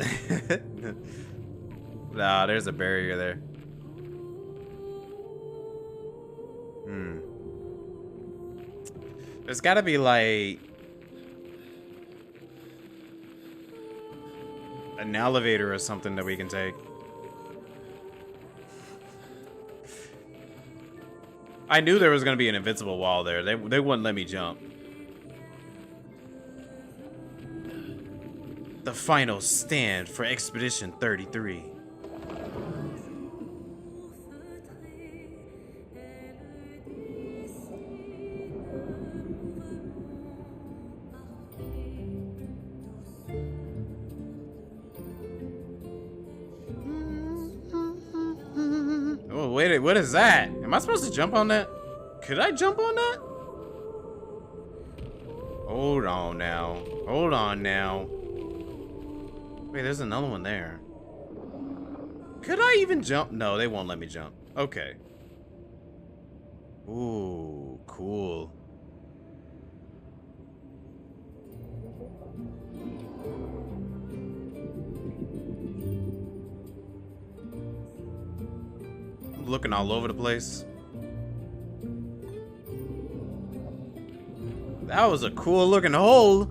Speaker 1: Nah, there's a barrier there. There's gotta be like an elevator or something that we can take. I knew there was gonna be an invincible wall there. They wouldn't let me jump. The final stand for Expedition 33. Oh, wait, what is that? Am I supposed to jump on that? Could I jump on that? Hold on now. Hold on now. Wait, there's another one there. Could I even jump? No, they won't let me jump. Okay. Ooh, cool. I'm looking all over the place. That was a cool looking hole.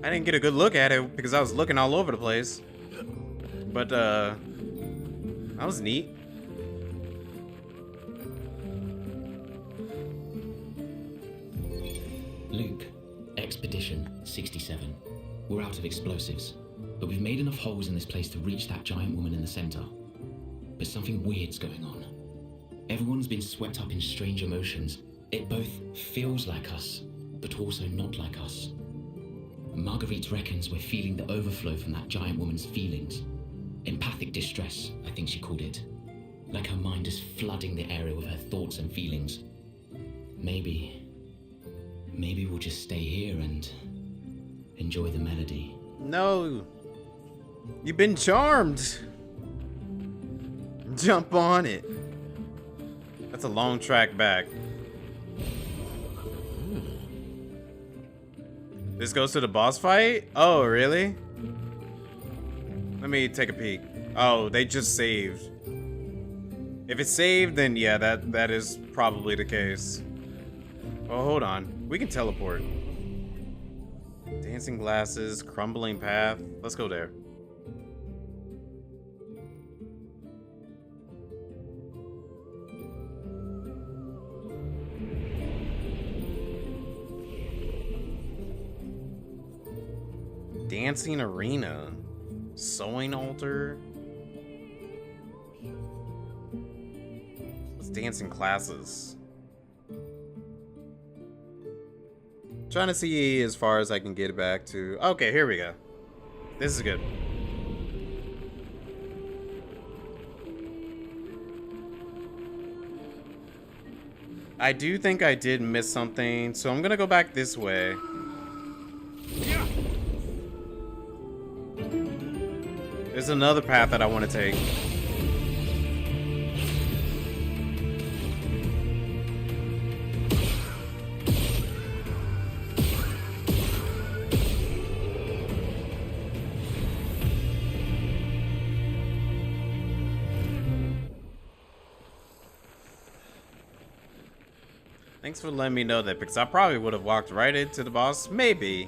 Speaker 1: I didn't get a good look at it because I was looking all over the place. But, that was neat.
Speaker 10: Luke, Expedition 67. We're out of explosives, but we've made enough holes in this place to reach that giant woman in the center. But something weird's going on. Everyone's been swept up in strange emotions. It both feels like us, but also not like us. Marguerite reckons we're feeling the overflow from that giant woman's feelings. Empathic distress, I think she called it. Like her mind is flooding the area with her thoughts and feelings. Maybe we'll just stay here and enjoy the melody.
Speaker 1: No. You've been charmed. Jump on it. That's a long track back. This goes to the boss fight? Oh, really? Let me take a peek. Oh, they just saved. If it's saved, then yeah, that is probably the case. Oh, hold on. We can teleport. Dancing glasses, crumbling path. Let's go there. Dancing arena. Sewing altar. What's dancing classes? Trying to see as far as I can get it back to. Okay, here we go. This is good. I do think I did miss something, so I'm gonna go back this way. There's another path that I want to take. Thanks for letting me know that, because I probably would have walked right into the boss. Maybe.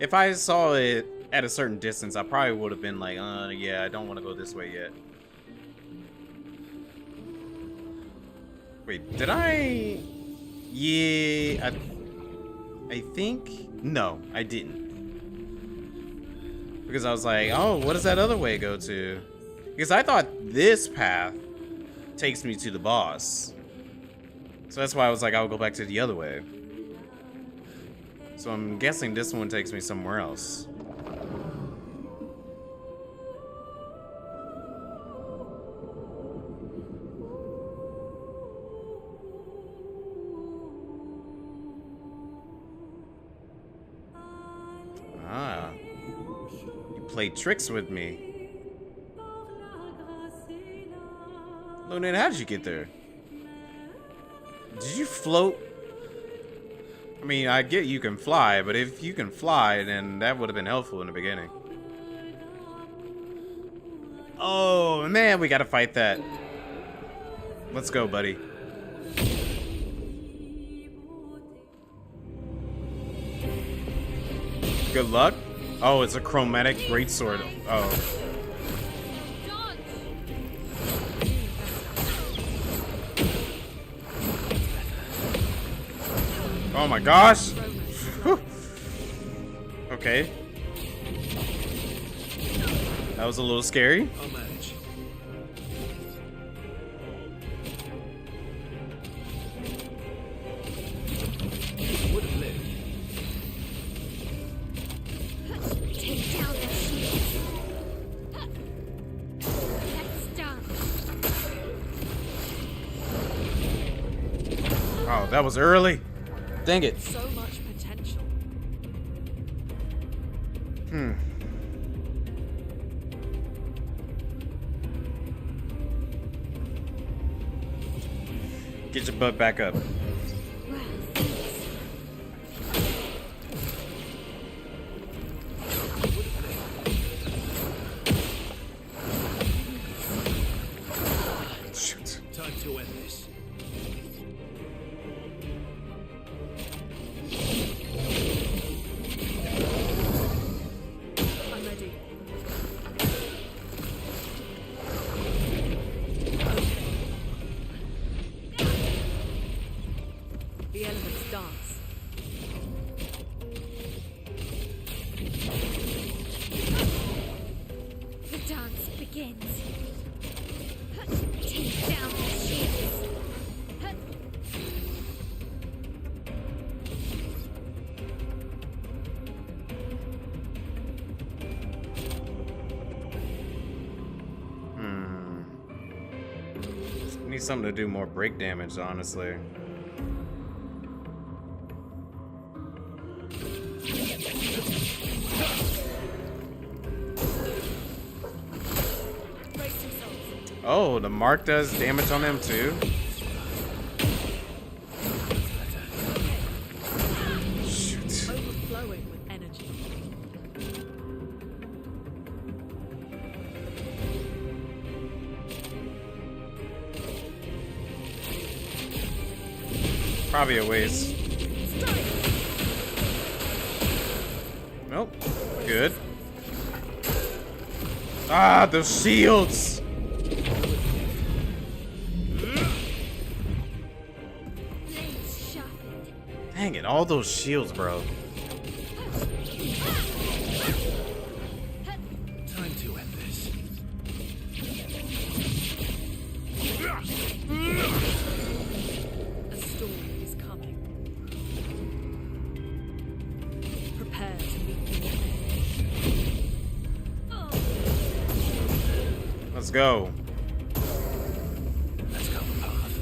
Speaker 1: If I saw it at a certain distance, I probably would have been like, yeah, I don't want to go this way yet. Wait, did I? Yeah, I think? No, I didn't. Because I was like, oh, what does that other way go to? Because I thought this path takes me to the boss. So that's why I was like, I'll go back to the other way. So I'm guessing this one takes me somewhere else. Ah. You played tricks with me. Luna, how did you get there? Did you float? I mean, I get you can fly, but if you can fly, then that would have been helpful in the beginning. Oh, man, we gotta fight that. Let's go, buddy. Good luck. Oh, it's a chromatic greatsword. Oh. Oh my gosh! Okay. That was a little scary.
Speaker 3: I'll manage. Would have lived.
Speaker 4: Take down the shields. Let's start.
Speaker 1: Oh, that was early. Dang it.
Speaker 8: So much potential.
Speaker 1: Get your butt back up.
Speaker 4: Well, thanks.
Speaker 1: Shoot.
Speaker 3: Time to end this.
Speaker 8: I'm ready. The elements dance.
Speaker 4: The dance begins. Take down the shields.
Speaker 1: Need something to do more break damage, honestly.
Speaker 8: Brace yourselves.
Speaker 1: Oh, the mark does damage on them too? Shoot.
Speaker 8: Overflowing with energy.
Speaker 1: Probably a waste.
Speaker 8: Strike!
Speaker 1: Nope. Good. Ah, those shields!
Speaker 4: Blades sharpened.
Speaker 1: Dang it, all those shields, bro.
Speaker 3: Time to end this.
Speaker 8: A storm is coming. Prepare to meet the
Speaker 1: Let's go.
Speaker 3: Let's go the path.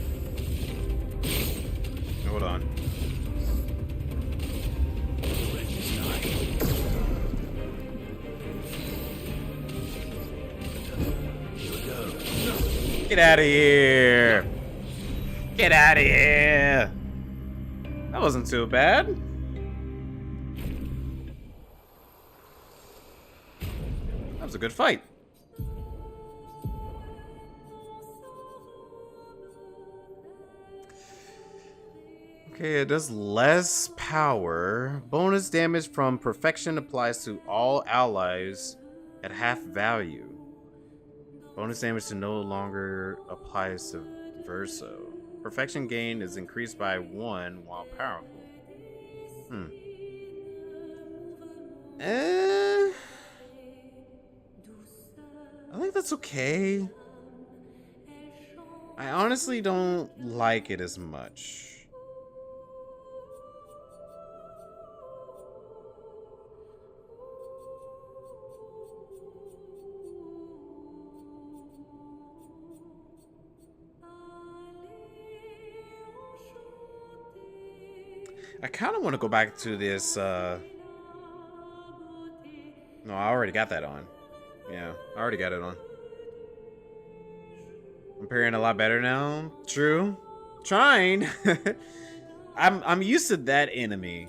Speaker 1: Get out of here! Get out of here! That wasn't too bad. That was a good fight. Okay, it does less power. Bonus damage from perfection applies to all allies at half value. Bonus damage to no longer applies to Verso. Perfection gain is increased by 1 while powerful. I think that's okay. I honestly don't like it as much. I kind of want to go back to this, no, I already got that on. Yeah, I already got it on. I'm pairing a lot better now. True. Trying. I'm used to that enemy.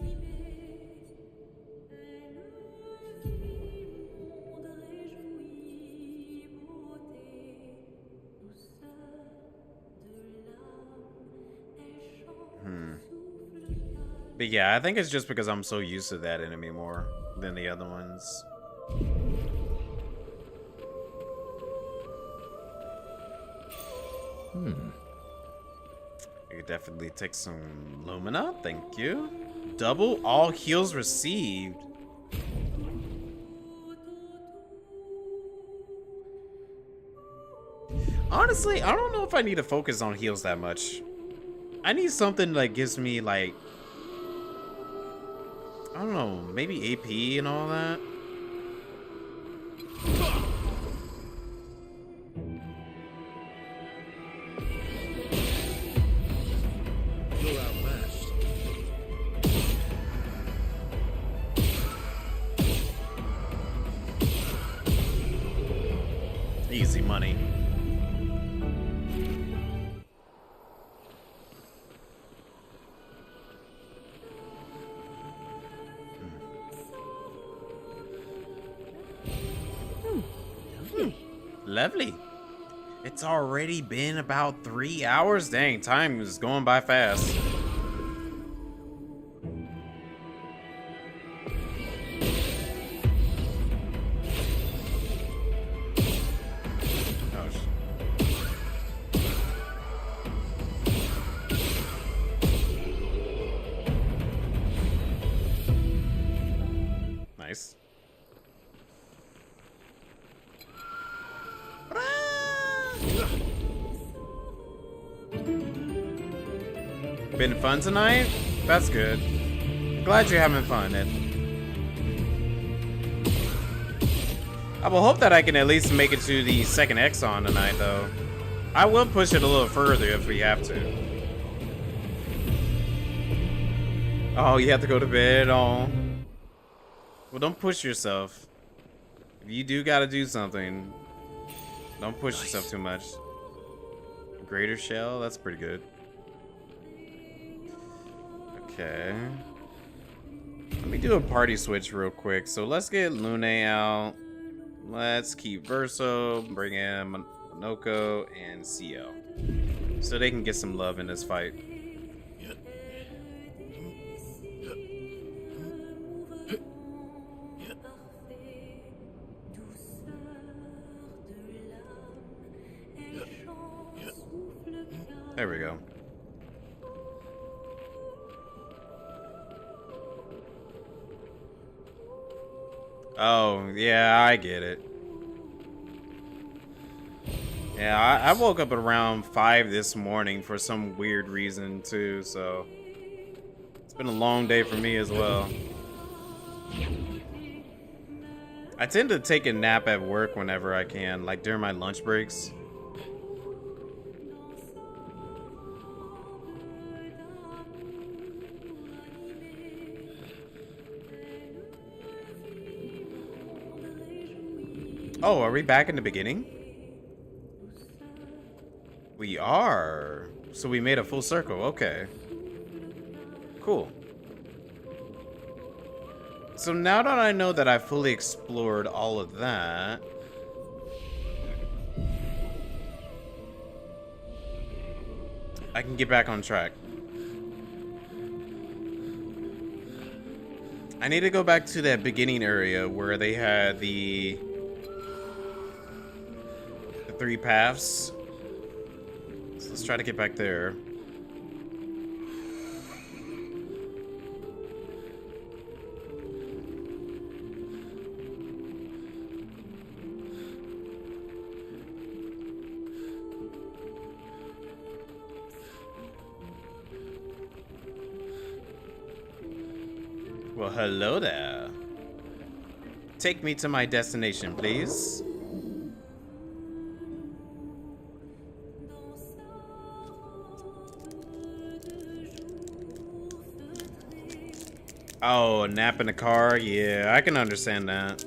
Speaker 1: But yeah, I think it's just because I'm so used to that enemy more than the other ones. I could definitely take some Lumina, thank you. Double all heals received. Honestly, I don't know if I need to focus on heals that much. I need something that gives me, like, I don't know, maybe AP and all that.
Speaker 3: You're outmatched.
Speaker 1: Easy money. Lovely. It's already been about 3 hours. Dang, time is going by fast. Nice. Been fun tonight? That's good. Glad you're having fun, Ed. I will hope that I can at least make it to the second Axon tonight, though. I will push it a little further if we have to. Oh, you have to go to bed? Oh. Well, don't push yourself. If you do gotta do something, don't push yourself too much. Greater shell? That's pretty good. Okay. Let me do a party switch real quick. So let's get Lune out. Let's keep Verso, bring in Monoko and CO. So they can get some love in this fight. There we go. Oh, yeah, I get it. Yeah, I woke up at around 5 this morning for some weird reason, too, so... It's been a long day for me as well. I tend to take a nap at work whenever I can, like during my lunch breaks. Oh, are we back in the beginning? We are. So we made a full circle. Okay. Cool. So now that I know that I fully explored all of that, I can get back on track. I need to go back to that beginning area where they had the 3 paths. So let's try to get back there. Well, hello there. Take me to my destination, please. Oh, a nap in the car? Yeah, I can understand that.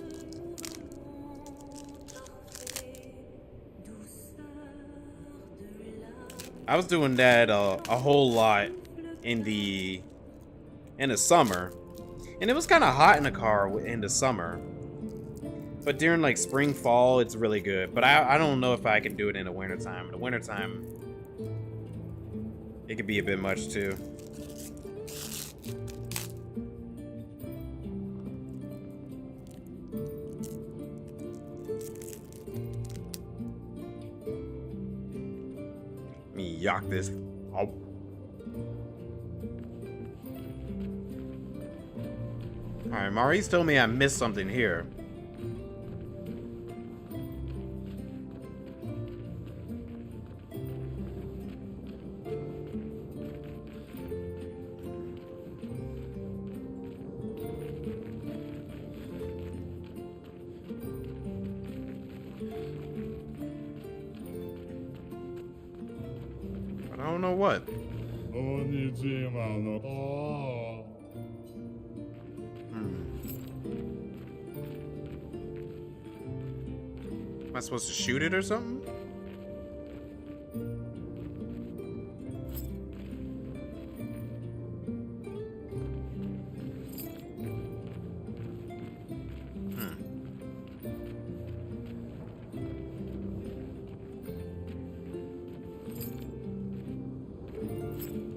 Speaker 1: I was doing that a whole lot in the summer. And it was kind of hot in the car in the summer. But during like spring, fall, it's really good. But I don't know if I can do it in the wintertime. In the wintertime, it could be a bit much too. Let me yock this. Oh. Alright, Maurice told me I missed something here. But I don't know what. Am I supposed to shoot it or something?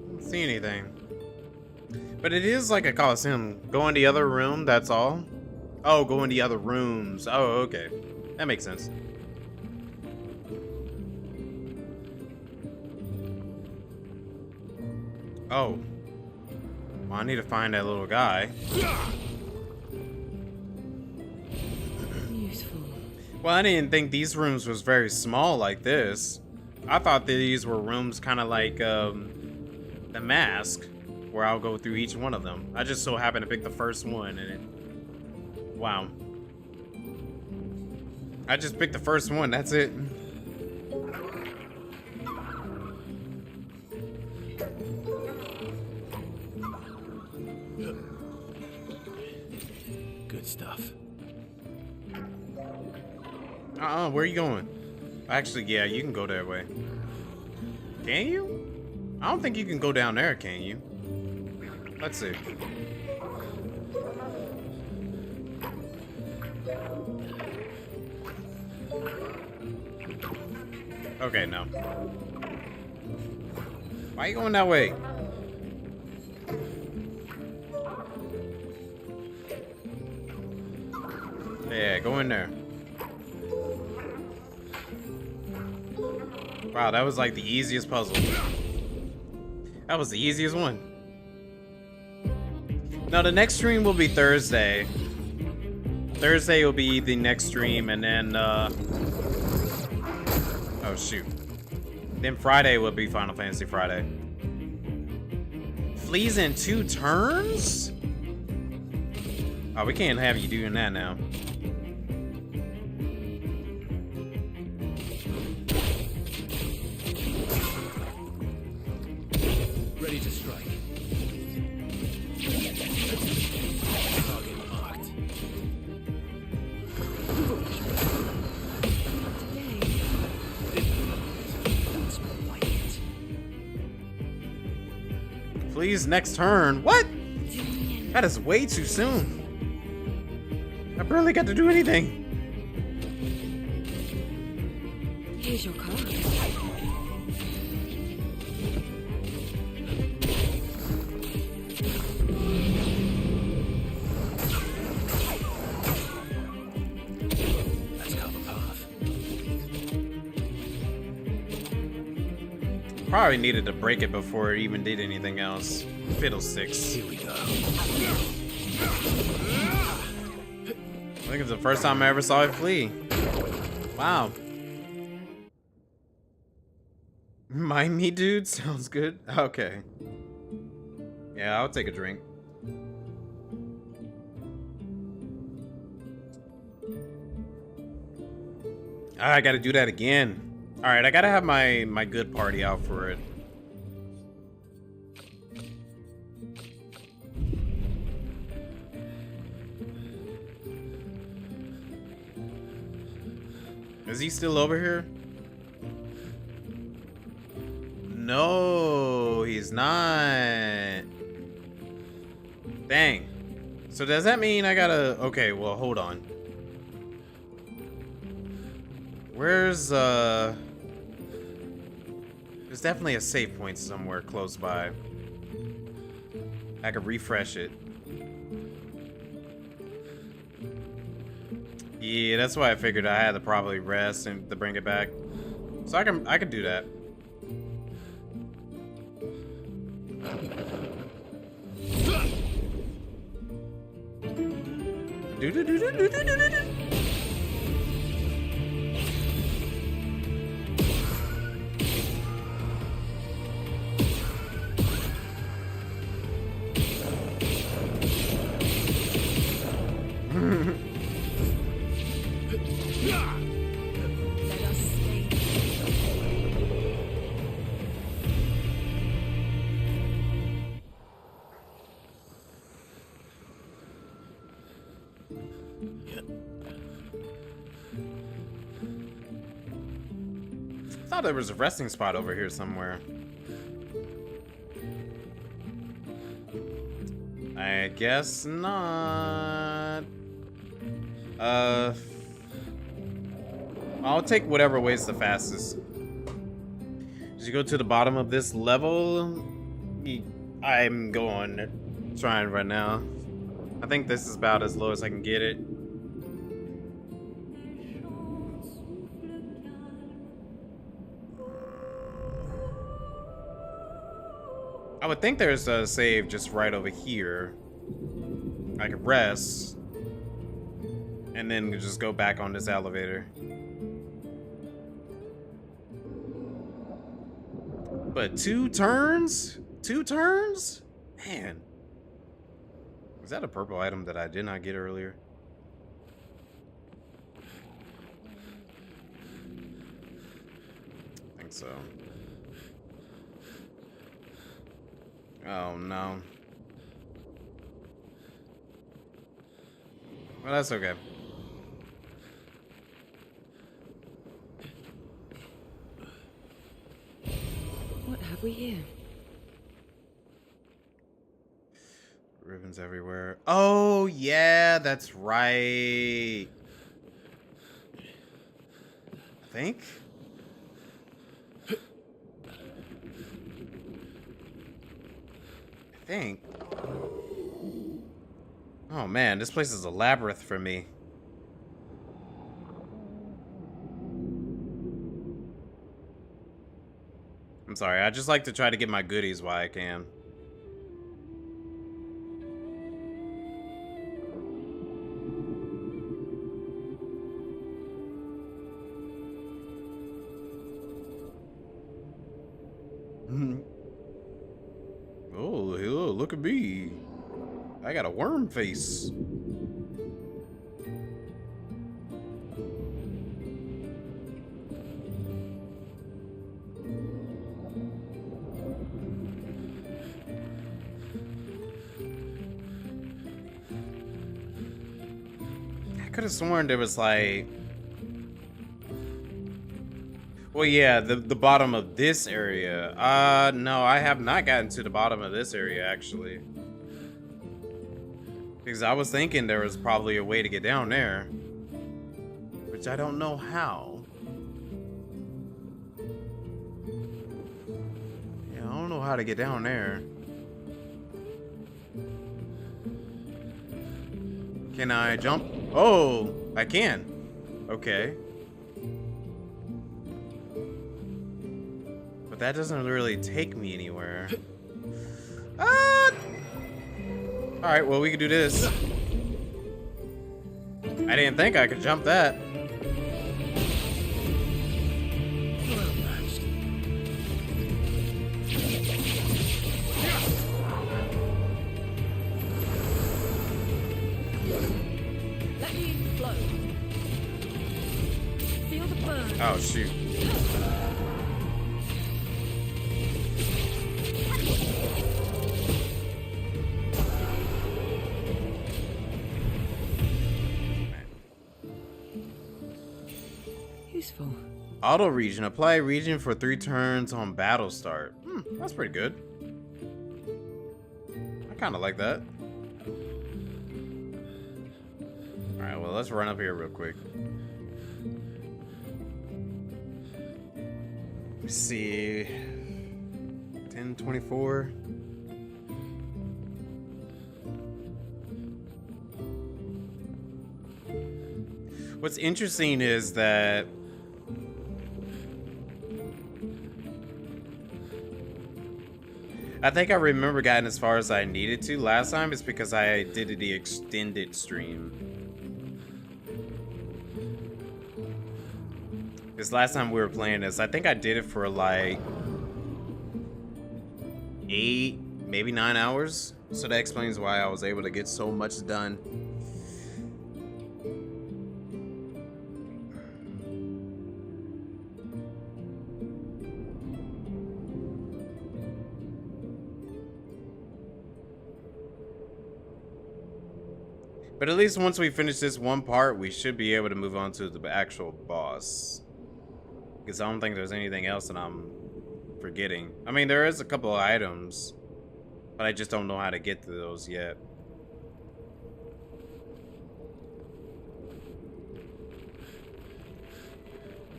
Speaker 1: Don't see anything. But it is like a Coliseum. Go in the other room, that's all? Oh, go in the other rooms. Oh, okay. That makes sense. Oh. Well, I need to find that little guy.
Speaker 2: Useful.
Speaker 1: Well, I didn't think these rooms was very small like this. I thought these were rooms kind of like The Mask, where I'll go through each one of them. I just so happened to pick the first one, and it... Wow. I just picked the first one, that's it.
Speaker 3: Good stuff.
Speaker 1: Where are you going? Actually, yeah, you can go that way. Can you? I don't think you can go down there, can you? Let's see. Okay, no. Why are you going that way? Yeah, go in there. Wow, that was like the easiest puzzle. That was the easiest one. Now, the next stream will be Thursday. Thursday will be the next stream, and then, oh, shoot. Then Friday will be Final Fantasy Friday. Flees in 2 turns? Oh, we can't have you doing that now.
Speaker 3: Ready to strike. Target marked.
Speaker 2: Today.
Speaker 1: Please, next turn. What? That is way too soon. I barely got to do anything.
Speaker 2: Here's your card.
Speaker 3: Let's carve a path.
Speaker 1: Probably needed to break it before it even did anything else. Fiddlesticks.
Speaker 3: Here we go.
Speaker 1: I think it's the first time I ever saw it flee. Wow. Mind me, dude? Sounds good. Okay. Yeah, I'll take a drink. I gotta do that again. Alright, I gotta have my good party out for it. Is he still over here? No, he's not. Dang. So does that mean I gotta... Okay, well, hold on. Where's, There's definitely a save point somewhere close by. I could refresh it. Yeah, that's why I figured I had to probably rest and to bring it back. So I can do that.
Speaker 2: Let us stay.
Speaker 1: I thought there was a resting spot over here somewhere. I guess not. I'll take whatever way's the fastest. As you go to the bottom of this level, I'm trying right now. I think this is about as low as I can get it. I would think there's a save just right over here. I could rest. And then just go back on this elevator. But 2 turns? 2 turns? Man. Is that a purple item that I did not get earlier? I think so. Oh no. Well, that's okay.
Speaker 2: What have we here?
Speaker 1: Ribbons everywhere. Oh, yeah, that's right. I think. Oh man, this place is a labyrinth for me. I'm sorry, I just like to try to get my goodies while I can. Oh, hello, look at me. I got a worm face. I could have sworn there was like... Well, yeah, the bottom of this area. No, I have not gotten to the bottom of this area, actually. Because I was thinking there was probably a way to get down there. Which I don't know how. Yeah, I don't know how to get down there. Can I jump? Oh, I can. Okay. But that doesn't really take me anywhere. Alright, well, we can do this. I didn't think I could jump that.
Speaker 8: Let me flow. Feel the burn.
Speaker 1: Oh, shoot.
Speaker 2: Useful.
Speaker 1: Auto region. Apply region for 3 turns on battle start. That's pretty good. I kind of like that. Alright, well, let's run up here real quick. Let's see. 1024. What's interesting is that I think I remember getting as far as I needed to last time. It's because I did the extended stream. This last time we were playing this, I think I did it for like 8, maybe 9 hours. So that explains why I was able to get so much done. But at least once we finish this one part, we should be able to move on to the actual boss. Because I don't think there's anything else that I'm forgetting. I mean, there is a couple of items, but I just don't know how to get to those yet.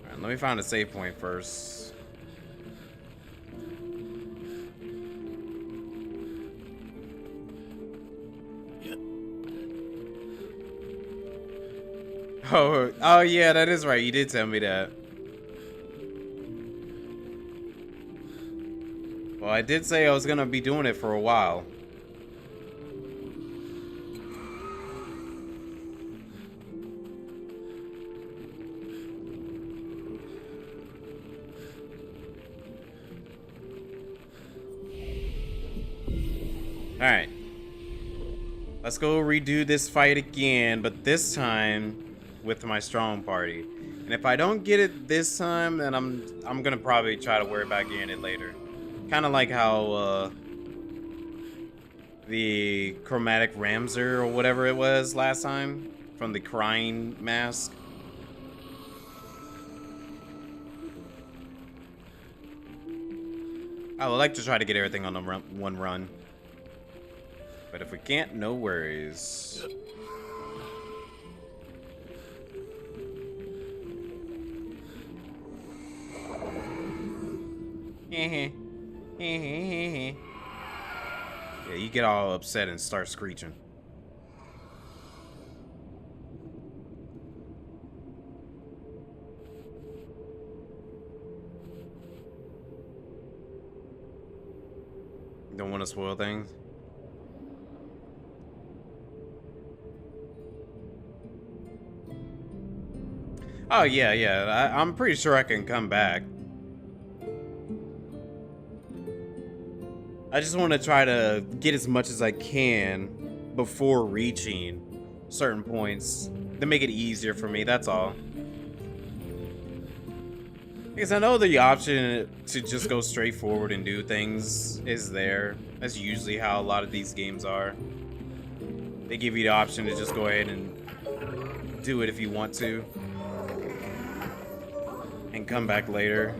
Speaker 1: Alright, let me find a save point first. Oh yeah, that is right. You did tell me that. Well, I did say I was gonna be doing it for a while. Alright. Let's go redo this fight again, but this time with my strong party. And if I don't get it this time, then I'm gonna probably try to worry about getting it later. Kind of like how the chromatic Ramser or whatever it was last time from the crying mask. I would like to try to get everything on the one run. But if we can't, no worries. Yeah, you get all upset and start screeching. Don't want to spoil things. Oh yeah. I'm pretty sure I can come back. I just want to try to get as much as I can before reaching certain points to make it easier for me, that's all. Because I know the option to just go straight forward and do things is there. That's usually how a lot of these games are. They give you the option to just go ahead and do it if you want to. and come back later.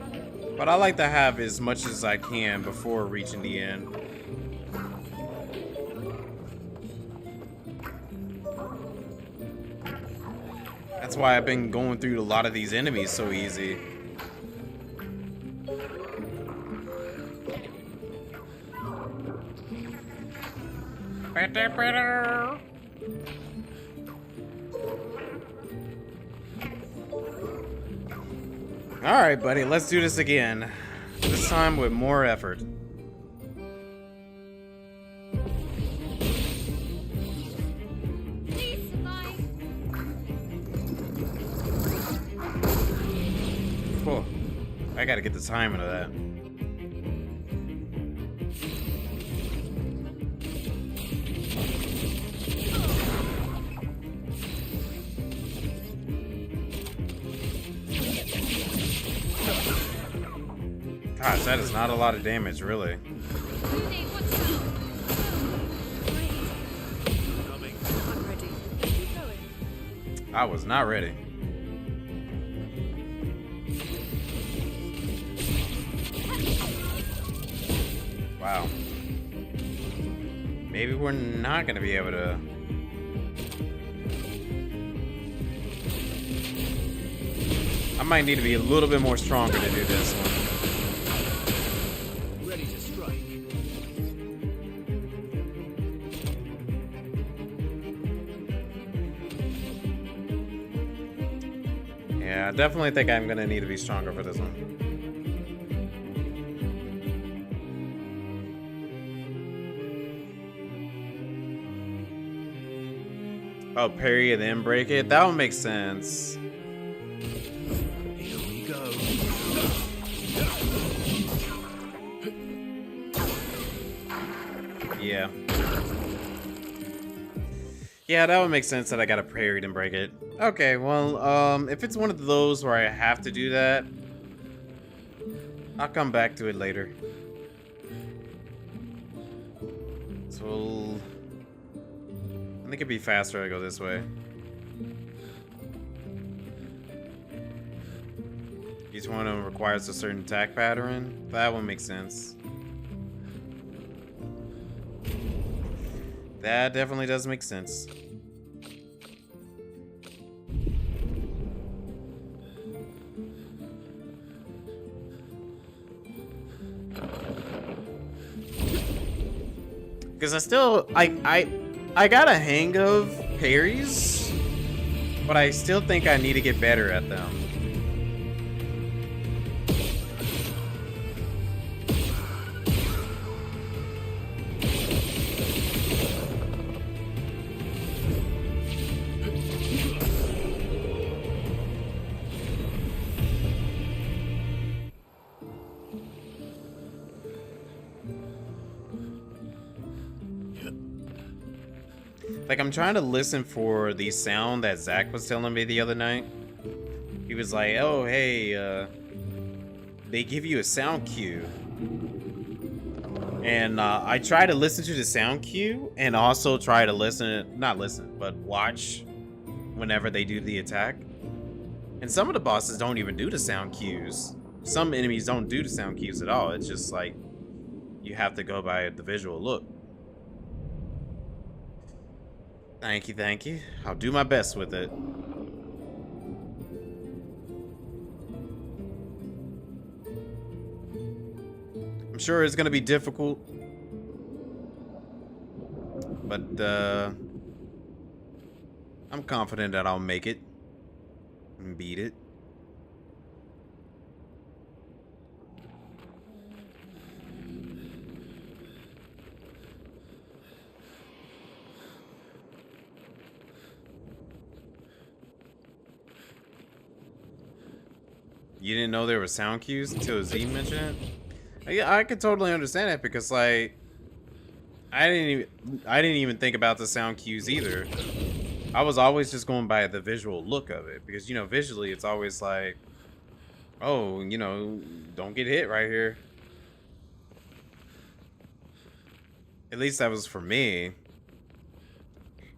Speaker 1: But I like to have as much as I can before reaching the end. That's why I've been going through a lot of these enemies so easy. Alright, buddy, let's do this again. This time with more effort. Oh, I gotta get the timing of that. Gosh, that is not a lot of damage, really.
Speaker 8: I'm ready. Keep going.
Speaker 1: I was not ready. Wow. Maybe we're not gonna be able to. I might need to be a little bit more stronger to do this one.
Speaker 5: Ready to strike.
Speaker 1: Yeah, I definitely think I'm gonna need to be stronger for this one. Oh, parry and then break it? That would make sense.
Speaker 5: Here we go.
Speaker 1: Yeah. Yeah, that would make sense that I gotta parry and break it. Okay, well, if it's one of those where I have to do that, I'll come back to it later. So, I think it'd be faster to go this way. Each one of them requires a certain attack pattern. That one makes sense. That definitely does make sense. Because I got a hang of parries, but I still think I need to get better at them. Like, I'm trying to listen for the sound that Zach was telling me the other night. He was like, oh, hey, they give you a sound cue. And I try to listen to the sound cue and also try to but watch whenever they do the attack. And some of the bosses don't even do the sound cues. Some enemies don't do the sound cues at all. It's just like, you have to go by the visual look. Thank you, thank you. I'll do my best with it. I'm sure it's gonna be difficult, but I'm confident that I'll make it and beat it. You didn't know there were sound cues until Z mentioned it? Yeah, I could totally understand it because, like, I didn't even think about the sound cues either. I was always just going by the visual look of it because, you know, visually it's always like, oh, you know, don't get hit right here. At least that was for me.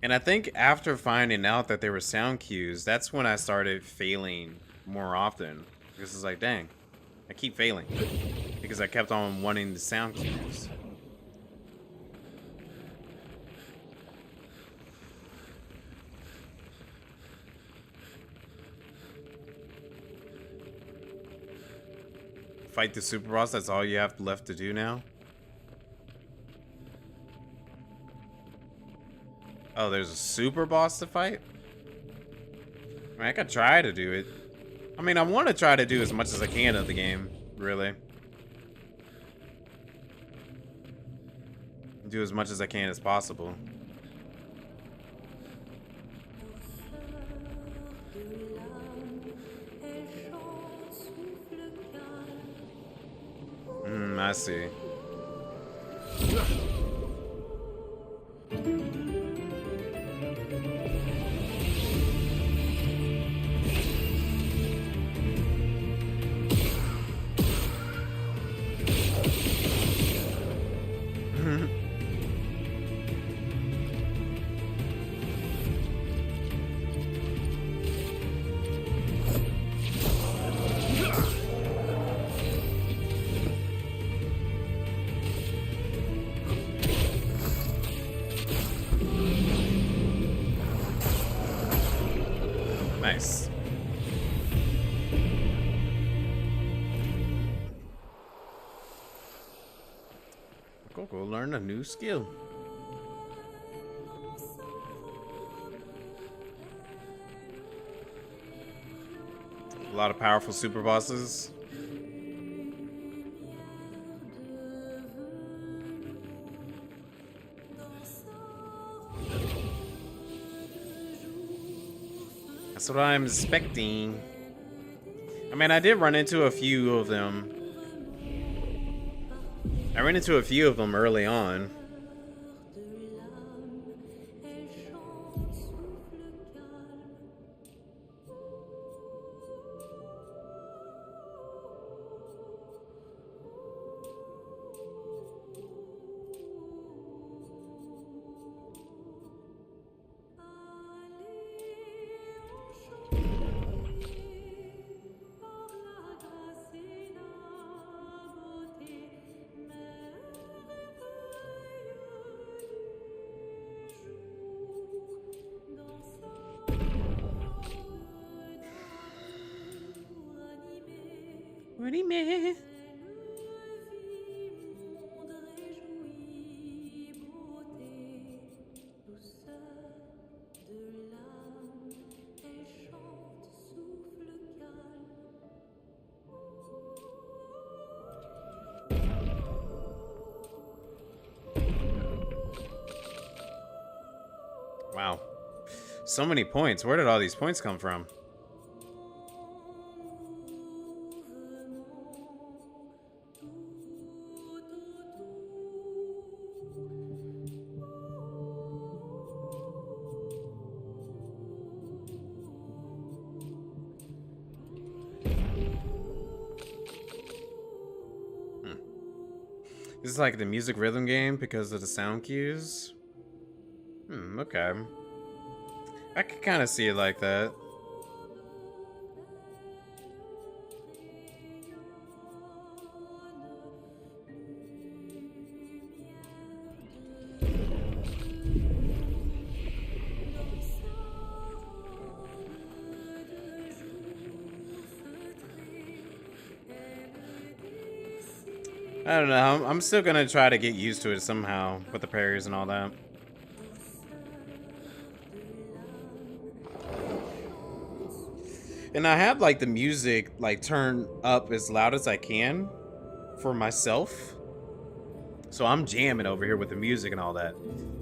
Speaker 1: And I think after finding out that there were sound cues, that's when I started failing more often. This is like, dang, I keep failing because I kept on wanting the sound cues. Fight the super boss, that's all you have left to do now? Oh, there's a super boss to fight? I mean, I could try to do it. I mean, I want to try to do as much as I can of the game, really. Do as much as I can as possible. I see. Nice. Go learn a new skill. A lot of powerful super bosses. That's what I'm expecting. I mean, I did run into a few of them. I ran into a few of them early on. What do you mean? Wow. So many points. Where did all these points come from? This is like the music rhythm game because of the sound cues. Okay. I could kind of see it like that. I don't know. I'm still gonna try to get used to it somehow with the parries and all that. And I have like the music like turned up as loud as I can for myself. So I'm jamming over here with the music and all that.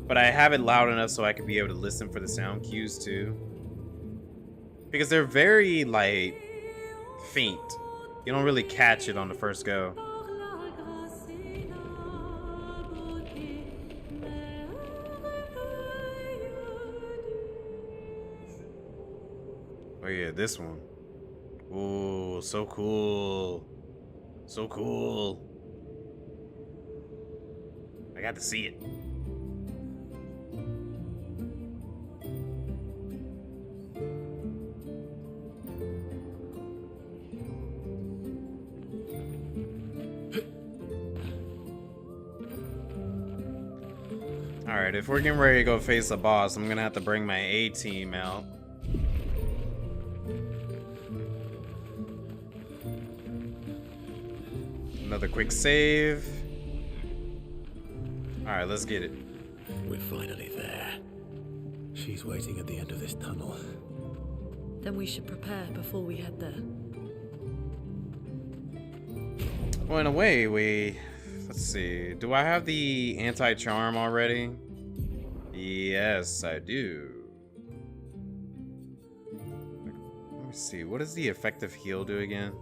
Speaker 1: But I have it loud enough so I can be able to listen for the sound cues too. Because they're very like faint. You don't really catch it on the first go. Oh yeah, this one. Ooh, so cool. So cool. I got to see it. Alright, if we're getting ready to go face a boss, I'm gonna have to bring my A team out. Another quick save. Alright, let's get it.
Speaker 3: We're finally there. She's waiting at the end of this tunnel.
Speaker 8: Then we should prepare before we head there.
Speaker 1: Well, in a way, let's see. Do I have the anti-charm already? Yes, I do. Let me see. What does the effective heal do again?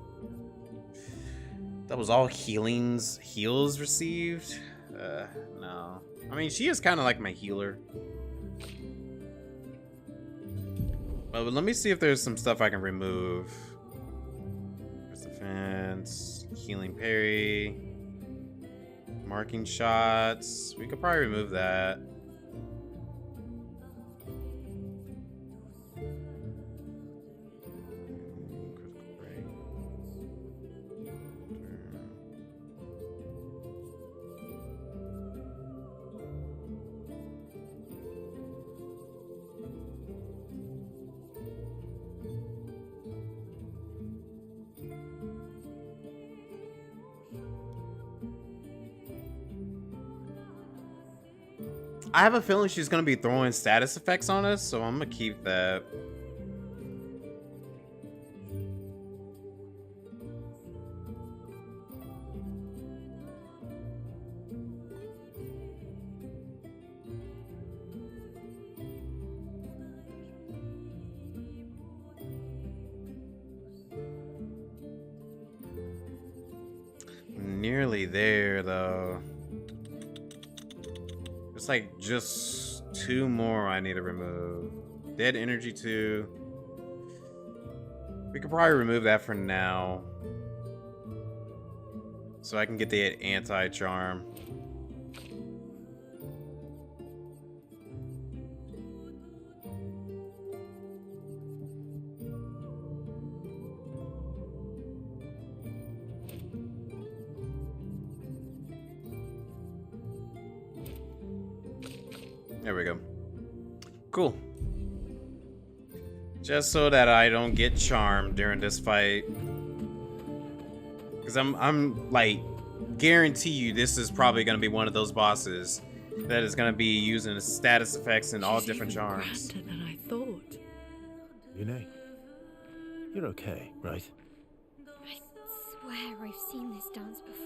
Speaker 1: That was all heals received? No. I mean, she is kind of like my healer. But let me see if there's some stuff I can remove. There's defense, healing parry, marking shots. We could probably remove that. I have a feeling she's gonna be throwing status effects on us, so I'm gonna keep that. Nearly there, though. It's like just 2 more I need to remove. Dead energy 2. We could probably remove that for now. So I can get the anti-charm. There we go. Cool. Just so that I don't get charmed during this fight. Because I'm like, guarantee you this is probably going to be one of those bosses that is going to be using status effects and all different charms.
Speaker 8: Grander than I thought.
Speaker 3: Yune, you're okay, right?
Speaker 4: I swear I've seen this dance before.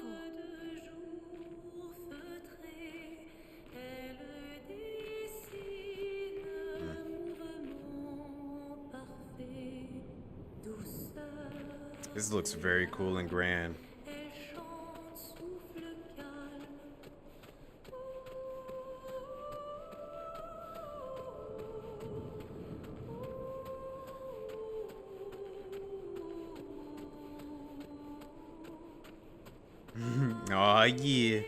Speaker 1: This looks very cool and grand. Oh yeah.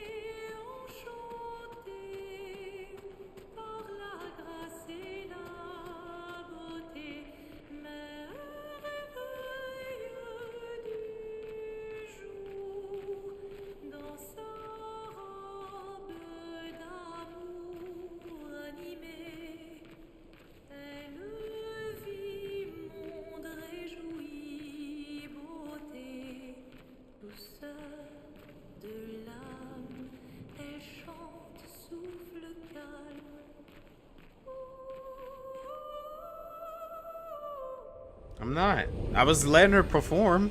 Speaker 1: I'm not. I was letting her perform.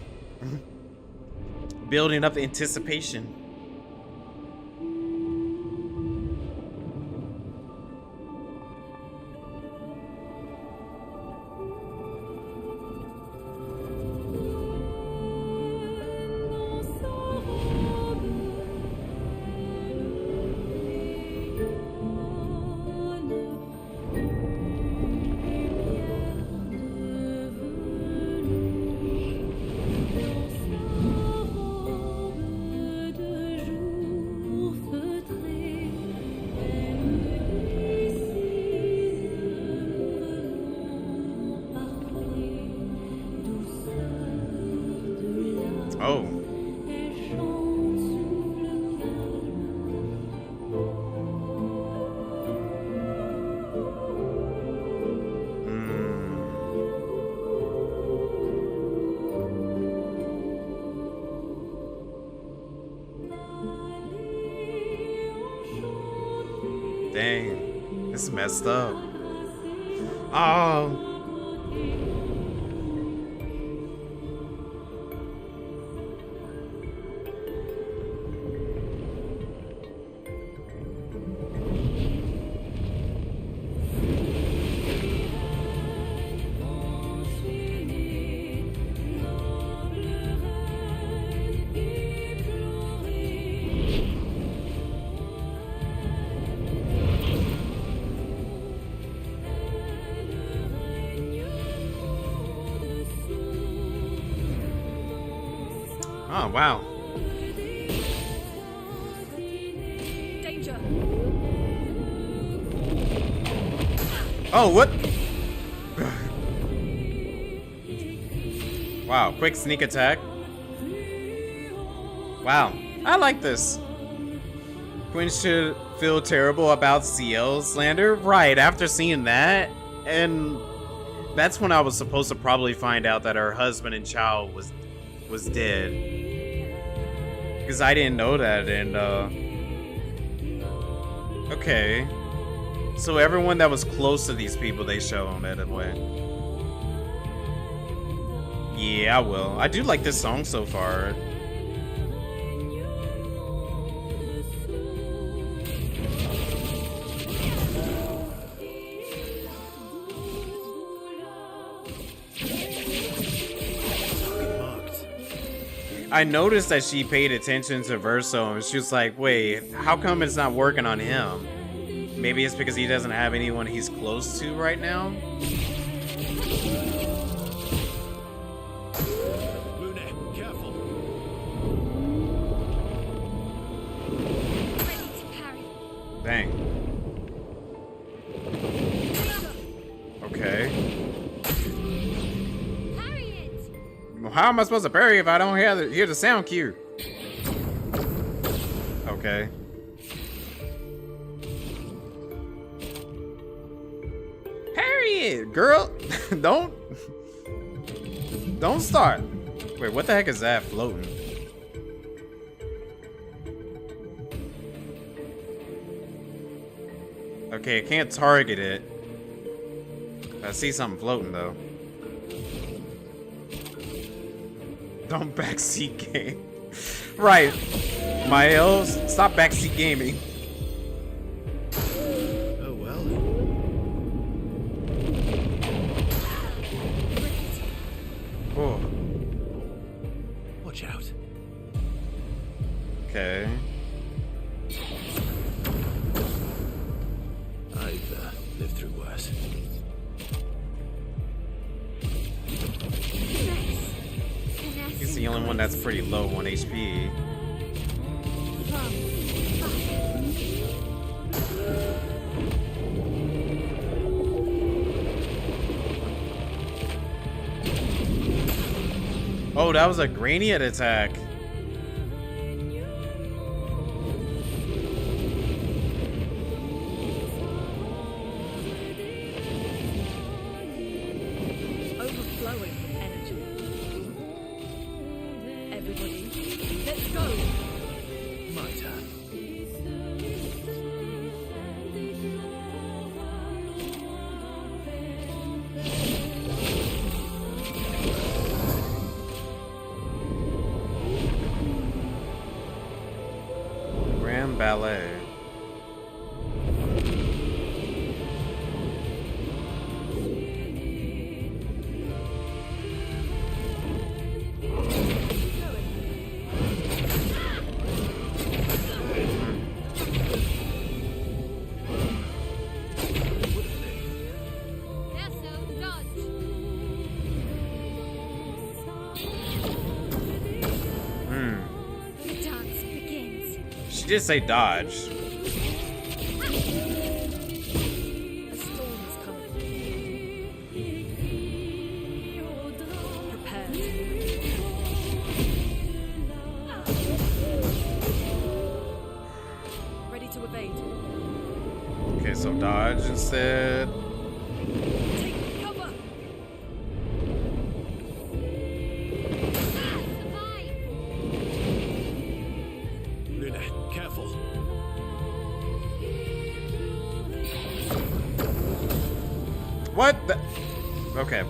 Speaker 1: Building up the anticipation. It's messed up. Oh. Oh, wow.
Speaker 8: Danger.
Speaker 1: Oh, what? Wow, quick sneak attack. Wow, I like this. Quinn should feel terrible about CL's slander. Right, after seeing that, and that's when I was supposed to probably find out that her husband and child was dead. Because I didn't know that, and okay. So everyone that was close to these people, they show them that way. Yeah, I will. I do like this song so far. I noticed that she paid attention to Verso and she was like, wait, how come it's not working on him? Maybe it's because he doesn't have anyone he's close to right now?
Speaker 3: Lune, careful.
Speaker 1: Dang. Okay. How am I supposed to parry if I don't hear the sound cue? Okay. Parry it, girl. Don't start. Wait, what the heck is that floating? Okay, I can't target it. I see something floating though. Don't backseat game. Right. Miles, stop backseat gaming.
Speaker 3: Oh well.
Speaker 1: Oh.
Speaker 3: Watch out.
Speaker 1: Okay.
Speaker 3: I've lived through worse.
Speaker 1: He's the only one that's pretty low on HP. Oh, that was a gradient attack.
Speaker 8: Overflowing energy. Everybody, let's go.
Speaker 3: My turn.
Speaker 1: Grand Ballet. She did say dodge.
Speaker 8: A storm is coming. Prepare. Ready to evade.
Speaker 1: Okay, so dodge instead.
Speaker 8: Take cover.
Speaker 3: Lune, careful.
Speaker 1: What the? Okay.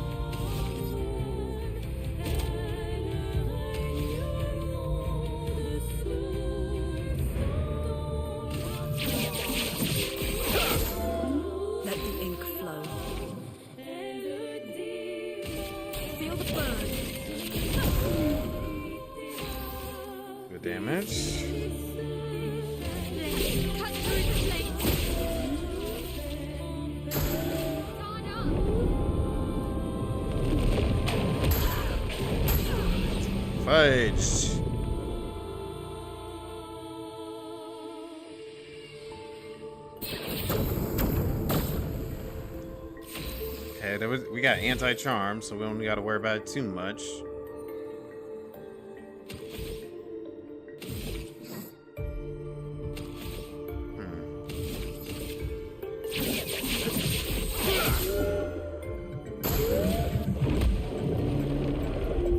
Speaker 8: Let the ink flow. Feel the burn.
Speaker 1: Good damage.
Speaker 4: Cut through the flame.
Speaker 1: Fudge. Okay, we got anti-charm, so we don't got to worry about it too much.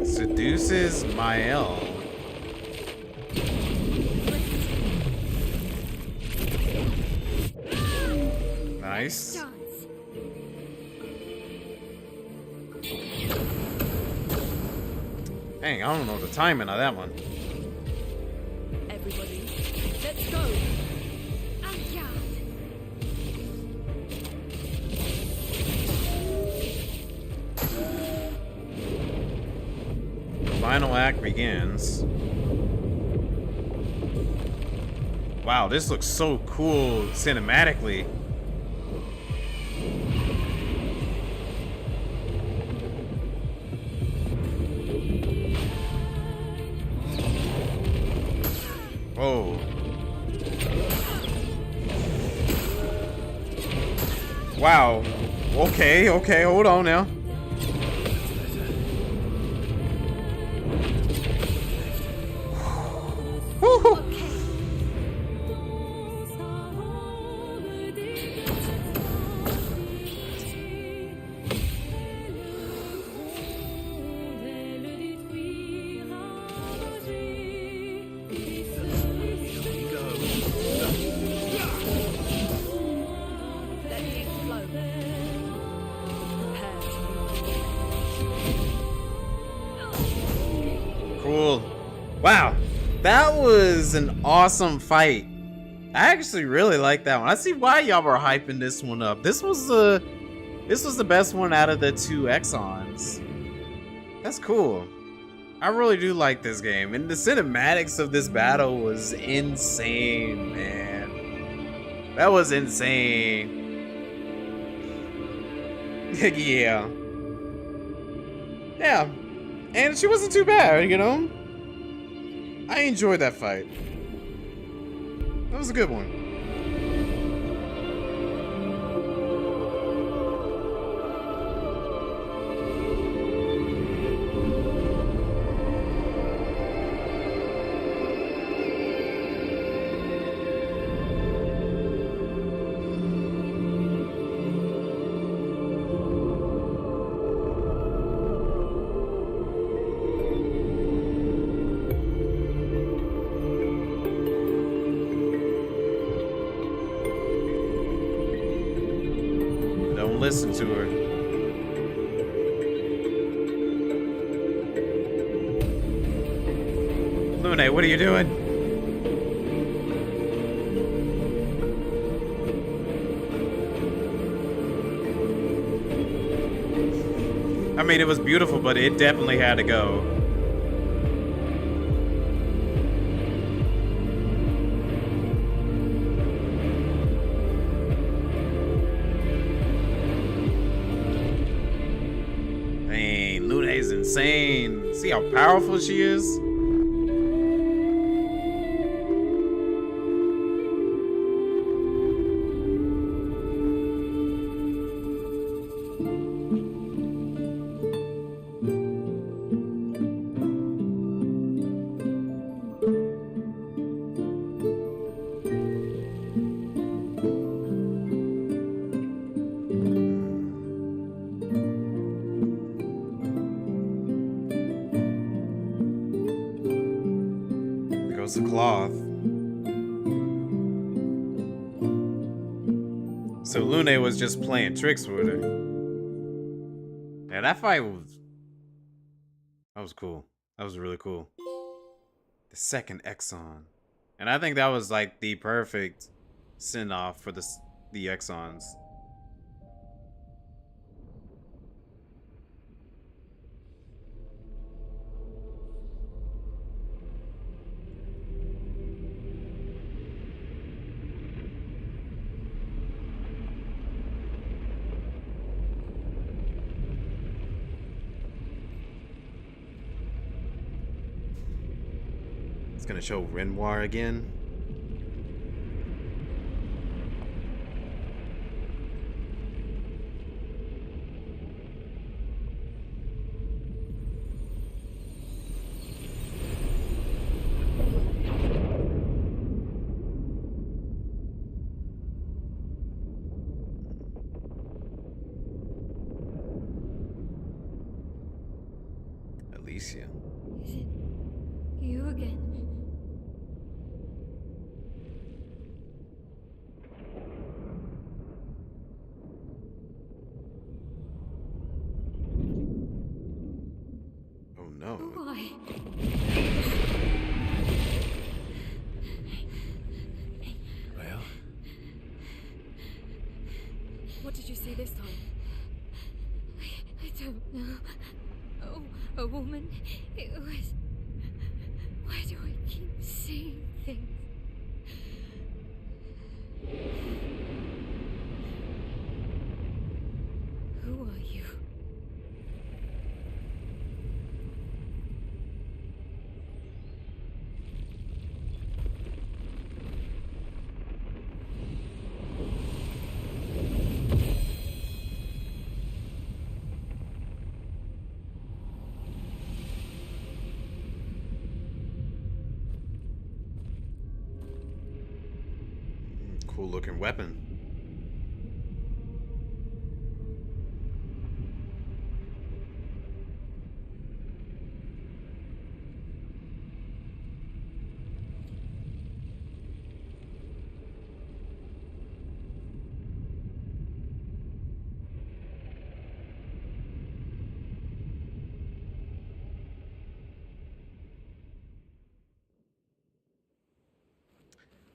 Speaker 1: Seduces Mael. Nice. Dang, I don't know the timing of that one.
Speaker 8: Everybody, let's go.
Speaker 1: Final act begins. Wow, this looks so cool cinematically. Whoa. Wow. Okay, hold on now. Cool. Wow, that was an awesome fight. I actually really like that one. I see why y'all were hyping this one up. This was the best one out of the two Axons. That's cool. I really do like this game, and the cinematics of this battle was insane, man. That was insane. Yeah. Yeah. And she wasn't too bad, you know? I enjoyed that fight. That was a good one. Listen to her. Lune, what are you doing? I mean, it was beautiful, but it definitely had to go. Insane. See how powerful she is? The cloth. So Lune was just playing tricks with her. Yeah, that fight was cool. That was really cool. The second Exxon, and I think that was like the perfect send off for the Exxons. It's gonna show Renoir again. Alicia.
Speaker 4: Is it you again?
Speaker 1: Oh no.
Speaker 4: Why?
Speaker 3: Well,
Speaker 8: What did you see this time?
Speaker 4: I don't know. Oh, a woman. It was. Why do I keep seeing things? Who are you?
Speaker 1: Cool looking weapon.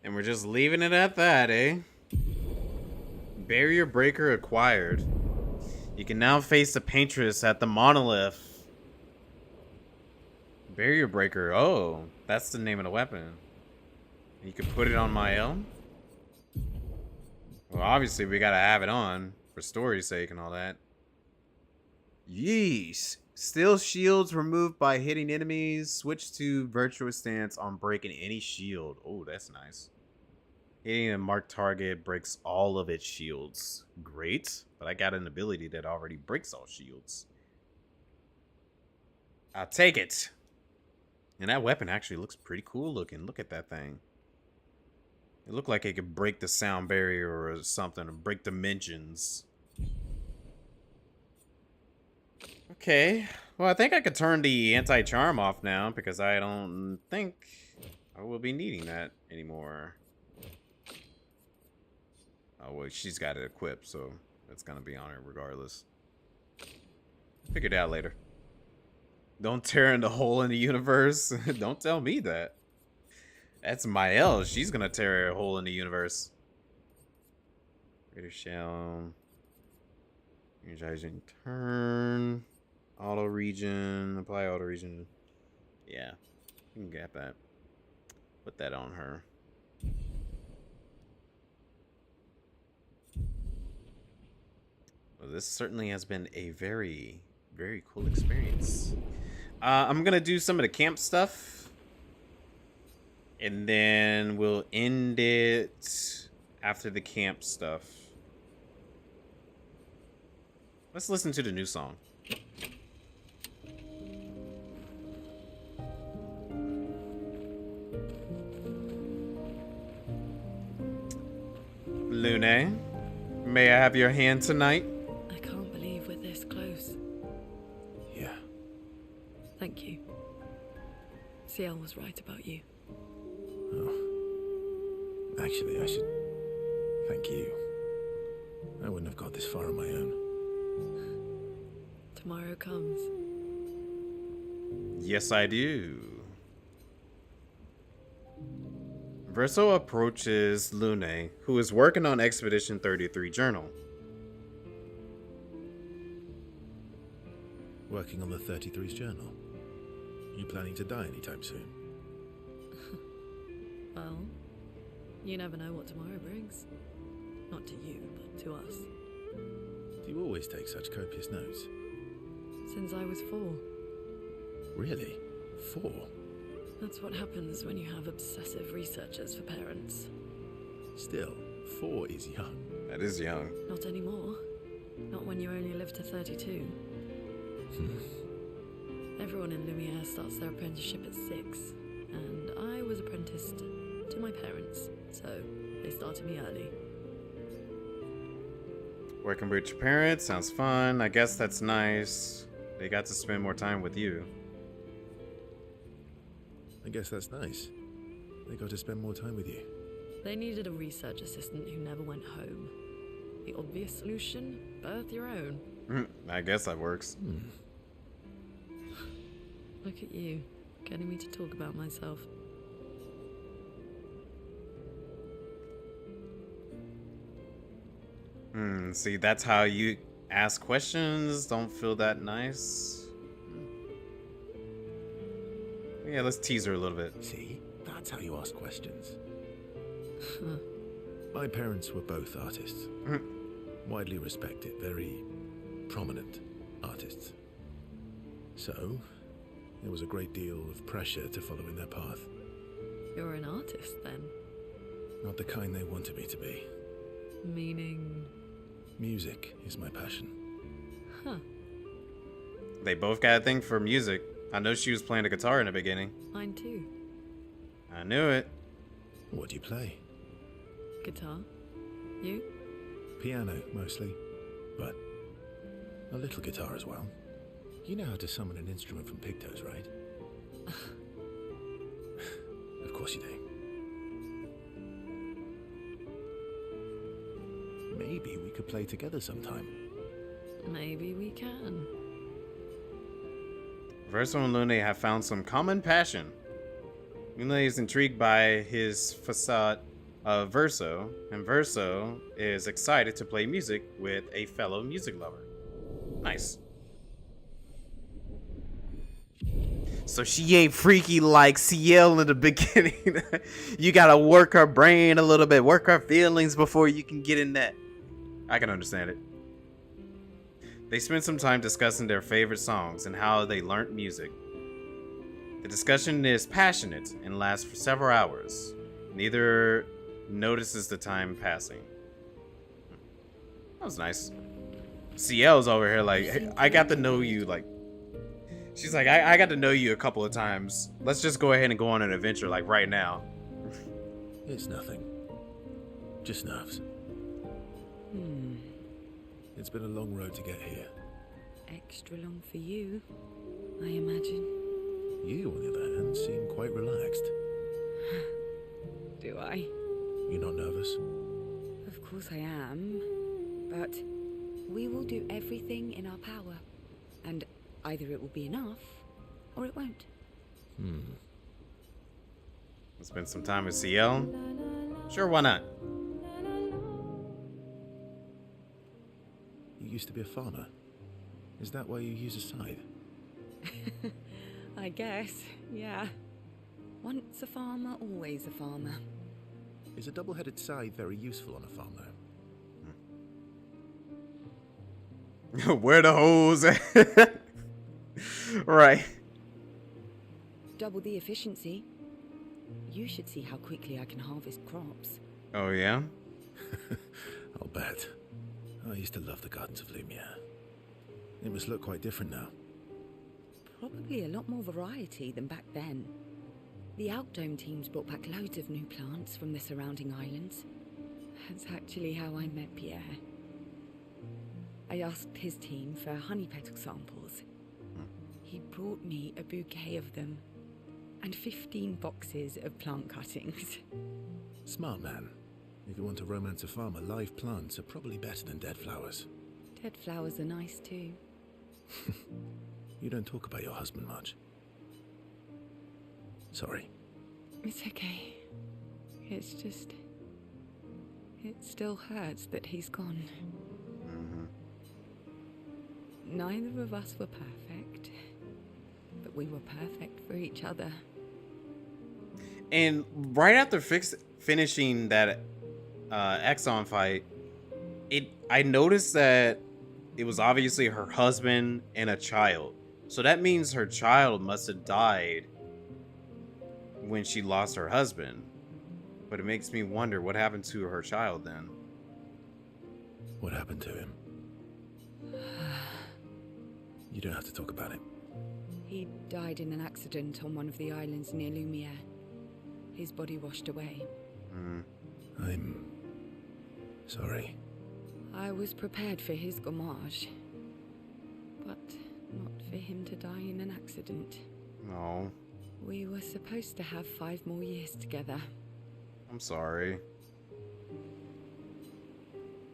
Speaker 1: And we're just leaving it at that, eh? Barrier breaker acquired. You can now face the paintress at the monolith. Barrier breaker. Oh, that's the name of the weapon. You can put it on my elm. Well, obviously we gotta have it on for story's sake and all that. Yeesh. Still shields removed by hitting enemies. Switch to virtuous stance on breaking any shield. Oh, that's nice. Hitting a marked target breaks all of its shields. Great. But I got an ability that already breaks all shields. I'll take it. And that weapon actually looks pretty cool looking. Look at that thing. It looked like it could break the sound barrier or something, or break dimensions. Okay. Well, I think I could turn the anti-charm off now because I don't think I will be needing that anymore. Oh, well, she's got it equipped, so it's going to be on her regardless. Figure it out later. Don't tear in the hole in the universe. Don't tell me that. That's Mael. She's going to tear a hole in the universe. Greater shell. Energizing turn. Auto region. Apply auto region. Yeah. You can get that. Put that on her. Well, this certainly has been a very, very cool experience. I'm going to do some of the camp stuff. And then we'll end it after the camp stuff. Let's listen to the new song. Lune, may I have your hand tonight?
Speaker 8: I can't believe we're this close.
Speaker 3: yeah.
Speaker 8: Thank you. CL was right about you.
Speaker 3: Oh. Actually, I should thank you. I wouldn't have got this far on my own.
Speaker 8: To tomorrow comes.
Speaker 1: Yes, I do. Verso approaches Lune, who is working on Expedition 33 journal.
Speaker 3: Working on the 33's journal. You planning to die anytime soon?
Speaker 8: Well, you never know what tomorrow brings. Not to you, but to us.
Speaker 3: Do you always take such copious notes?
Speaker 8: Since I was 4.
Speaker 3: Really? 4?
Speaker 8: That's what happens when you have obsessive researchers for parents.
Speaker 3: Still, 4 is young.
Speaker 1: That is young.
Speaker 8: Not anymore. Not when you only live to 32. Everyone in Lumiere starts their apprenticeship at 6, and I was apprenticed to my parents, so they started me early.
Speaker 1: Working with your parents sounds fun. I guess that's nice. They got to spend more time with you.
Speaker 3: I guess that's nice. They got to spend more time with you.
Speaker 8: They needed a research assistant who never went home. The obvious solution? Birth your own.
Speaker 1: I guess that works.
Speaker 8: Look at you, getting me to talk about myself.
Speaker 1: See, that's how you ask questions. Don't feel that nice. Yeah, let's tease her a little bit.
Speaker 3: See? That's how you ask questions. My parents were both artists. Widely respected, very prominent artists. So, there was a great deal of pressure to follow in their path.
Speaker 8: You're an artist, then?
Speaker 3: Not the kind they wanted me to be.
Speaker 8: Meaning?
Speaker 3: Music is my passion.
Speaker 8: Huh.
Speaker 1: They both got a thing for music. I know she was playing the guitar in the beginning.
Speaker 8: Mine too.
Speaker 1: I knew it.
Speaker 3: What do you play?
Speaker 8: Guitar. You?
Speaker 3: Piano, mostly. But a little guitar as well. You know how to summon an instrument from Pictos, right? Of course you do. Maybe we could play together sometime.
Speaker 8: Maybe we can.
Speaker 1: Verso and Lune have found some common passion. Lune is intrigued by his facade of Verso, and Verso is excited to play music with a fellow music lover. Nice. So she ain't freaky like CL in the beginning. You gotta work her brain a little bit, work her feelings before you can get in that. I can understand it. They spend some time discussing their favorite songs and how they learnt music. The discussion is passionate and lasts for several hours. Neither notices the time passing. That was nice. CL's over here like, hey, I got to know you, like, she's like, I got to know you a couple of times. Let's just go ahead and go on an adventure, like, right now.
Speaker 3: It's nothing. Just nerves. It's been a long road to get here.
Speaker 2: Extra long for you, I imagine.
Speaker 3: You, on the other hand, seem quite relaxed.
Speaker 2: Do I?
Speaker 3: You're not nervous?
Speaker 2: Of course I am. But we will do everything in our power. And either it will be enough, or it won't.
Speaker 1: Spend some time with CL? Sure, why not?
Speaker 3: You used to be a farmer. Is that why you use a scythe?
Speaker 2: I guess, yeah. Once a farmer, always a farmer.
Speaker 3: Is a double-headed scythe very useful on a farm, though?
Speaker 1: Where the hoes at? Right.
Speaker 2: Double the efficiency. You should see how quickly I can harvest crops.
Speaker 1: Oh, yeah?
Speaker 3: I'll bet. I used to love the gardens of Lumiere. It must look quite different now.
Speaker 2: Probably a lot more variety than back then. The Outdome teams brought back loads of new plants from the surrounding islands. That's actually how I met Pierre. I asked his team for honey petal samples. He brought me a bouquet of them, and 15 boxes of plant cuttings.
Speaker 3: Smart man. If you want to romance a farmer, live plants are probably better than dead flowers.
Speaker 2: Dead flowers are nice too.
Speaker 3: You don't talk about your husband much. Sorry.
Speaker 2: It's okay. It's just... It still hurts that he's gone. Neither of us were perfect, but we were perfect for each other.
Speaker 1: And right after finishing that Axon fight, I noticed that it was obviously her husband and a child. So that means her child must have died when she lost her husband. But it makes me wonder what happened to her child then.
Speaker 3: What happened to him? You don't have to talk about it.
Speaker 2: He died in an accident on one of the islands near Lumiere. His body washed away.
Speaker 3: I'm sorry.
Speaker 2: I was prepared for his gommage, but not for him to die in an accident.
Speaker 1: No.
Speaker 2: We were supposed to have 5 more years together.
Speaker 1: I'm sorry.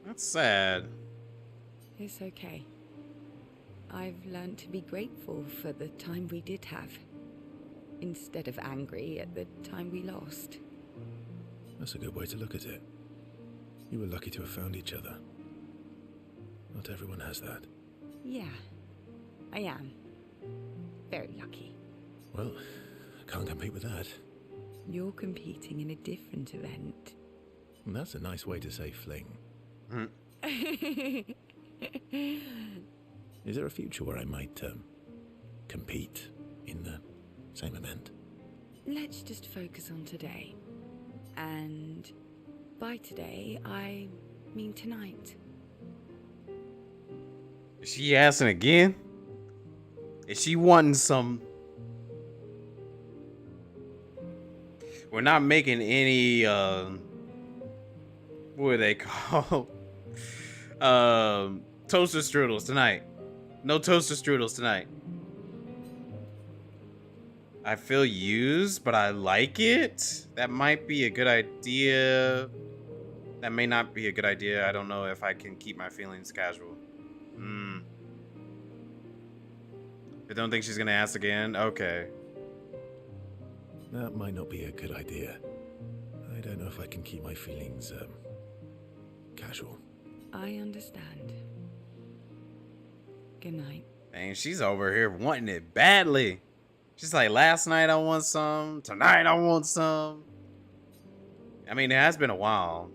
Speaker 1: That's sad.
Speaker 2: It's okay. I've learned to be grateful for the time we did have, instead of angry at the time we lost.
Speaker 3: That's a good way to look at it. You were lucky to have found each other. Not everyone has that.
Speaker 2: Yeah, I am. Very lucky.
Speaker 3: Well, I can't compete with that.
Speaker 2: You're competing in a different event.
Speaker 3: And that's a nice way to say fling. Is there a future where I might compete in the same event?
Speaker 2: Let's just focus on today. And by today, I mean tonight.
Speaker 1: Is she asking again? Is she wanting some? We're not making any what are they called? Toaster strudels tonight. No toaster strudels tonight. I feel used, but I like it. That might be a good idea. That may not be a good idea. I don't know if I can keep my feelings casual. I don't think she's gonna ask again. Okay.
Speaker 3: That might not be a good idea. I don't know if I can keep my feelings casual.
Speaker 2: I understand. Good night.
Speaker 1: Dang, she's over here wanting it badly. She's like, last night I want some. Tonight I want some. I mean, it has been a while.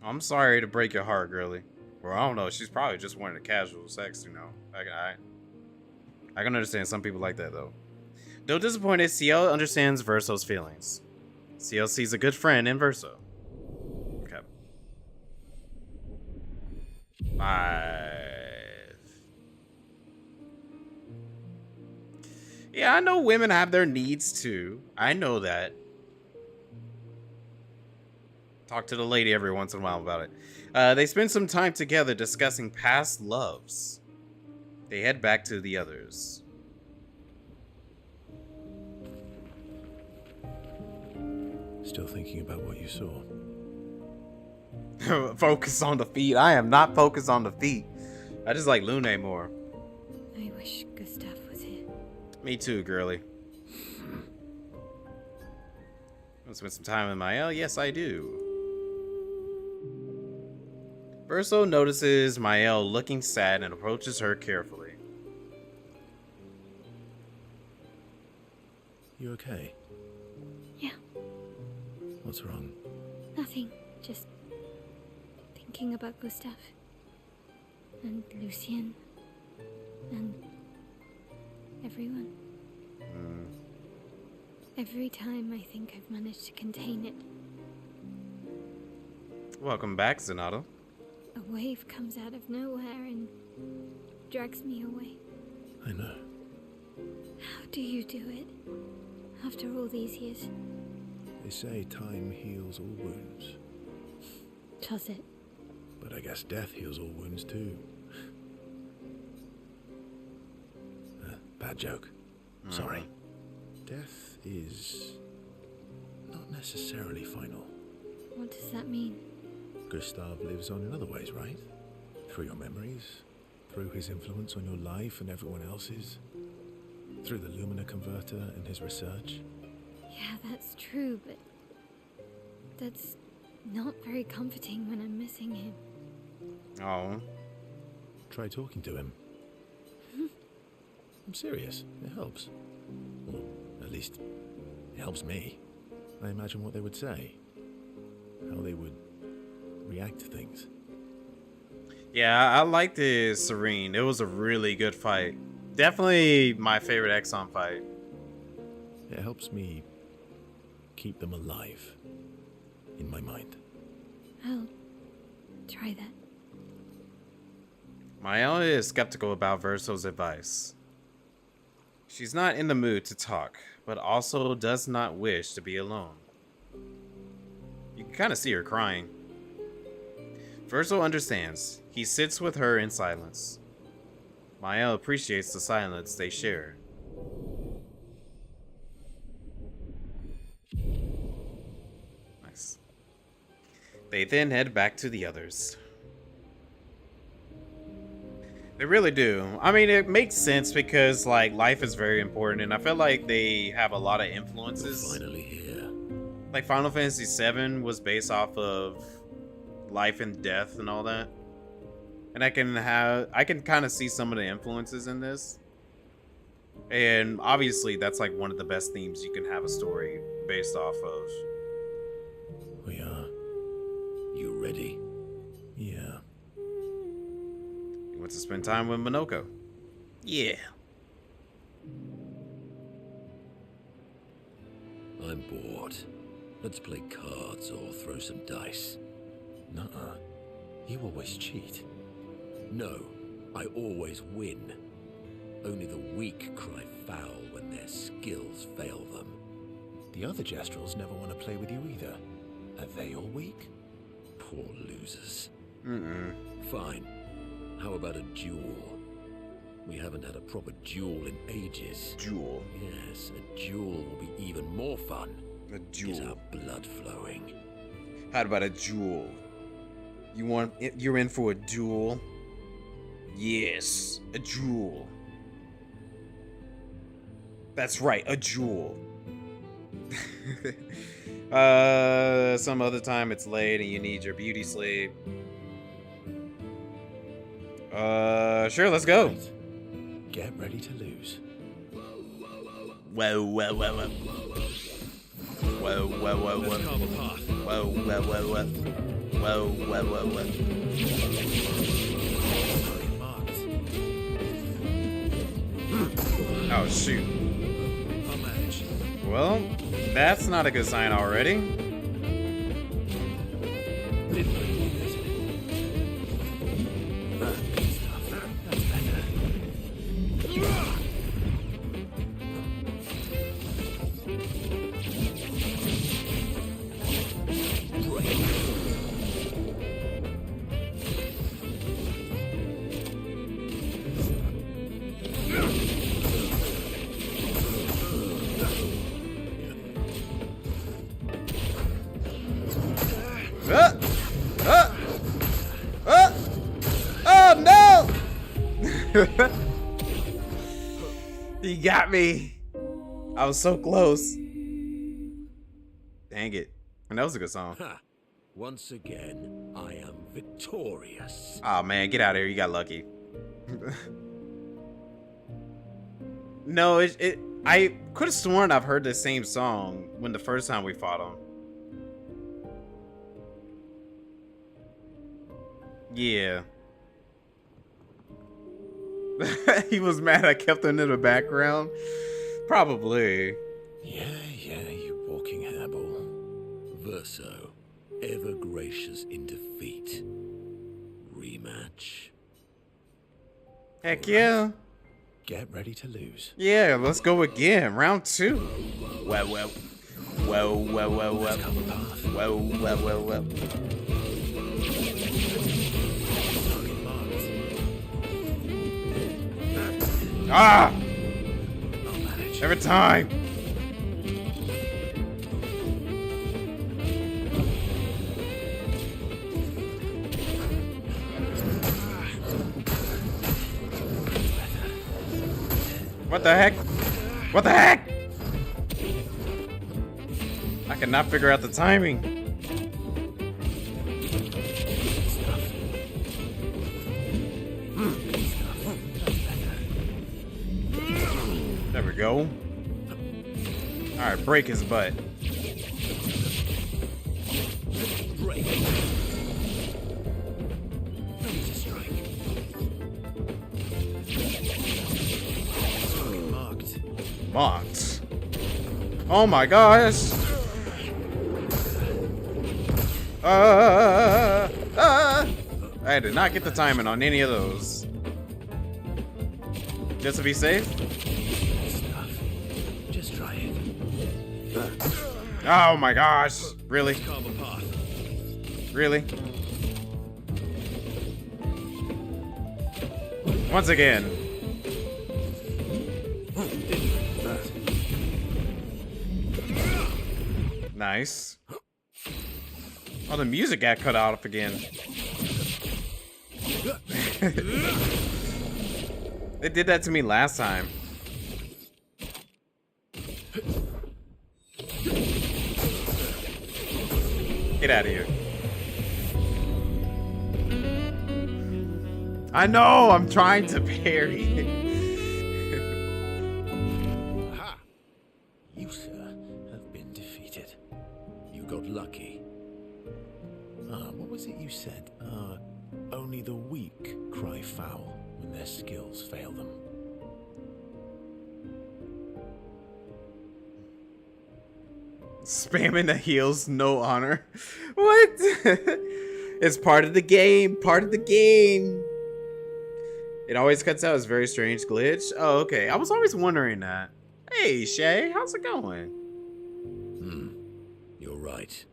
Speaker 1: I'm sorry to break your heart, girly. Well, I don't know. She's probably just wanting a casual sex, you know. I can understand some people like that, though. Though disappointed, CL understands Verso's feelings. CL sees a good friend in Verso. Okay. 5. Yeah, I know women have their needs too. I know that. Talk to the lady every once in a while about it. They spend some time together discussing past loves. They head back to the others.
Speaker 3: Still thinking about what you saw?
Speaker 1: Focus on the feet. I am not focused on the feet. I just like Lune more.
Speaker 4: I wish Gustav was here.
Speaker 1: Me too, girly. Want to spend some time with Mael? Yes, I do. Verso notices Mael looking sad and approaches her carefully.
Speaker 3: You okay?
Speaker 4: Yeah,
Speaker 3: What's wrong?
Speaker 4: nothing. Just thinking about Gustav. And Lucien. And everyone. Every time I think I've managed to contain it,
Speaker 1: Welcome back, Zenata.
Speaker 4: a wave comes out of nowhere and drags me away.
Speaker 3: I know.
Speaker 4: How do you do it? After all these years?
Speaker 3: They say time heals all wounds.
Speaker 4: Does it?
Speaker 3: But I guess death heals all wounds too. Bad joke. Sorry. Death is not necessarily final.
Speaker 4: What does that mean?
Speaker 3: Gustav lives on in other ways, right? Through your memories, through his influence on your life and everyone else's? Through the Lumina converter and his research?
Speaker 4: Yeah, that's true, but that's not very comforting when I'm missing him.
Speaker 1: Oh.
Speaker 3: Try talking to him. I'm serious. It helps. Or at least, it helps me. I imagine what they would say. How they would react to things.
Speaker 1: Yeah, I liked the Serene. It was a really good fight. Definitely my favorite Axon fight.
Speaker 3: It helps me keep them alive in my mind.
Speaker 4: I'll try that.
Speaker 1: Maela is skeptical about Verso's advice. She's not in the mood to talk, but also does not wish to be alone. You can kind of see her crying. Verso understands. He sits with her in silence. Maela appreciates the silence they share. Nice. They then head back to the others. They really do. I mean, it makes sense because, like, life is very important, and I feel like they have a lot of influences.
Speaker 5: We're finally here.
Speaker 1: Like, Final Fantasy VII was based off of life and death and all that. And I can kind of see some of the influences in this. And obviously, that's like one of the best themes you can have a story based off of.
Speaker 3: We are.
Speaker 5: You ready?
Speaker 3: Yeah.
Speaker 1: You want to spend time with Minoko? Yeah.
Speaker 5: I'm bored. Let's play cards or throw some dice.
Speaker 3: Nuh-uh. You always cheat.
Speaker 5: No, I always win. Only the weak cry foul when their skills fail them.
Speaker 3: The other Jestrels never want to play with you either. Are they all weak?
Speaker 5: Poor losers.
Speaker 1: Mm-mm.
Speaker 5: Fine. How about a duel? We haven't had a proper duel in ages.
Speaker 1: Duel.
Speaker 5: Yes, a duel will be even more fun.
Speaker 1: A
Speaker 5: Get
Speaker 1: duel.
Speaker 5: our blood flowing.
Speaker 1: How about a duel? You're in for a duel? Yes, a duel. That's right, a duel. Some other time it's late and you need your beauty sleep. Sure, let's go.
Speaker 3: Right. Get ready to lose.
Speaker 1: Whoa, whoa, whoa, whoa. Whoa, whoa, whoa, whoa.
Speaker 5: Let's carve a path.
Speaker 1: Whoa, whoa, whoa, whoa. Whoa, whoa, whoa, whoa.
Speaker 3: Target marked.
Speaker 1: Oh, shoot.
Speaker 3: I'll manage.
Speaker 1: Well, that's not a good sign already.
Speaker 3: Didn't know you did it. Good stuff. That's better.
Speaker 1: Oh no! He got me. I was so close. Dang it. And that was a good song.
Speaker 5: Ha! Once again, I am victorious.
Speaker 1: Oh man, get out of here. You got lucky. No, I could have sworn I've heard the same song when the first time we fought him. Yeah. He was mad I kept him in the background. Probably.
Speaker 3: Yeah, you walking hairball.
Speaker 5: Verso, ever gracious in defeat. Rematch.
Speaker 1: Heck yeah.
Speaker 3: Get ready to lose.
Speaker 1: Yeah, let's go again. Round 2. Whoa, whoa. Whoa, whoa, whoa, whoa.
Speaker 3: Let's carve a path.
Speaker 1: Whoa, whoa, whoa, whoa.
Speaker 3: Target marked.
Speaker 1: Ah!
Speaker 3: I'll manage.
Speaker 1: Every time. What the heck? What the heck? I cannot figure out the timing. There we go. Alright, break his butt. Marked. Oh my gosh. I did not get the timing on any of those. Just to be safe.
Speaker 3: Just try it.
Speaker 1: Oh my gosh. Really? Really? Once again. Nice. Oh, the music got cut off again. They did that to me last time. Get out of here. I know, I'm trying to parry.
Speaker 3: Aha! You, sir, have been defeated. You got lucky. What was it you said? Only the weak cry foul when their skills fail them.
Speaker 1: Spamming the heals, no honor. What? It's part of the game. Part of the game. It always cuts out. It's a very strange glitch. Oh, okay. I was always wondering that. Hey, Shay, how's it going?
Speaker 5: You're right.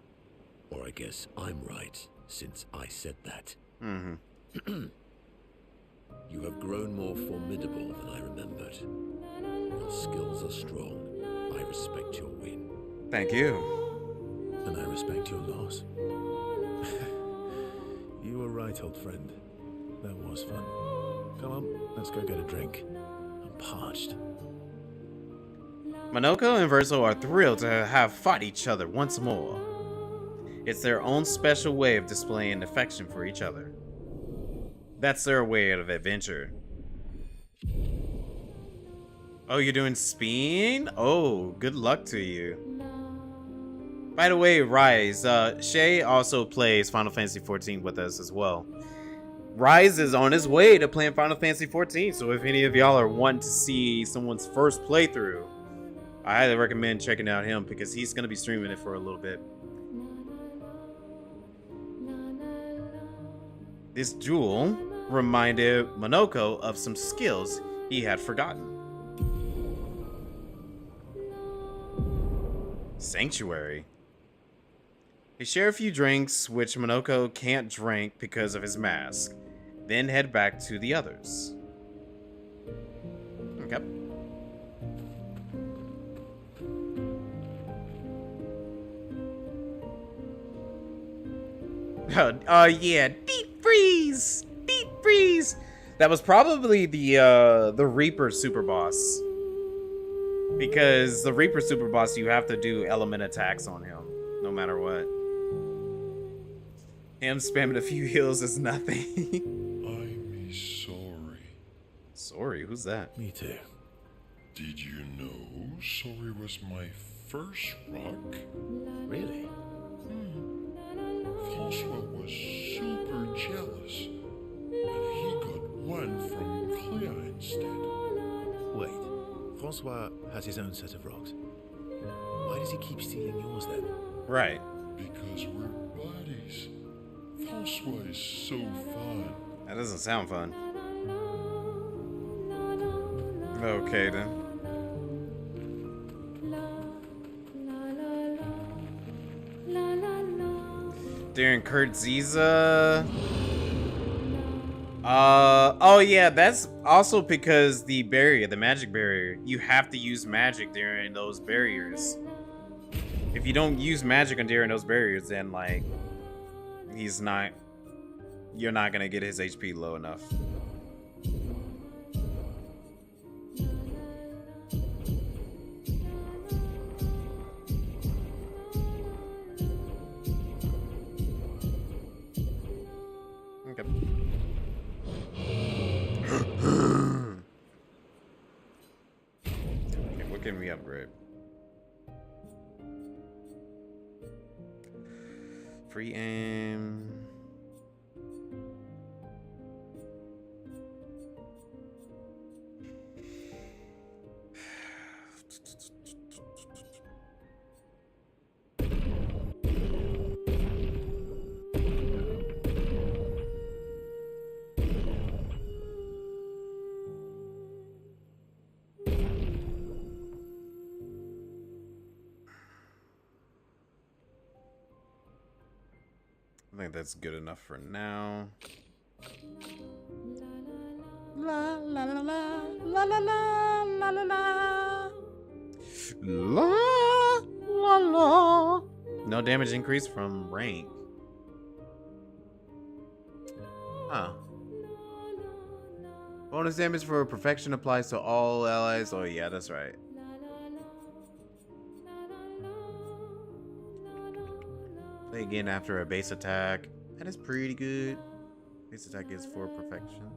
Speaker 5: Or I guess I'm right, since I said that.
Speaker 1: Mm-hmm.
Speaker 5: You have grown more formidable than I remembered. Your skills are strong. I respect your win.
Speaker 1: Thank you.
Speaker 3: And I respect your loss. You were right, old friend. That was fun. Come on, let's go get a drink. I'm parched.
Speaker 1: Monoko and Verso are thrilled to have fought each other once more. It's their own special way of displaying affection for each other. That's their way of adventure. Oh, you're doing Spin? Oh, good luck to you. By the way, Rise, Shay also plays Final Fantasy XIV with us as well. Rise is on his way to playing Final Fantasy XIV, so if any of y'all are wanting to see someone's first playthrough, I highly recommend checking out him because he's going to be streaming it for a little bit. This jewel reminded Monoko of some skills he had forgotten. Sanctuary. They share a few drinks, which Monoko can't drink because of his mask, then head back to the others. Okay. Yeah, deep freeze! Deep freeze! That was probably the Reaper super boss. Because the Reaper super boss, you have to do element attacks on him, no matter what. Him spamming a few heals is nothing.
Speaker 7: I'm sorry.
Speaker 1: Sorry, who's that?
Speaker 3: Me too.
Speaker 7: Did you know Sorry was my first rock?
Speaker 3: Really?
Speaker 7: François was super jealous when he got one from Clair instead.
Speaker 3: Wait, Francois has his own set of rocks. Why does he keep stealing yours then?
Speaker 1: Right.
Speaker 7: Because we're buddies. François is so fun.
Speaker 1: That doesn't sound fun. Okay then. Darren Kurtziza. Oh yeah, that's also because the barrier, the magic barrier, you have to use magic during those barriers. If you don't use magic during those barriers, then like you're not gonna get his HP low enough. can we upgrade? Free aim. I think that's good enough for now. La la la la la la la la la la la la la. No damage increase from rank. Huh. Bonus damage for perfection applies to all allies. Oh yeah, that's right. Play again after a base attack. That is pretty good. Base attack is for perfection.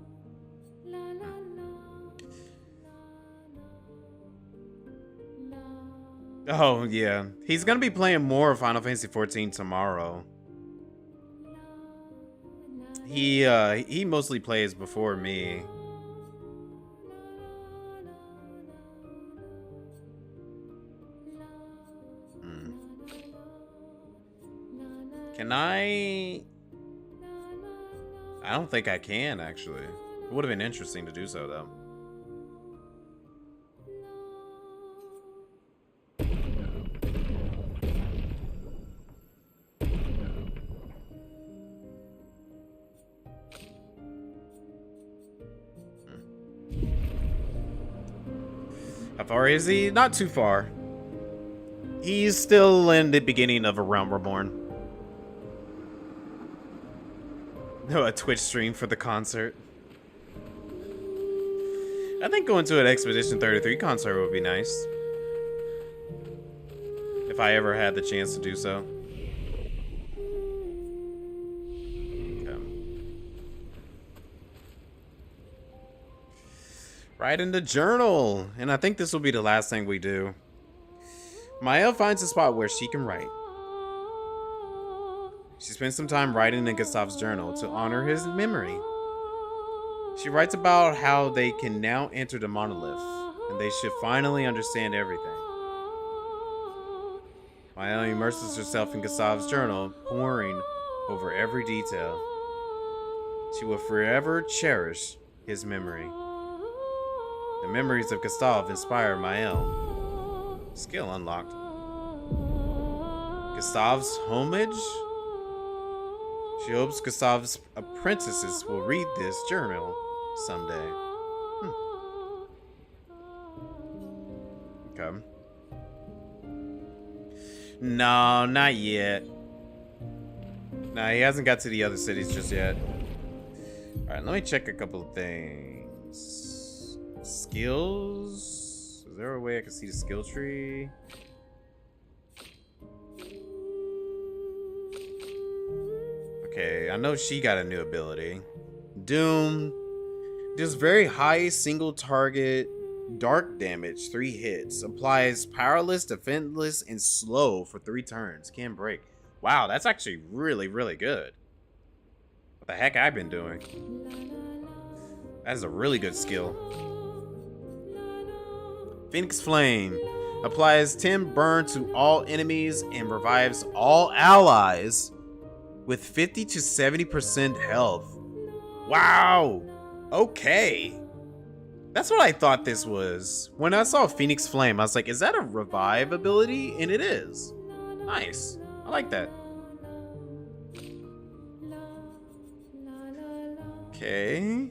Speaker 1: Oh yeah, he's gonna be playing more Final Fantasy 14 tomorrow. He mostly plays before me. Can I don't think I can, actually. It would have been interesting to do so, though. How far is he? Not too far. He's still in the beginning of A Realm Reborn. No, a Twitch stream for the concert. I think going to an Expedition 33 concert would be nice. If I ever had the chance to do so. Okay. Write in the journal. And I think this will be the last thing we do. Maya finds a spot where she can write. She spends some time writing in Gustav's journal to honor his memory. She writes about how they can now enter the monolith, and they should finally understand everything. Maya immerses herself in Gustav's journal, poring over every detail. She will forever cherish his memory. The memories of Gustav inspire Mael. Skill unlocked. Gustav's homage? She hopes Gustav's apprentices will read this journal someday. Okay. No, not yet. No, he hasn't got to the other cities just yet. Alright, let me check a couple of things. Skills? Is there a way I can see the skill tree? Okay, I know she got a new ability. Doom. Does very high single target dark damage, 3 hits. Applies powerless, defenseless, and slow for 3 turns. Can't break. Wow, that's actually really, really good. What the heck I've been doing? That is a really good skill. Phoenix Flame. Applies 10 burn to all enemies and revives all allies with 50 to 70% health. Wow. Okay. That's what I thought this was. When I saw Phoenix Flame, I was like, is that a revive ability? And it is. Nice. I like that. Okay.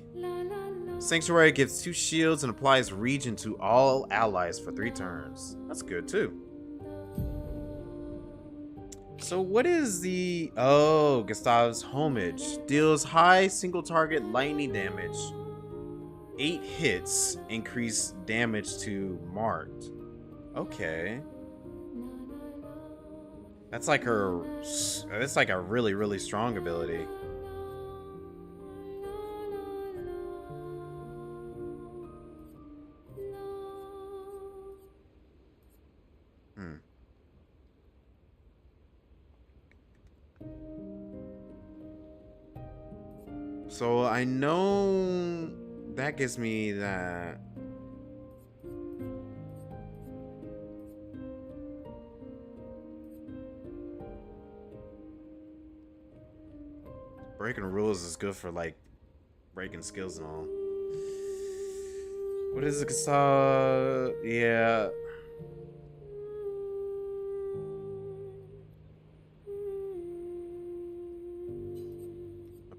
Speaker 1: Sanctuary gives 2 shields and applies Regen to all allies for 3 turns. That's good too. So what is the... Oh, Gustav's homage. Deals high single target lightning damage. 8 hits. Increase damage to marked. Okay. That's like her... That's like a really, really strong ability. So I know that gives me that. Breaking rules is good for like breaking skills and all. What is it? Yeah.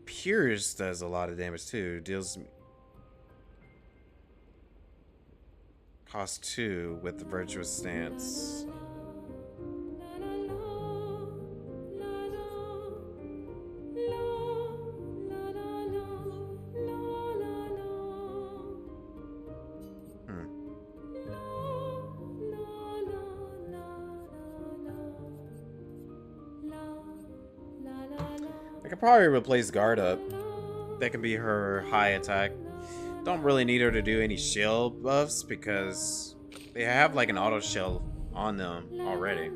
Speaker 1: Pierce does a lot of damage too. Deals cost 2 with the virtuous stance. I could probably replace guard up. That can be her high attack. Don't really need her to do any shield buffs because they have like an auto shield on them already.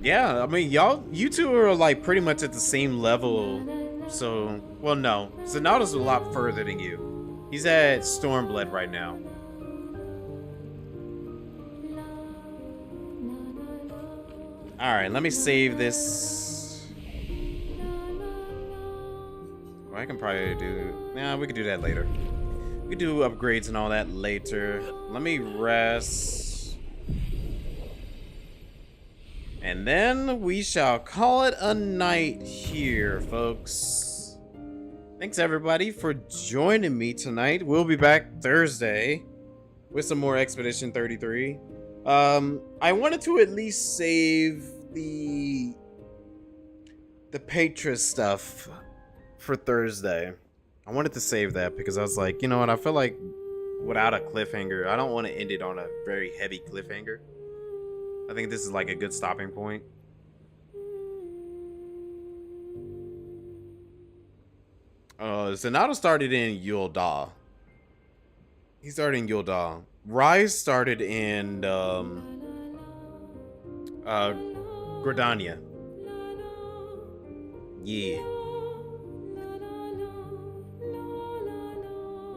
Speaker 1: Yeah, I mean, you two are like pretty much at the same level. So, well, no. Zanata's a lot further than you. He's at Stormblood right now. Alright, let me save this. Well, I can probably do... Nah, we can do that later. We can do upgrades and all that later. Let me rest. And then we shall call it a night here, folks. Thanks, everybody, for joining me tonight. We'll be back Thursday with some more Expedition 33. I wanted to at least save the Patris stuff for Thursday. I wanted to save that because I was like, you know what? I feel like without a cliffhanger, I don't want to end it on a very heavy cliffhanger. I think this is like a good stopping point. Zanata started in Yul'Da. He started in Yul'Da. Rise started in Gridania. Yeah.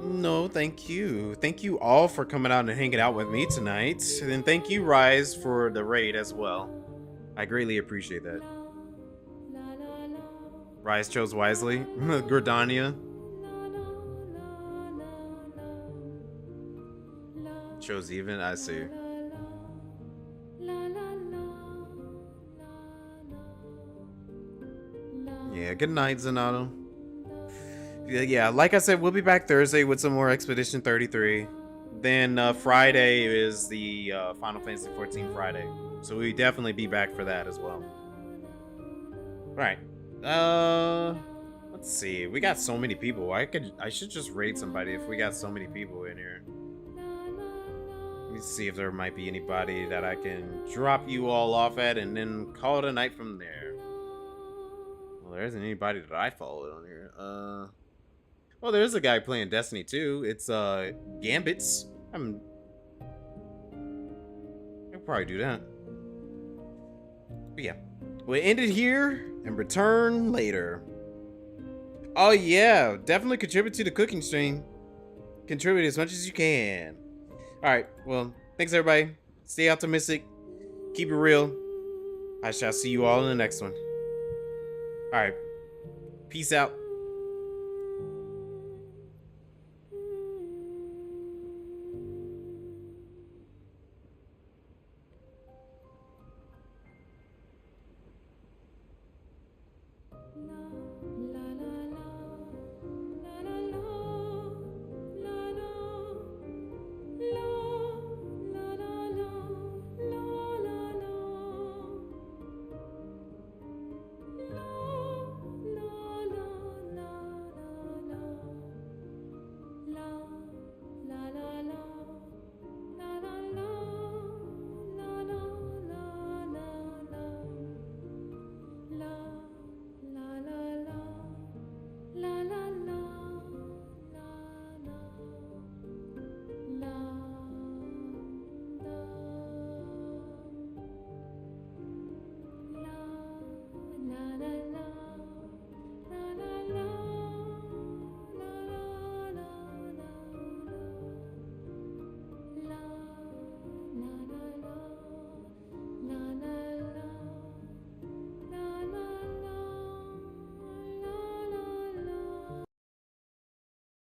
Speaker 1: No, thank you. Thank you all for coming out and hanging out with me tonight. And thank you, Rise, for the raid as well. I greatly appreciate that. Rise chose wisely. Gridania. Chose even, I see. Yeah, good night, Zanata. Yeah, like I said, we'll be back Thursday with some more Expedition 33. Then Friday is the Final Fantasy 14 Friday. So we'll definitely be back for that as well. Alright. Let's see. We got so many people. I should just raid somebody if we got so many people in here. Let me see if there might be anybody that I can drop you all off at and then call it a night from there. Well, there isn't anybody that I followed on here. Well, there's a guy playing Destiny 2. It's Gambits. I can probably do that. But yeah, we'll end it here and return later. Oh yeah, definitely contribute to the cooking stream. Contribute as much as you can. Alright, well, thanks everybody. Stay optimistic. Keep it real. I shall see you all in the next one. Alright. Peace out.